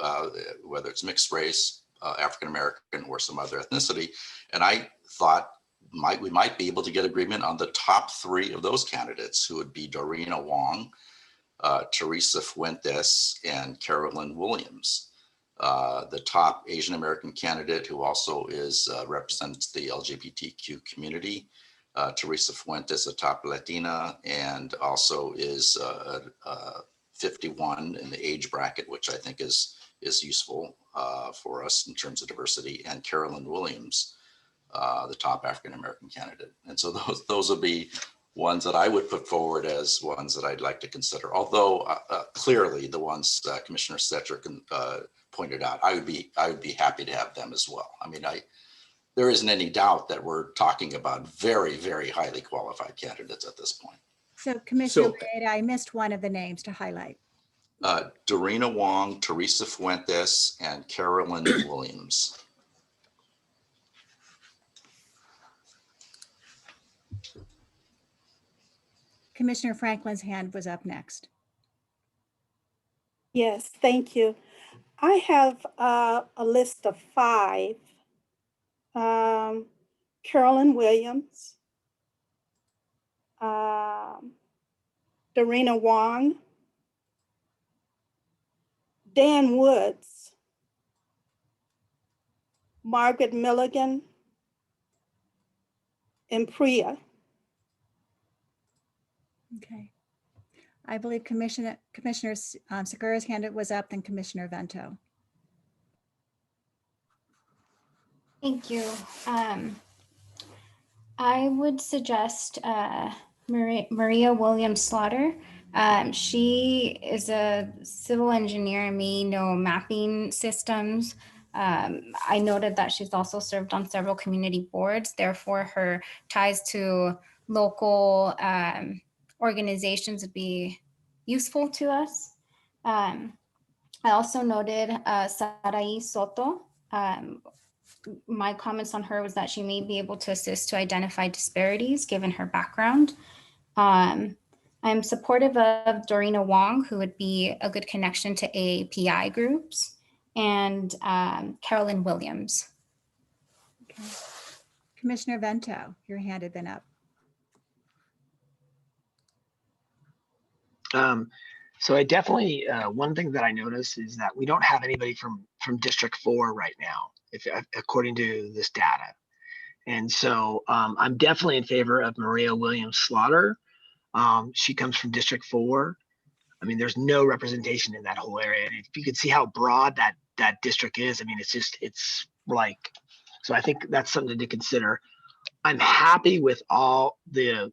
whether it's mixed race, African American, or some other ethnicity. And I thought we might be able to get agreement on the top 3 of those candidates, who would be Dorina Wong, Teresa Fuentes, and Carolyn Williams. The top Asian American candidate, who also represents the LGBTQ community, Teresa Fuentes, a top Latina, and also is 51 in the age bracket, which I think is useful for us in terms of diversity, and Carolyn Williams, the top African American candidate. And so those would be ones that I would put forward as ones that I'd like to consider. Although clearly the ones Commissioner Stetcher pointed out, I would be happy to have them as well. I mean, there isn't any doubt that we're talking about very, very highly qualified candidates at this point. So Commissioner Maeda, I missed one of the names to highlight. Dorina Wong, Teresa Fuentes, and Carolyn Williams. Commissioner Franklin's hand was up next. Yes, thank you. I have a list of 5. Carolyn Williams, Dorina Wong, Dan Woods, Margaret Milligan, and Priya. Okay. I believe Commissioner Segura's hand was up, then Commissioner Vento. Thank you. I would suggest Maria Williams Slaughter. She is a civil engineer and may know mapping systems. I noted that she's also served on several community boards. Therefore, her ties to local organizations would be useful to us. I also noted Sarai Soto. My comments on her was that she may be able to assist to identify disparities given her background. I'm supportive of Dorina Wong, who would be a good connection to AAPI groups, and Carolyn Williams. Okay. Commissioner Vento, your hand had been up. So I definitely, one thing that I noticed is that we don't have anybody from District 4 right now, according to this data. And so I'm definitely in favor of Maria Williams Slaughter. She comes from District 4. I mean, there's no representation in that whole area. And if you can see how broad that district is, I mean, it's like, so I think that's something to consider. I'm happy with all the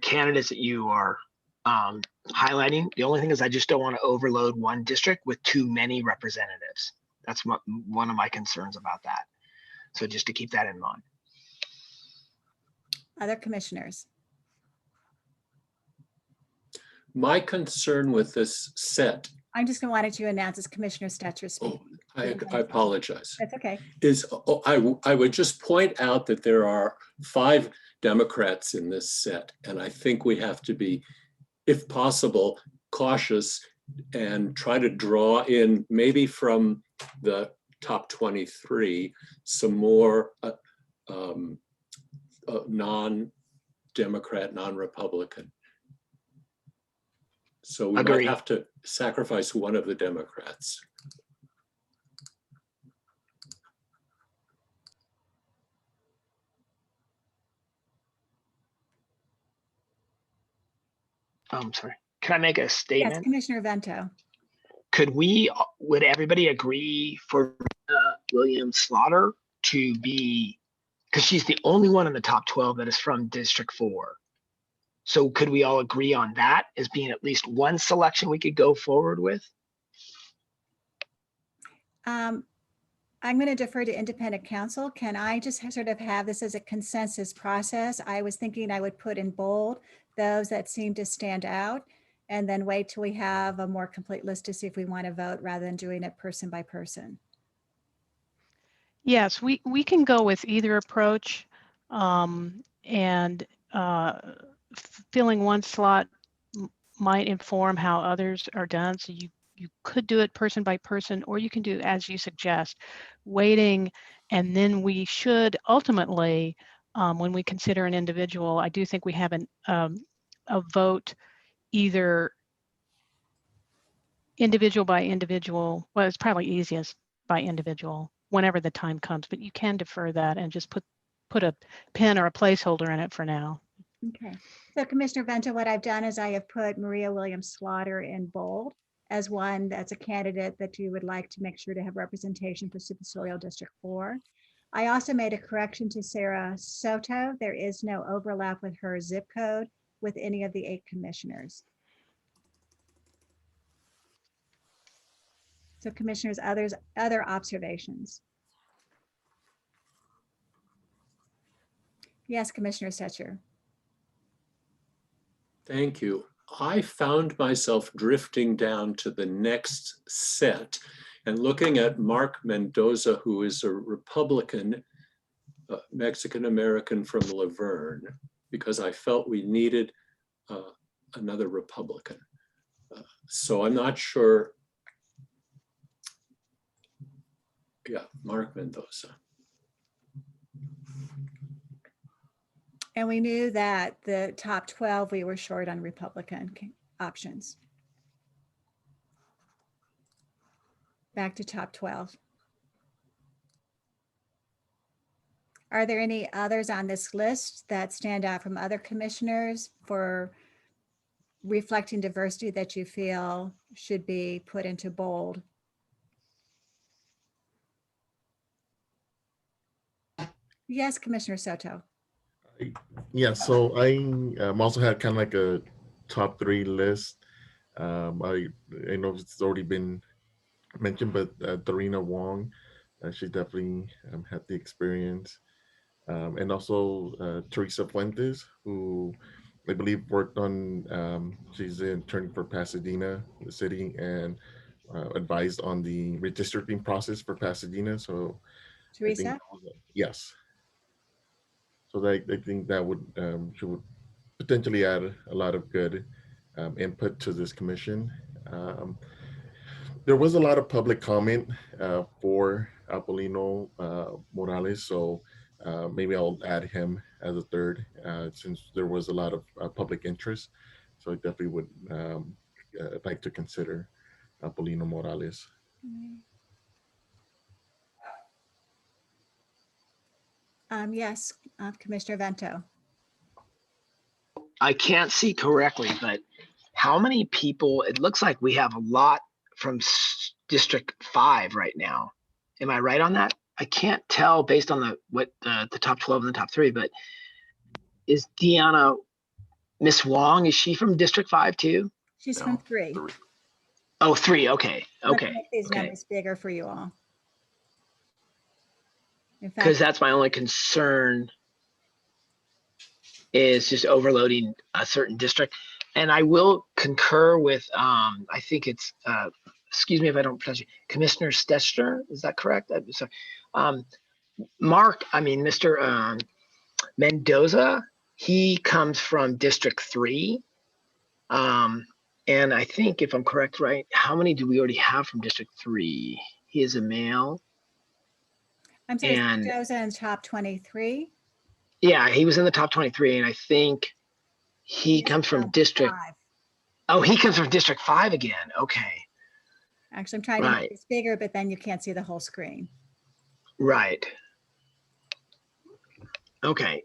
candidates that you are highlighting. The only thing is I just don't want to overload one district with too many representatives. That's one of my concerns about that. So just to keep that in mind. Other commissioners? My concern with this set, I'm just going to wanted to announce as Commissioner Stetcher speaking. I apologize, That's okay. is I would just point out that there are 5 Democrats in this set, and I think we have to be, if possible, cautious and try to draw in maybe from the top 23 some more non-Democrat, non-Republican. So we might have to sacrifice one of the Democrats. I'm sorry. Can I make a statement? Yes, Commissioner Vento. Would everybody agree for William Slaughter to be, because she's the only one in the top 12 that is from District 4. So could we all agree on that as being at least one selection we could go forward with? I'm going to defer to independent counsel. Can I just sort of have this as a consensus process? I was thinking I would put in bold those that seem to stand out and then wait till we have a more complete list to see if we want to vote rather than doing it person by person. Yes, we can go with either approach, and filling one slot might inform how others are done. So you could do it person by person, or you can do as you suggest, waiting, and then we should ultimately, when we consider an individual, I do think we have a vote either individual by individual. Well, it's probably easiest by individual whenever the time comes, but you can defer that and just put a pin or a placeholder in it for now. Okay. So Commissioner Vento, what I've done is I have put Maria Williams Slaughter in bold as one that's a candidate that you would like to make sure to have representation for Superstorial District 4. I also made a correction to Sarah Soto. There is no overlap with her zip code with any of the 8 commissioners. So commissioners, other observations? Yes, Commissioner Stetcher. Thank you. I found myself drifting down to the next set and looking at Mark Mendoza, who is a Republican, Mexican-American from Laverne, because I felt we needed another Republican. So I'm not sure. Yeah, Mark Mendoza. And we knew that the top 12, we were short on Republican options. Back to top 12. Are there any others on this list that stand out from other commissioners for reflecting diversity that you feel should be put into bold? Yes, Commissioner Soto. Yeah, so I also had kind of like a top 3 list. I know it's already been mentioned, but Dorina Wong, she definitely had the experience. And also Teresa Fuentes, who I believe worked on, she's an attorney for Pasadena, the city, and advised on the redistricting process for Pasadena. So Teresa? Yes. So I think that would she would potentially add a lot of good input to this commission. There was a lot of public comment for Apolino Morales, so maybe I'll add him as a third since there was a lot of public interest. So I definitely would I'd like to consider Apolino Morales. Yes, Commissioner Vento. I can't see correctly, but how many people? It looks like we have a lot from District 5 right now. Am I right on that? I can't tell based on the top 12 and the top 3, but is Deanna, Miss Wong, is she from District 5 too? She's from 3. Oh, 3. Okay. Let's Okay. make these numbers bigger for you all. Because that's my only concern, is just overloading a certain district. And I will concur with, I think it's, excuse me if I don't pronounce it, Commissioner Stetzer, is that correct? I'm sorry. Mr. Mendoza, he comes from District 3. And I think if I'm correct, right, how many do we already have from District 3? He is a male. I'm sorry, Mendoza in top 23. Yeah, he was in the top 23, and I think he comes from District 5. Oh, he comes from District 5 again. Okay. Actually, I'm trying to make this bigger, but then you can't see the whole screen. Right. Okay.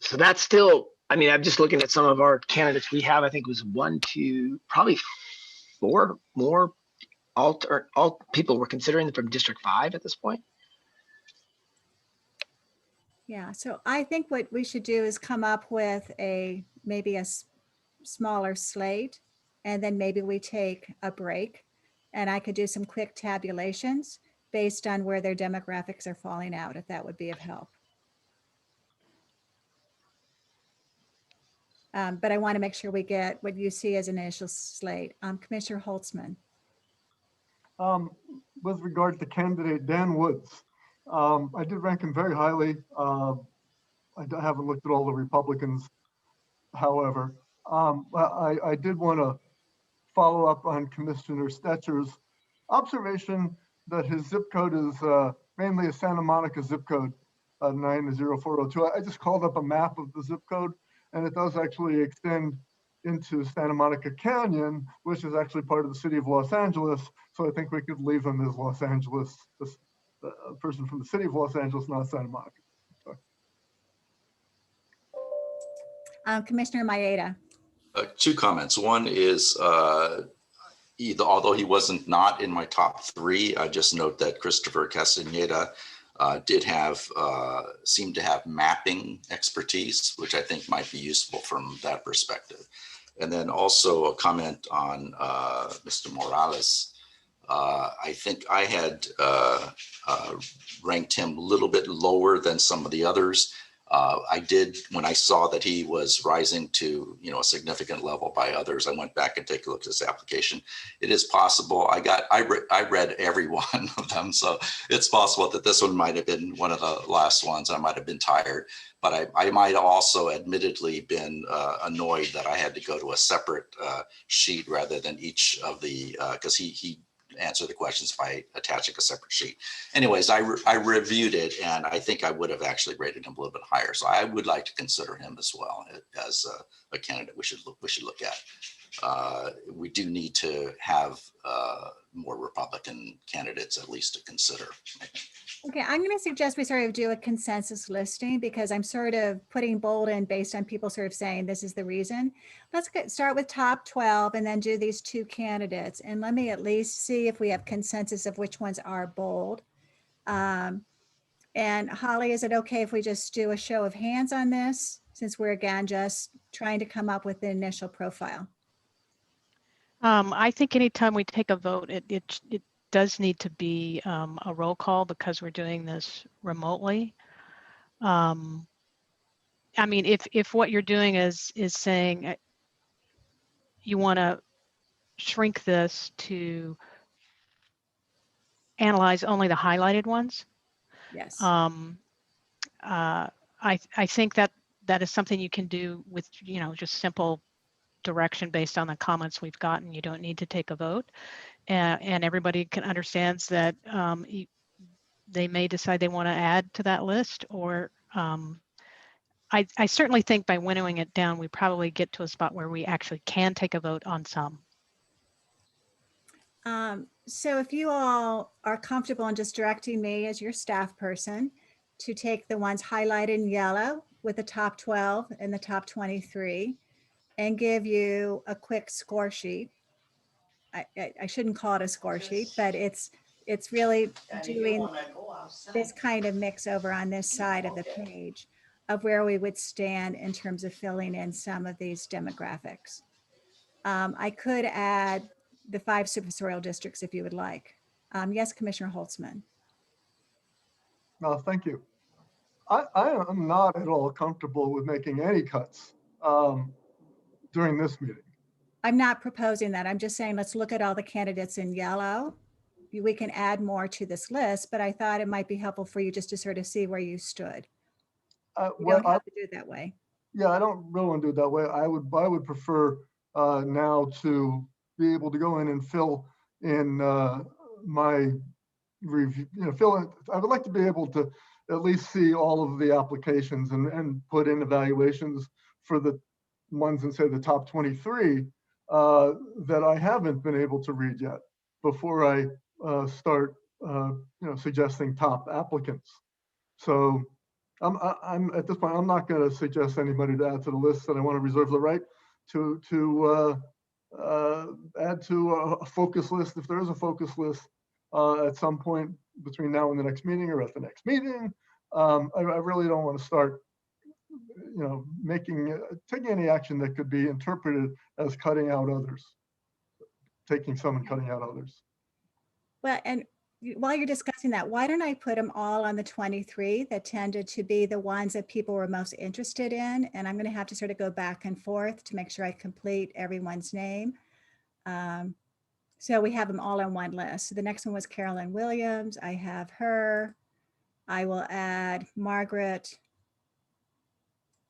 So that's still, I'm just looking at some of our candidates we have. I think it was 1, 2, probably 4 more all people we're considering from District 5 at this point. Yeah, so I think what we should do is come up with maybe a smaller slate, and then maybe we take a break, and I could do some quick tabulations based on where their demographics are falling out, if that would be of help. But I want to make sure we get what you see as an initial slate. Commissioner Holtzman. With regard to candidate Dan Woods, I did rank him very highly. I haven't looked at all the Republicans, however. I did want to follow up on Commissioner Stetzer's observation that his zip code is mainly a Santa Monica zip code, 90402. I just called up a map of the zip code, and it does actually extend into Santa Monica Canyon, which is actually part of the city of Los Angeles. So I think we could leave him as Los Angeles, a person from the city of Los Angeles, not Santa Monica. Commissioner Maeda. 2 comments. One is, although he wasn't not in my top 3, I just note that Christopher Castaneda seemed to have mapping expertise, which I think might be useful from that perspective. And then also a comment on Mr. Morales. I think I had ranked him a little bit lower than some of the others. I did, when I saw that he was rising to, a significant level by others, I went back and take a look at his application. It is possible. I read every one of them, so it's possible that this one might have been one of the last ones. I might have been tired, but I might also admittedly been annoyed that I had to go to a separate sheet rather than each of the, because he answer the questions by attaching a separate sheet. Anyways, I reviewed it, and I think I would have actually rated him a little bit higher. So I would like to consider him as well as a candidate we should look at. We do need to have more Republican candidates at least to consider. Okay, I'm going to suggest we sort of do a consensus listing, because I'm sort of putting bold in based on people sort of saying this is the reason. Let's start with top 12 and then do these 2 candidates. And let me at least see if we have consensus of which ones are bold. And Holly, is it okay if we just do a show of hands on this, since we're again just trying to come up with the initial profile? I think anytime we take a vote, it does need to be a roll call, because we're doing this remotely. If what you're doing is saying you want to shrink this to analyze only the highlighted ones. Yes. I think that is something you can do with, just simple direction based on the comments we've gotten. You don't need to take a vote, and everybody understands that they may decide they want to add to that list, or I certainly think by winnowing it down, we probably get to a spot where we actually can take a vote on some. So if you all are comfortable in just directing me as your staff person to take the ones highlighted in yellow with the top 12 and the top 23 and give you a quick score sheet. I shouldn't call it a score sheet, but it's really doing this kind of mix over on this side of the page of where we would stand in terms of filling in some of these demographics. I could add the 5 supervisorial districts if you would like. Yes, Commissioner Holtzman. No, thank you. I am not at all comfortable with making any cuts during this meeting. I'm not proposing that. I'm just saying, let's look at all the candidates in yellow. We can add more to this list, but I thought it might be helpful for you just to sort of see where you stood. You don't have to do it that way. Yeah, I don't really want to do it that way. I would prefer now to be able to go in and fill in my review, fill in. I would like to be able to at least see all of the applications and put in evaluations for the ones in, say, the top 23 that I haven't been able to read yet before I start suggesting top applicants. So I'm at this point, I'm not going to suggest anybody to add to the list, and I want to reserve the right to add to a focus list if there is a focus list at some point between now and the next meeting or at the next meeting. I really don't want to start taking any action that could be interpreted as cutting out others, taking some and cutting out others. Well, and while you're discussing that, why don't I put them all on the 23 that tended to be the ones that people were most interested in? And I'm going to have to sort of go back and forth to make sure I complete everyone's name. So we have them all on one list. So the next one was Carolyn Williams. I have her. I will add Margaret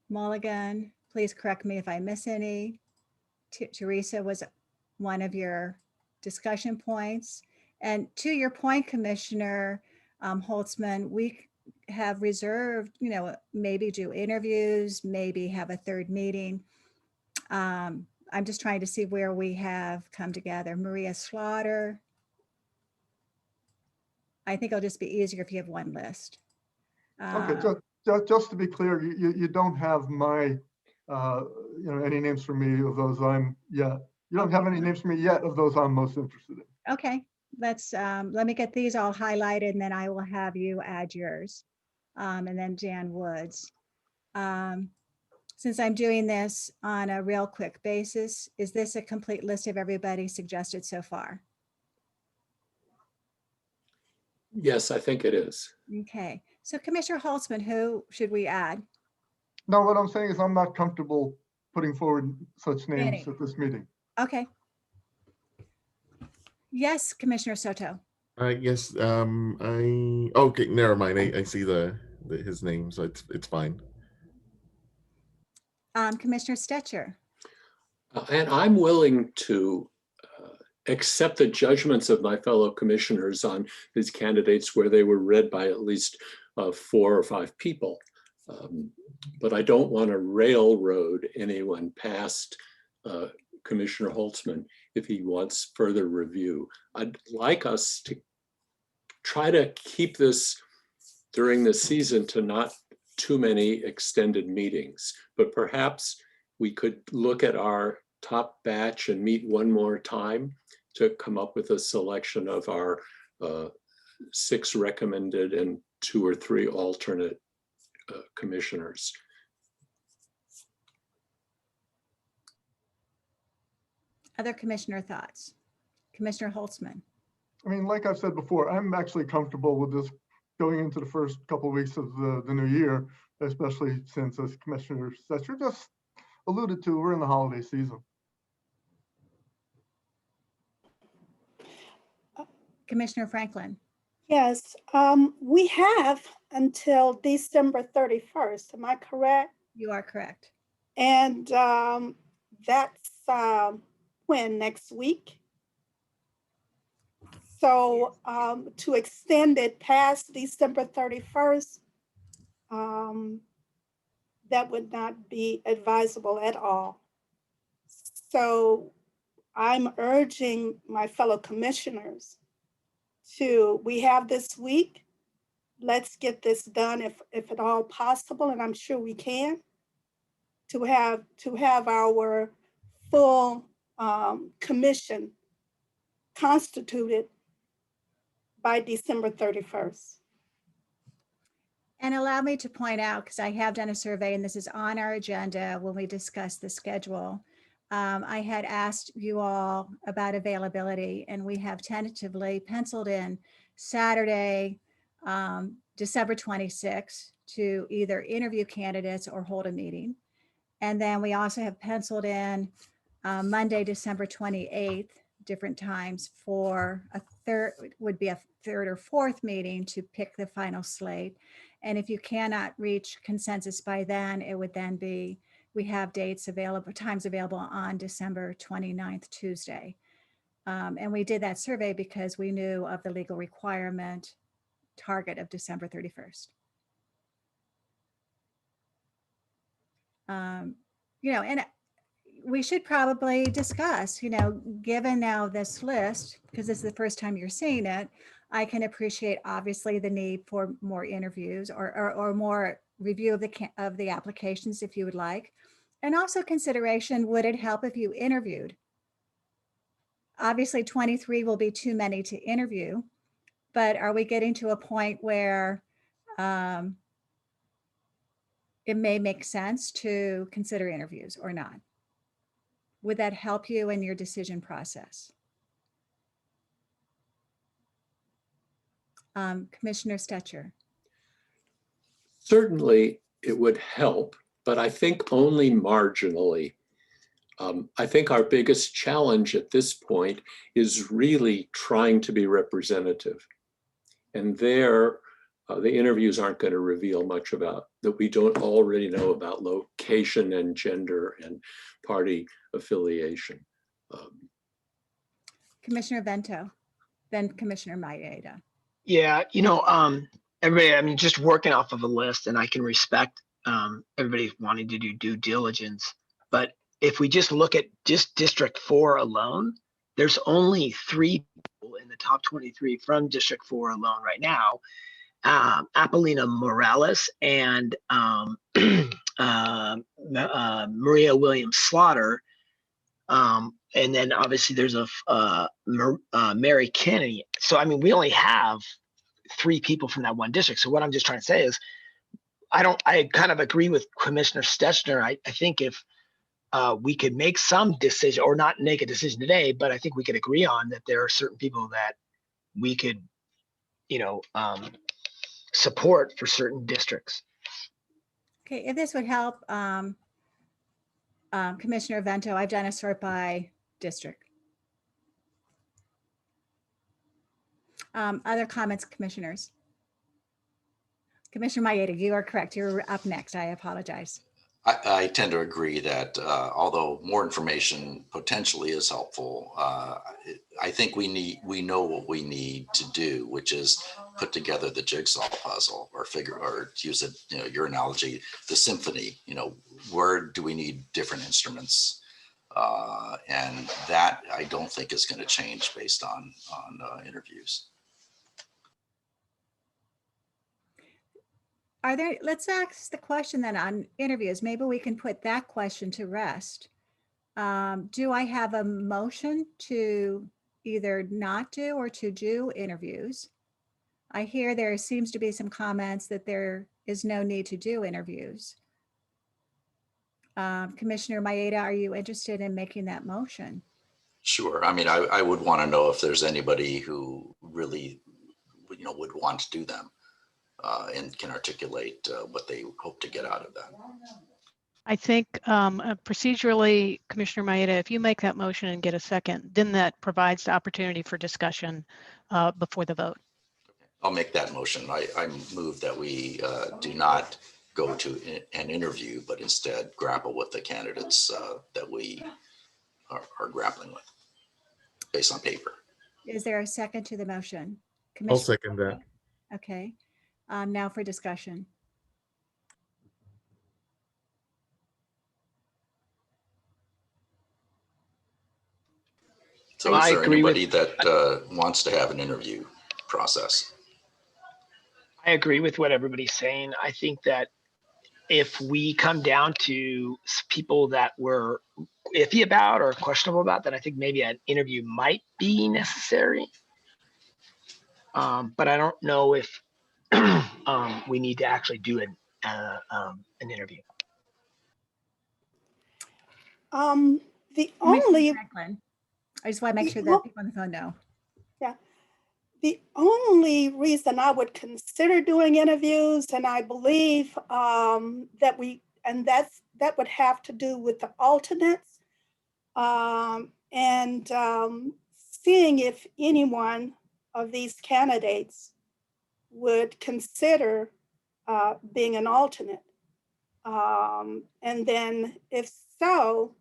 Mulligan. Please correct me if I miss any. Teresa was one of your discussion points. And to your point, Commissioner Holtzman, we have reserved, maybe do interviews, maybe have a third meeting. I'm just trying to see where we have come together. Maria Slaughter. I think it'll just be easier if you have one list. Okay, just to be clear, you don't have my, any names for me of those you don't have any names for me yet of those I'm most interested in. Okay, let me get these all highlighted and then I will have you add yours. And then Jan Woods. Since I'm doing this on a real quick basis, is this a complete list of everybody suggested so far? Yes, I think it is. Okay, so Commissioner Holtzman, who should we add? No, what I'm saying is I'm not comfortable putting forward such names at this meeting. Okay. Yes, Commissioner Soto. Yes, okay, never mind. I see his name, so it's fine. Commissioner Stetcher. And I'm willing to accept the judgments of my fellow commissioners on these candidates where they were read by at least 4 or 5 people. But I don't want to railroad anyone past Commissioner Holtzman if he wants further review. I'd like us to try to keep this during the season to not too many extended meetings, but perhaps we could look at our top batch and meet one more time to come up with a selection of our 6 recommended and 2 or 3 alternate commissioners. Other commissioner thoughts? Commissioner Holtzman. I mean, like I've said before, I'm actually comfortable with this going into the first couple of weeks of the new year, especially since, as Commissioner Stetcher just alluded to, we're in the holiday season. Commissioner Franklin. Yes, we have until December 31st. Am I correct? You are correct. And that's when, next week? So to extend it past December 31st, that would not be advisable at all. So I'm urging my fellow commissioners we have this week. Let's get this done if at all possible, and I'm sure we can, to have our full commission constituted by December 31st. And allow me to point out, because I have done a survey and this is on our agenda when we discuss the schedule. I had asked you all about availability, and we have tentatively penciled in Saturday, December 26th to either interview candidates or hold a meeting. And then we also have penciled in Monday, December 28th, different times for a third, would be a third or fourth meeting to pick the final slate. And if you cannot reach consensus by then, it would then be, we have dates available, times available on December 29th, Tuesday. And we did that survey because we knew of the legal requirement target of December 31st. You know, and we should probably discuss, you know, given now this list, because this is the first time you're seeing it, I can appreciate obviously the need for more interviews or more review of the applications if you would like. And also consideration, would it help if you interviewed? Obviously 23 will be too many to interview, but are we getting to a point where it may make sense to consider interviews or not? Would that help you in your decision process? Commissioner Stetcher. Certainly it would help, but I think only marginally. I think our biggest challenge at this point is really trying to be representative. And there, the interviews aren't going to reveal much about that we don't already know about location and gender and party affiliation. Commissioner Vento, then Commissioner Maeda. Yeah, you know, everybody, I mean, just working off of a list, and I can respect everybody wanting to do due diligence. But if we just look at just District 4 alone, there's only 3 people in the top 23 from District 4 alone right now. Apolina Morales and Maria Williams Slaughter. And then obviously there's a Mary Kennedy. So, I mean, we only have 3 people from that one district. So what I'm just trying to say is, I kind of agree with Commissioner Stetcher. I think if we could make some decision, or not make a decision today, but I think we could agree on that there are certain people that we could, you know, support for certain districts. Okay, if this would help, Commissioner Vento, I've done a sort by district. Other comments, commissioners? Commissioner Maeda, you are correct. You're up next. I apologize. I tend to agree that although more information potentially is helpful, I think we know what we need to do, which is put together the jigsaw puzzle, or to use it, you know, your analogy, the symphony. You know, where do we need different instruments? And that I don't think is going to change based on interviews. Let's ask the question then on interviews. Maybe we can put that question to rest. Do I have a motion to either not do or to do interviews? I hear there seems to be some comments that there is no need to do interviews. Commissioner Maeda, are you interested in making that motion? Sure. I mean, I would want to know if there's anybody who really, you know, would want to do them. And can articulate what they hope to get out of that. I think procedurally, Commissioner Maeda, if you make that motion and get a second, then that provides the opportunity for discussion before the vote. I'll make that motion. I move that we do not go to an interview, but instead grapple with the candidates that we are grappling with based on paper. Is there a second to the motion? I'll second that. Okay. Now for discussion. So I is there agree with- anybody that wants to have an interview process? I agree with what everybody's saying. I think that if we come down to people that we're iffy about or questionable about, then I think maybe an interview might be necessary. But I don't know if we need to actually do an interview. The Commissioner only, Franklin, I just want to make sure Well- that people on the phone know. the only reason I would consider doing interviews, and I believe that would have to do with the alternates, and seeing if anyone of these candidates would consider being an alternate. And then if so,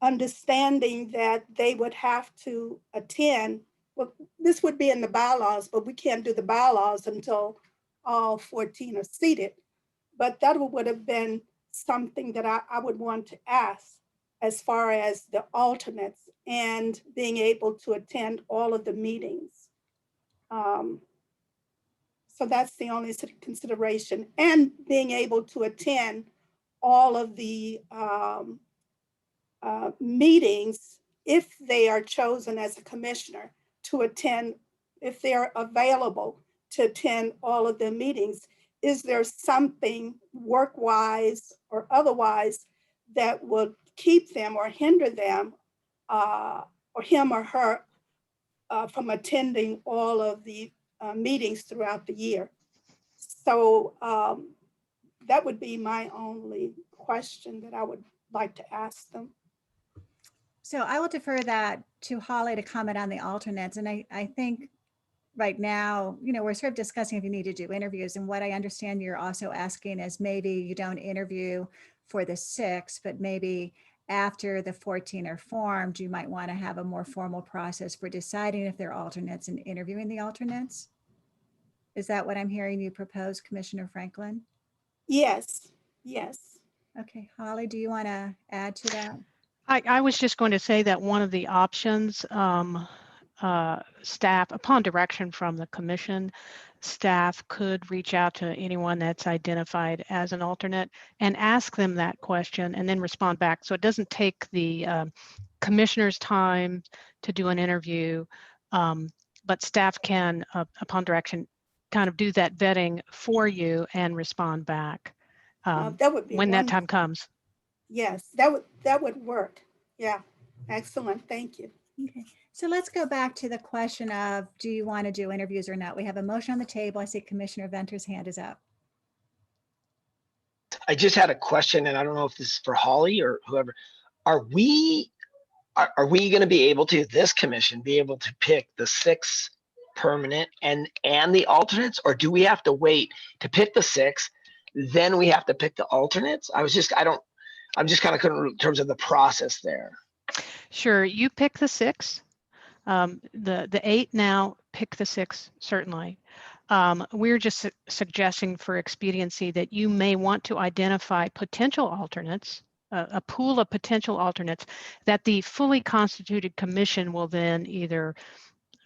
understanding that they would have to attend, well, this would be in the bylaws, but we can't do the bylaws until all 14 are seated. But that would have been something that I would want to ask as far as the alternates and being able to attend all of the meetings. So that's the only consideration, and being able to attend all of the meetings if they are chosen as a commissioner to attend, if they're available to attend all of the meetings. Is there something work-wise or otherwise that would keep them or hinder them or him or her from attending all of the meetings throughout the year? So that would be my only question that I would like to ask them. So I will defer that to Holly to comment on the alternates. And I think right now, we're sort of discussing if you need to do interviews. And what I understand you're also asking is maybe you don't interview for the 6, but maybe after the 14 are formed, you might want to have a more formal process for deciding if they're alternates and interviewing the alternates. Is that what I'm hearing you propose, Commissioner Franklin? Yes, yes. Okay, Holly, do you want to add to that? I was just going to say that one of the options, staff, upon direction from the commission, staff could reach out to anyone that's identified as an alternate and ask them that question and then respond back. So it doesn't take the commissioner's time to do an interview, but staff can, upon direction, kind of do that vetting for you and respond back That would be when that wonderful. time comes. Yes, that would work. Yeah, excellent. Thank you. Okay, so let's go back to the question of, do you want to do interviews or not? We have a motion on the table. I see Commissioner Venter's hand is up. I just had a question, and I don't know if this is for Holly or whoever. Are we going to be able to, this commission, be able to pick the 6 permanent and the alternates, or do we have to wait to pick the 6, then we have to pick the alternates? I'm just kind of in terms of the process there. Sure, you pick the 6. The 8 now pick the 6, certainly. We're just suggesting for expediency that you may want to identify potential alternates, a pool of potential alternates that the fully constituted commission will then either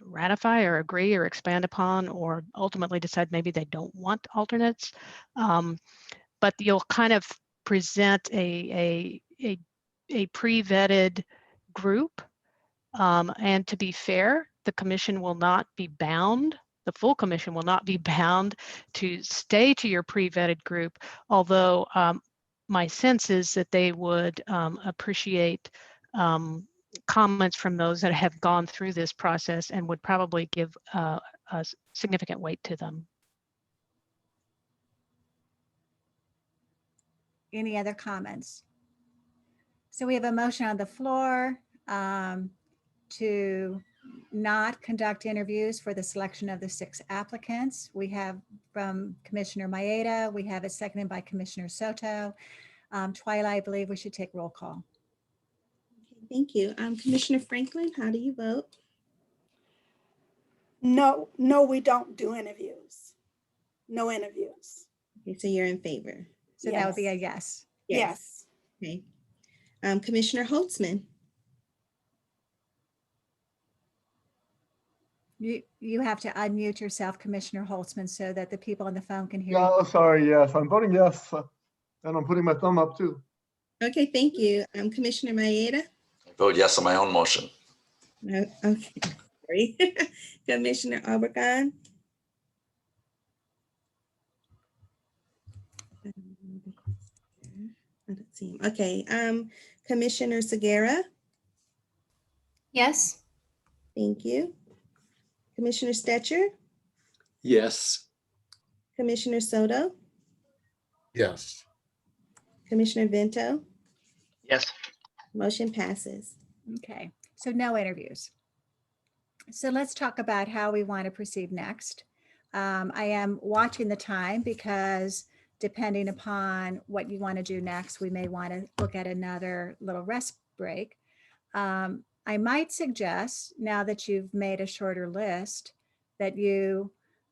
ratify or agree or expand upon, or ultimately decide maybe they don't want alternates. But you'll kind of present a pre-vetted group. And to be fair, the commission will not be bound, the full commission will not be bound to stay to your pre-vetted group, although my sense is that they would appreciate comments from those that have gone through this process and would probably give a significant weight to them. Any other comments? So we have a motion on the floor to not conduct interviews for the selection of the 6 applicants. We have from Commissioner Maeda, we have it seconded by Commissioner Soto. Twyla, I believe we should take roll call. Okay, thank you. Commissioner Franklin, how do you vote? No, we don't do interviews. No interviews. Okay, so you're in favor. So that would be a yes. You have to unmute yourself, Commissioner Holtzman, so that the people on the phone can hear Yeah, you. oh, sorry, yes, I'm voting yes. And I'm putting my thumb up too. Okay, thank you. Commissioner Maeda? Vote yes on my own motion. No, okay, sorry. Commissioner Obregon? I don't see him. Okay, Commissioner Segura? Yes. Thank you. Commissioner Stetcher? Yes. Commissioner Soto? Yes. Commissioner Vento? Yes. Motion passes. Okay, so no interviews. So let's talk about how we want to proceed next. I am watching the time because depending upon what you want to do next, we may want to look at another little rest break. I might suggest, now that you've made a shorter list, that you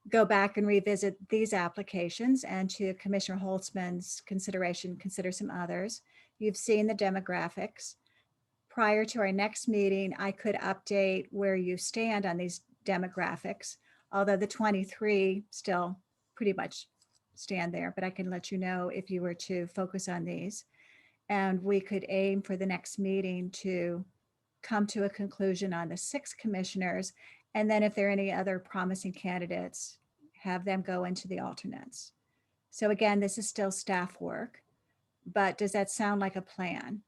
go back and revisit these applications, and to Commissioner Holtzman's consideration, consider some others. You've seen the demographics. Prior to our next meeting, I could update where you stand on these demographics, although the 23 still pretty much stand there, but I can let you know if you were to focus on these. And we could aim for the next meeting to come to a conclusion on the 6 commissioners. And then if there are any other promising candidates, have them go into the alternates. So again, this is still staff work, but does that sound like a plan?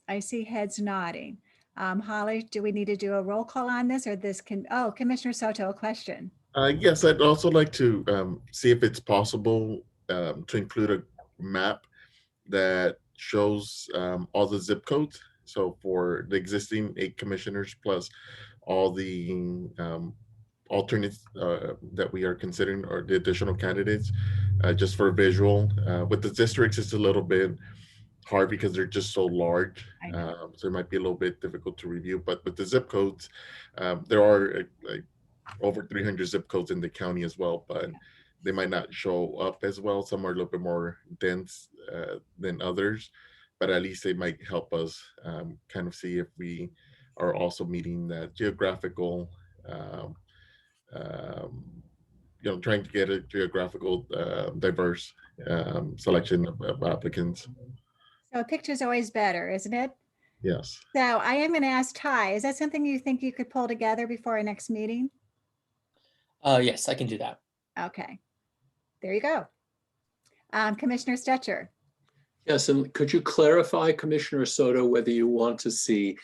I see heads nodding. Holly, do we need to do a roll call on this, or this can, oh, Commissioner Soto, a question. Yes, I'd also like to see if it's possible to include a map that shows all the zip codes. So for the existing 8 commissioners plus all the alternates that we are considering, or the additional candidates, just for a visual. With the districts, it's a little bit hard because they're just so large, so it might be a little bit difficult to review. But with the zip codes, there are like over 300 zip codes in the county as well, but they might not show up as well. Some are a little bit more dense than others, but at least they might help us kind of see if we are also meeting that geographical, trying to get a geographical diverse selection of applicants. So a picture's always better, isn't it? Yes. So I am going to ask Ty, is that something you think you could pull together before our next meeting? Yes, I can do that. Okay, there you go. Commissioner Stetcher. Yes, and could you clarify, Commissioner Soto, whether you want to see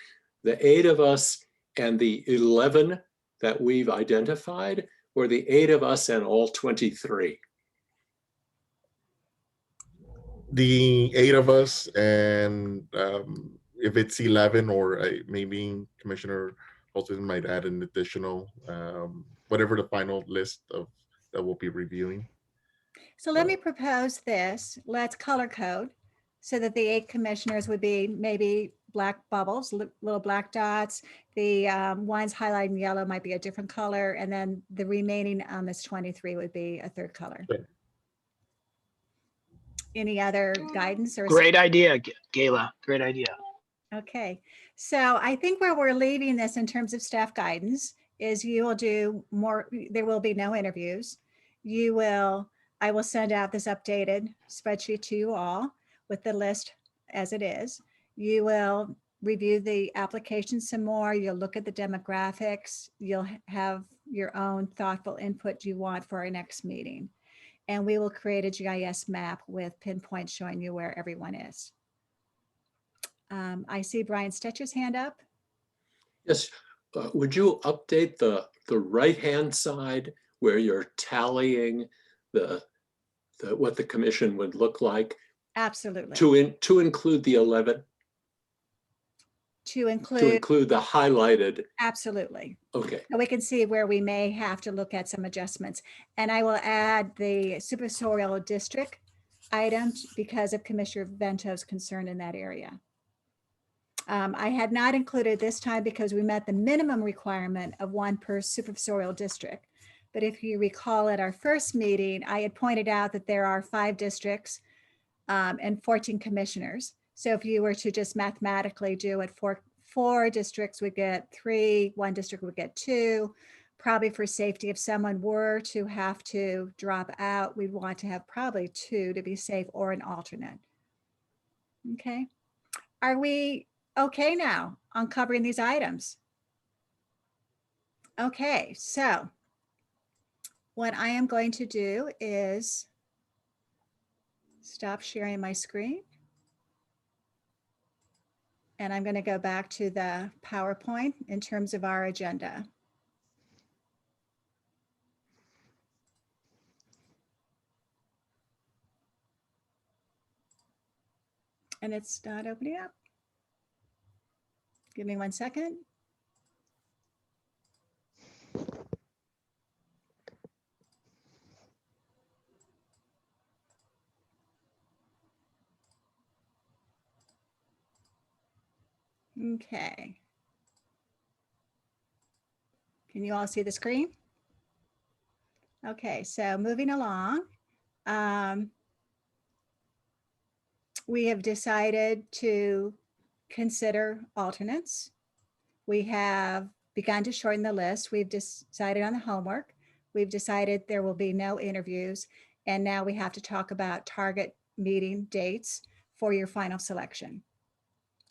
the 8 of us and the 11 that we've identified, or the 8 of us and all 23? The 8 of us, and if it's 11, or maybe Commissioner Holtzman might add an additional, whatever the final list of that we'll be reviewing. So let me propose this. Let's color code so that the 8 commissioners would be maybe black bubbles, little black dots. The ones highlighted in yellow might be a different color, and then the remaining is 23 would be a 3rd color. Sure. Any other guidance or? Great idea, Gayla. Great idea. Okay, so I think where we're leaving this in terms of staff guidance is you will do more, there will be no interviews. I will send out this updated spreadsheet to you all with the list as it is. You will review the application some more. You'll look at the demographics. You'll have your own thoughtful input you want for our next meeting. And we will create a GIS map with pinpoints showing you where everyone is. I see Brian Stetcher's hand up. Yes, would you update the right-hand side where you're tallying what the commission would look like? Absolutely. To include the 11? To include the highlighted. Absolutely. Okay. And we can see where we may have to look at some adjustments. And I will add the supersorial district items because of Commissioner Vento's concern in that area. I had not included this time because we met the minimum requirement of 1 per supersorial district. But if you recall at our first meeting, I had pointed out that there are 5 districts and 14 commissioners. So if you were to just mathematically do it 4 districts would get 3, 1 district would get 2. Probably for safety, if someone were to have to drop out, we'd want to have probably 2 to be safe, or an alternate. Okay. Are we okay now on covering these items? Okay, so what I am going to do is stop sharing my screen. And I'm going to go back to the PowerPoint in terms of our agenda. And it's not opening up. Give me 1 second. Okay. Can you all see the screen? Okay, so moving along. We have decided to consider alternates. We have begun to shorten the list. We've decided on the homework. We've decided there will be no interviews. And now we have to talk about target meeting dates for your final selection.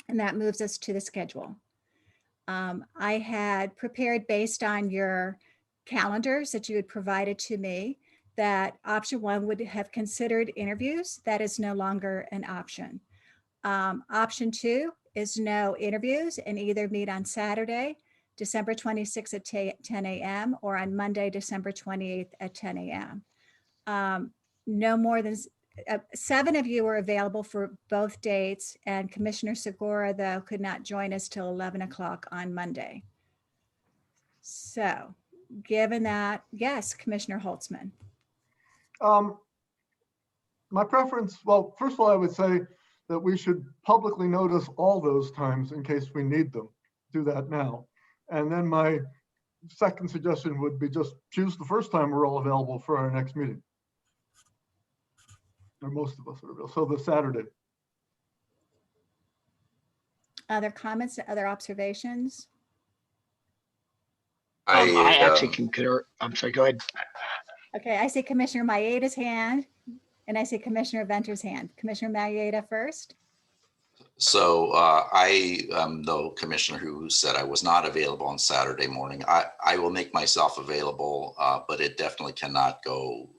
And that moves us to the schedule. I had prepared, based on your calendars that you had provided to me, that option 1 would have considered interviews. That is no longer an option. Option 2 is no interviews, and either meet on Saturday, December 26th at 10 a.m. or on Monday, December 28th at 10 a.m. No more than 7 of you are available for both dates, and Commissioner Segura, though, could not join us till 11 o'clock on Monday. So given that, yes, Commissioner Holtzman. My preference, well, first of all, I would say that we should publicly notice all those times in case we need them. Do that now. And then my second suggestion would be just choose the first time we're all available for our next meeting. Or most of us are available, so the Saturday. Other comments, other observations? I actually concur. I'm sorry, go ahead. Okay, I see Commissioner Maeda's hand, and I see Commissioner Venter's hand. Commissioner Maeda first. So I am the commissioner who said I was not available on Saturday morning. I will make myself available, but it definitely cannot go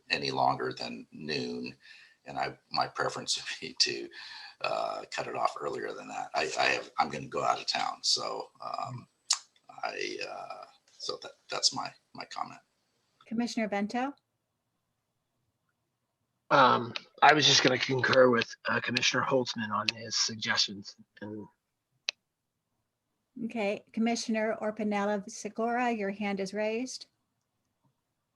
any longer than noon. And my preference would be to cut it off earlier than that. I'm going to go out of town, so that's my comment. Commissioner Vento. I was just going to concur with Commissioner Holtzman on his suggestions. And Okay, Commissioner Orpanella Segura, your hand is raised.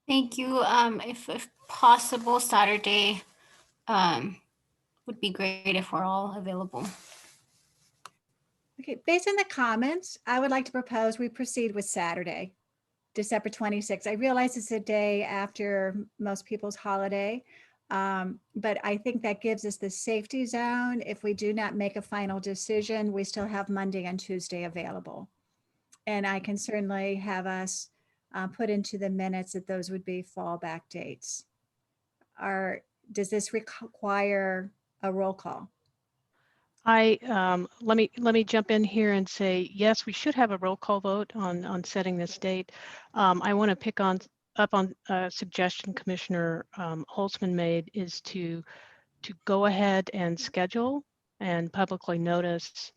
Thank you. If possible, Saturday would be great if we're all available. Okay, based on the comments, I would like to propose we proceed with Saturday, December 26th. I realize it's a day after most people's holiday, but I think that gives us the safety zone. If we do not make a final decision, we still have Monday and Tuesday available. And I can certainly have us put into the minutes that those would be fallback dates. Does this require a roll call? Let me jump in here and say, yes, we should have a roll call vote on setting this date. I want to pick up on a suggestion Commissioner Holtzman made, is to go ahead and schedule and publicly notice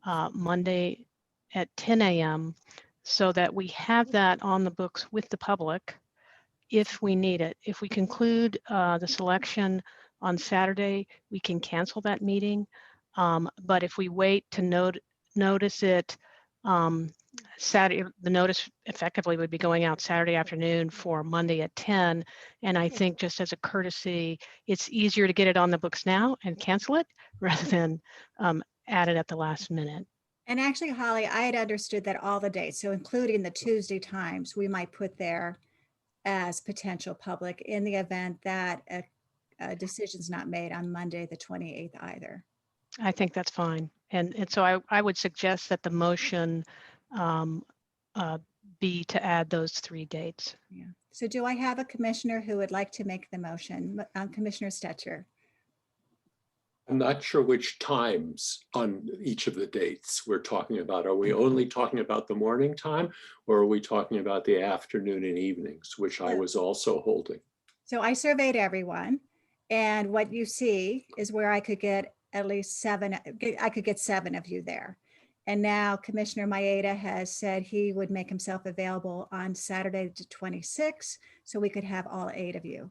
Monday at 10 a.m. so that we have that on the books with the public if we need it. If we conclude the selection on Saturday, we can cancel that meeting. But if we wait to notice it Saturday, the notice effectively would be going out Saturday afternoon for Monday at 10. And I think just as a courtesy, it's easier to get it on the books now and cancel it rather than add it at the last minute. And actually, Holly, I had understood that all the dates, so including the Tuesday times, we might put there as potential public in the event that a decision's not made on Monday, the 28th either. I think that's fine. And so I would suggest that the motion be to add those 3 dates. Yeah. So do I have a commissioner who would like to make the motion? Commissioner Stetcher. I'm not sure which times on each of the dates we're talking about. Are we only talking about the morning time, or are we talking about the afternoon and evenings, which I was also holding? So I surveyed everyone, and what you see is where I could get at least 7, I could get 7 of you there. And now Commissioner Maeda has said he would make himself available on Saturday the 26th, so we could have all 8 of you.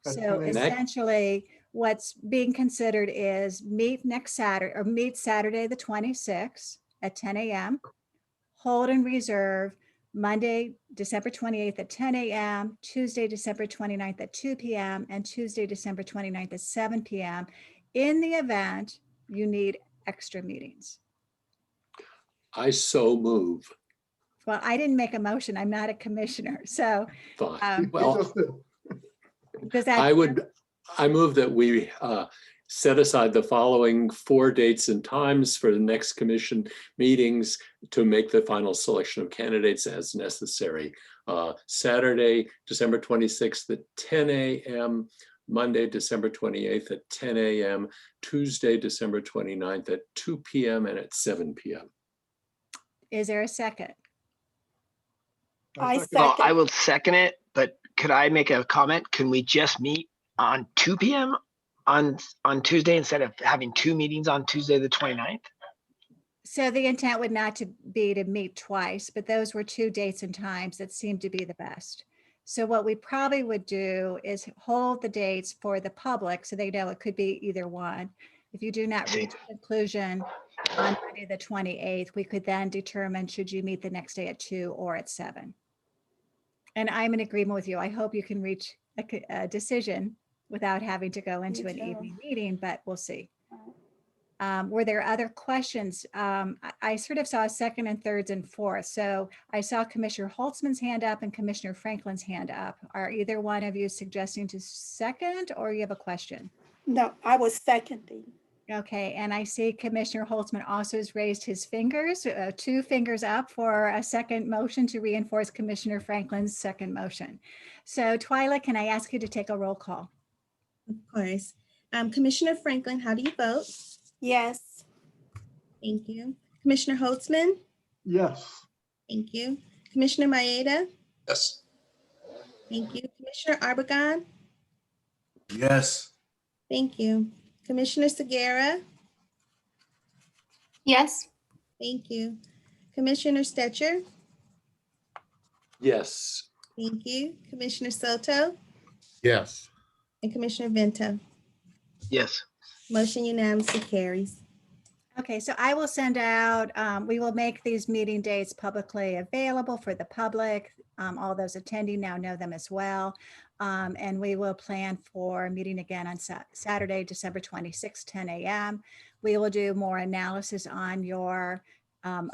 So essentially, what's being considered is meet next Saturday, or meet Saturday the 26th at 10 a.m., hold and reserve Monday, December 28th at 10 a.m., Tuesday, December 29th at 2 p.m., and Tuesday, December 29th at 7 p.m. in the event you need extra meetings. I so move. Well, I didn't make a motion. I'm not a commissioner. So Well, does that? I move that we set aside the following 4 dates and times for the next commission meetings to make the final selection of candidates as necessary. Saturday, December 26th at 10 a.m., Monday, December 28th at 10 a.m., Tuesday, December 29th at 2 p.m. and at 7 p.m. Is there a second? Well, I will second it, but could I make a comment? Can we just meet on 2 p.m. on Tuesday instead of having 2 meetings on Tuesday the 29th? So the intent would not to be to meet twice, but those were 2 dates and times that seemed to be the best. So what we probably would do is hold the dates for the public so they know it could be either one. If you do not reach a conclusion on Monday the 28th, we could then determine should you meet the next day at 2 or at 7. And I'm in agreement with you. I hope you can reach a decision without having to go into an evening meeting, but we'll see. Were there other questions? I sort of saw 2nd and 3rds and 4th. So I saw Commissioner Holtzman's hand up and Commissioner Franklin's hand up. Are either one of you suggesting to second, or you have a question? No, I was seconding. Okay, and I see Commissioner Holtzman also has raised his fingers, 2 fingers up for a second motion to reinforce Commissioner Franklin's second motion. So Twyla, can I ask you to take a roll call? Of course. Commissioner Franklin, how do you vote? Yes. Thank you. Commissioner Holtzman? Yes. Thank you. Commissioner Maeda? Yes. Thank you. Commissioner Arbogast? Yes. Thank you. Commissioner Segarra? Yes. Thank you. Commissioner Stetcher? Yes. Thank you. Commissioner Soto? Yes. And Commissioner Vento? Yes. Motion unanimously carries. Okay, so I will send out, we will make these meeting dates publicly available for the public. All those attending now know them as well. And we will plan for a meeting again on Saturday, December 26th, 10 a.m. We will do more analysis on your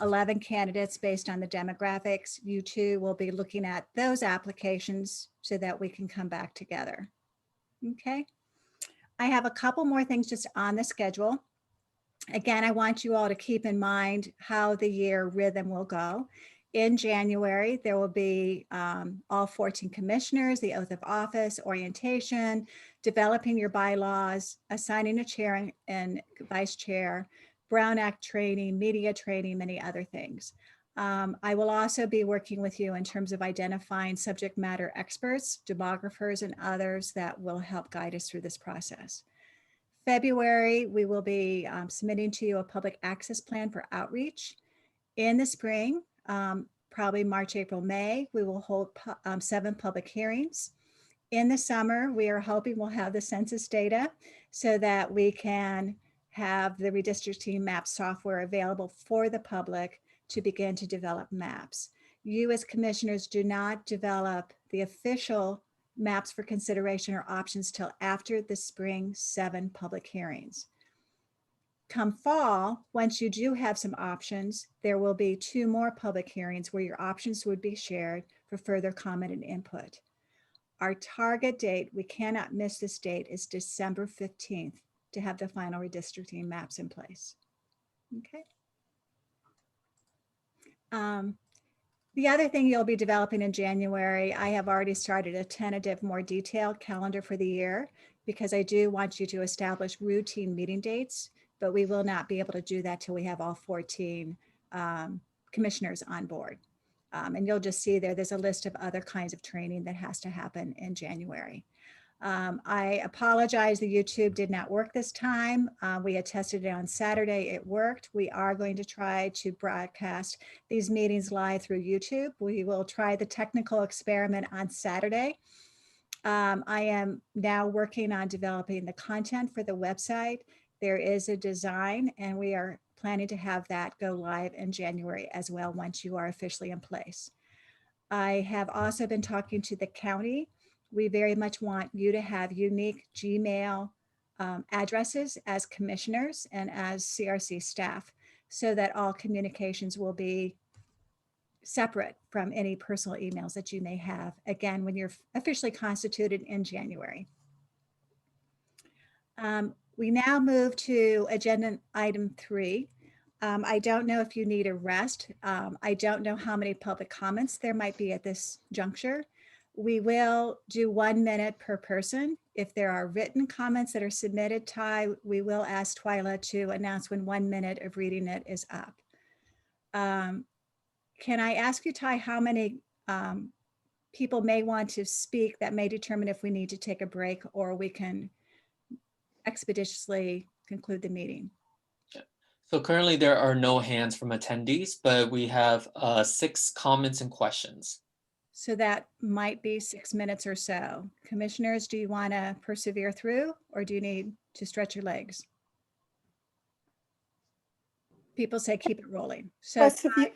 11 candidates based on the demographics. You too will be looking at those applications so that we can come back together. Okay. I have a couple more things just on the schedule. Again, I want you all to keep in mind how the year rhythm will go. In January, there will be all 14 commissioners, the oath of office, orientation, developing your bylaws, assigning a chair and vice chair, Brown Act training, media training, many other things. I will also be working with you in terms of identifying subject matter experts, demographers, and others that will help guide us through this process. February, we will be submitting to you a public access plan for outreach. In the spring, probably March, April, May, we will hold 7 public hearings. In the summer, we are hoping we'll have the census data so that we can have the redistricting map software available for the public to begin to develop maps. You as commissioners do not develop the official maps for consideration or options till after the spring 7 public hearings. Come fall, once you do have some options, there will be 2 more public hearings where your options would be shared for further comment and input. Our target date, we cannot miss this date, is December 15th to have the final redistricting maps in place. Okay. The other thing you'll be developing in January, I have already started a tentative, more detailed calendar for the year because I do want you to establish routine meeting dates, but we will not be able to do that till we have all 14 commissioners on board. And you'll just see there's a list of other kinds of training that has to happen in January. I apologize, the YouTube did not work this time. We had tested it on Saturday, it worked. We are going to try to broadcast these meetings live through YouTube. We will try the technical experiment on Saturday. I am now working on developing the content for the website. There is a design and we are planning to have that go live in January as well once you are officially in place. I have also been talking to the county. We very much want you to have unique Gmail addresses as commissioners and as CRC staff so that all communications will be separate from any personal emails that you may have, again, when you're officially constituted in January. We now move to agenda item 3. I don't know if you need a rest. I don't know how many public comments there might be at this juncture. We will do 1 minute per person. If there are written comments that are submitted, Ty, we will ask Twyla to announce when 1 minute of reading it is up. Can I ask you, Ty, how many people may want to speak? That may determine if we need to take a break or we can expeditiously conclude the meeting. So currently there are no hands from attendees, but we have 6 comments and questions. So that might be 6 minutes or so. Commissioners, do you want to persevere through or do you need to stretch your legs? People say keep it rolling. So Ty,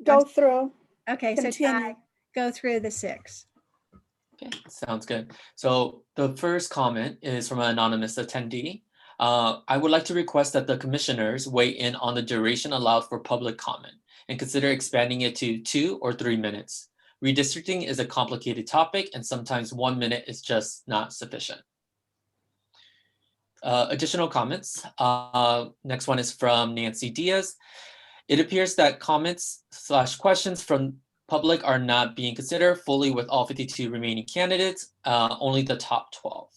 go through. Okay, continue. so Ty, go through the 6. Okay, sounds good. So the first comment is from an anonymous attendee. I would like to request that the commissioners weigh in on the duration allowed for public comment and consider expanding it to 2 or 3 minutes. Redistricting is a complicated topic and sometimes 1 minute is just not sufficient. Additional comments. Next one is from Nancy Diaz. It appears that comments/questions from public are not being considered fully with all 52 remaining candidates, only the top 12.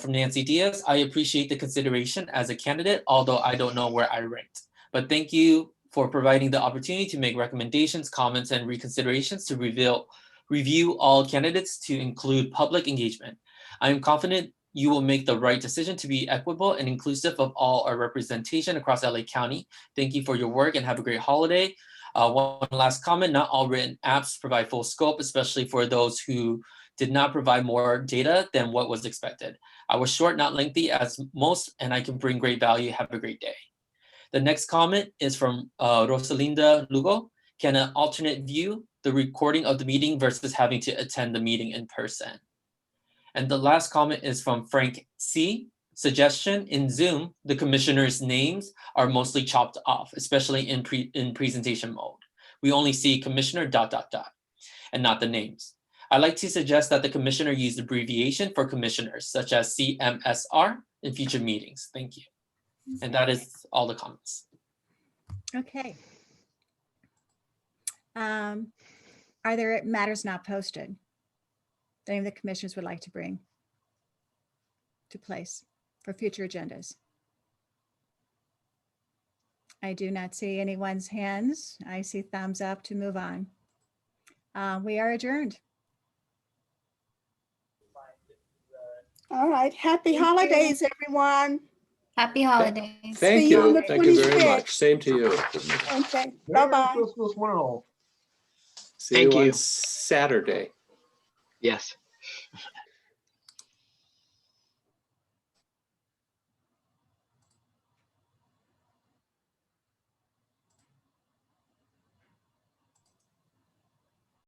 From Nancy Diaz, I appreciate the consideration as a candidate, although I don't know where I ranked. But thank you for providing the opportunity to make recommendations, comments, and reconsiderations to review all candidates to include public engagement. I am confident you will make the right decision to be equitable and inclusive of all our representation across LA County. Thank you for your work and have a great holiday. One last comment, not all written apps provide full scope, especially for those who did not provide more data than what was expected. I was short, not lengthy as most, and I can bring great value. Have a great day. The next comment is from Rosalinda Lugo. Can an alternate view the recording of the meeting versus having to attend the meeting in person? And the last comment is from Frank C. Suggestion: in Zoom, the commissioners' names are mostly chopped off, especially in presentation mode. We only see commissioner ... and not the names. I'd like to suggest that the commissioner use abbreviation for commissioners, such as CMSR, in future meetings. Thank you. And that is all the comments. Okay. Are there matters not posted that any of the commissioners would like to bring to place for future agendas? I do not see anyone's hands. I see thumbs up to move on. We are adjourned. All right. Happy holidays, everyone. Happy holidays. Thank See you on you. the Thank you very 26th. much. Same to you. Okay. Merry Bye-bye. Christmas, one and all. See Thank you you. on Saturday. Yes.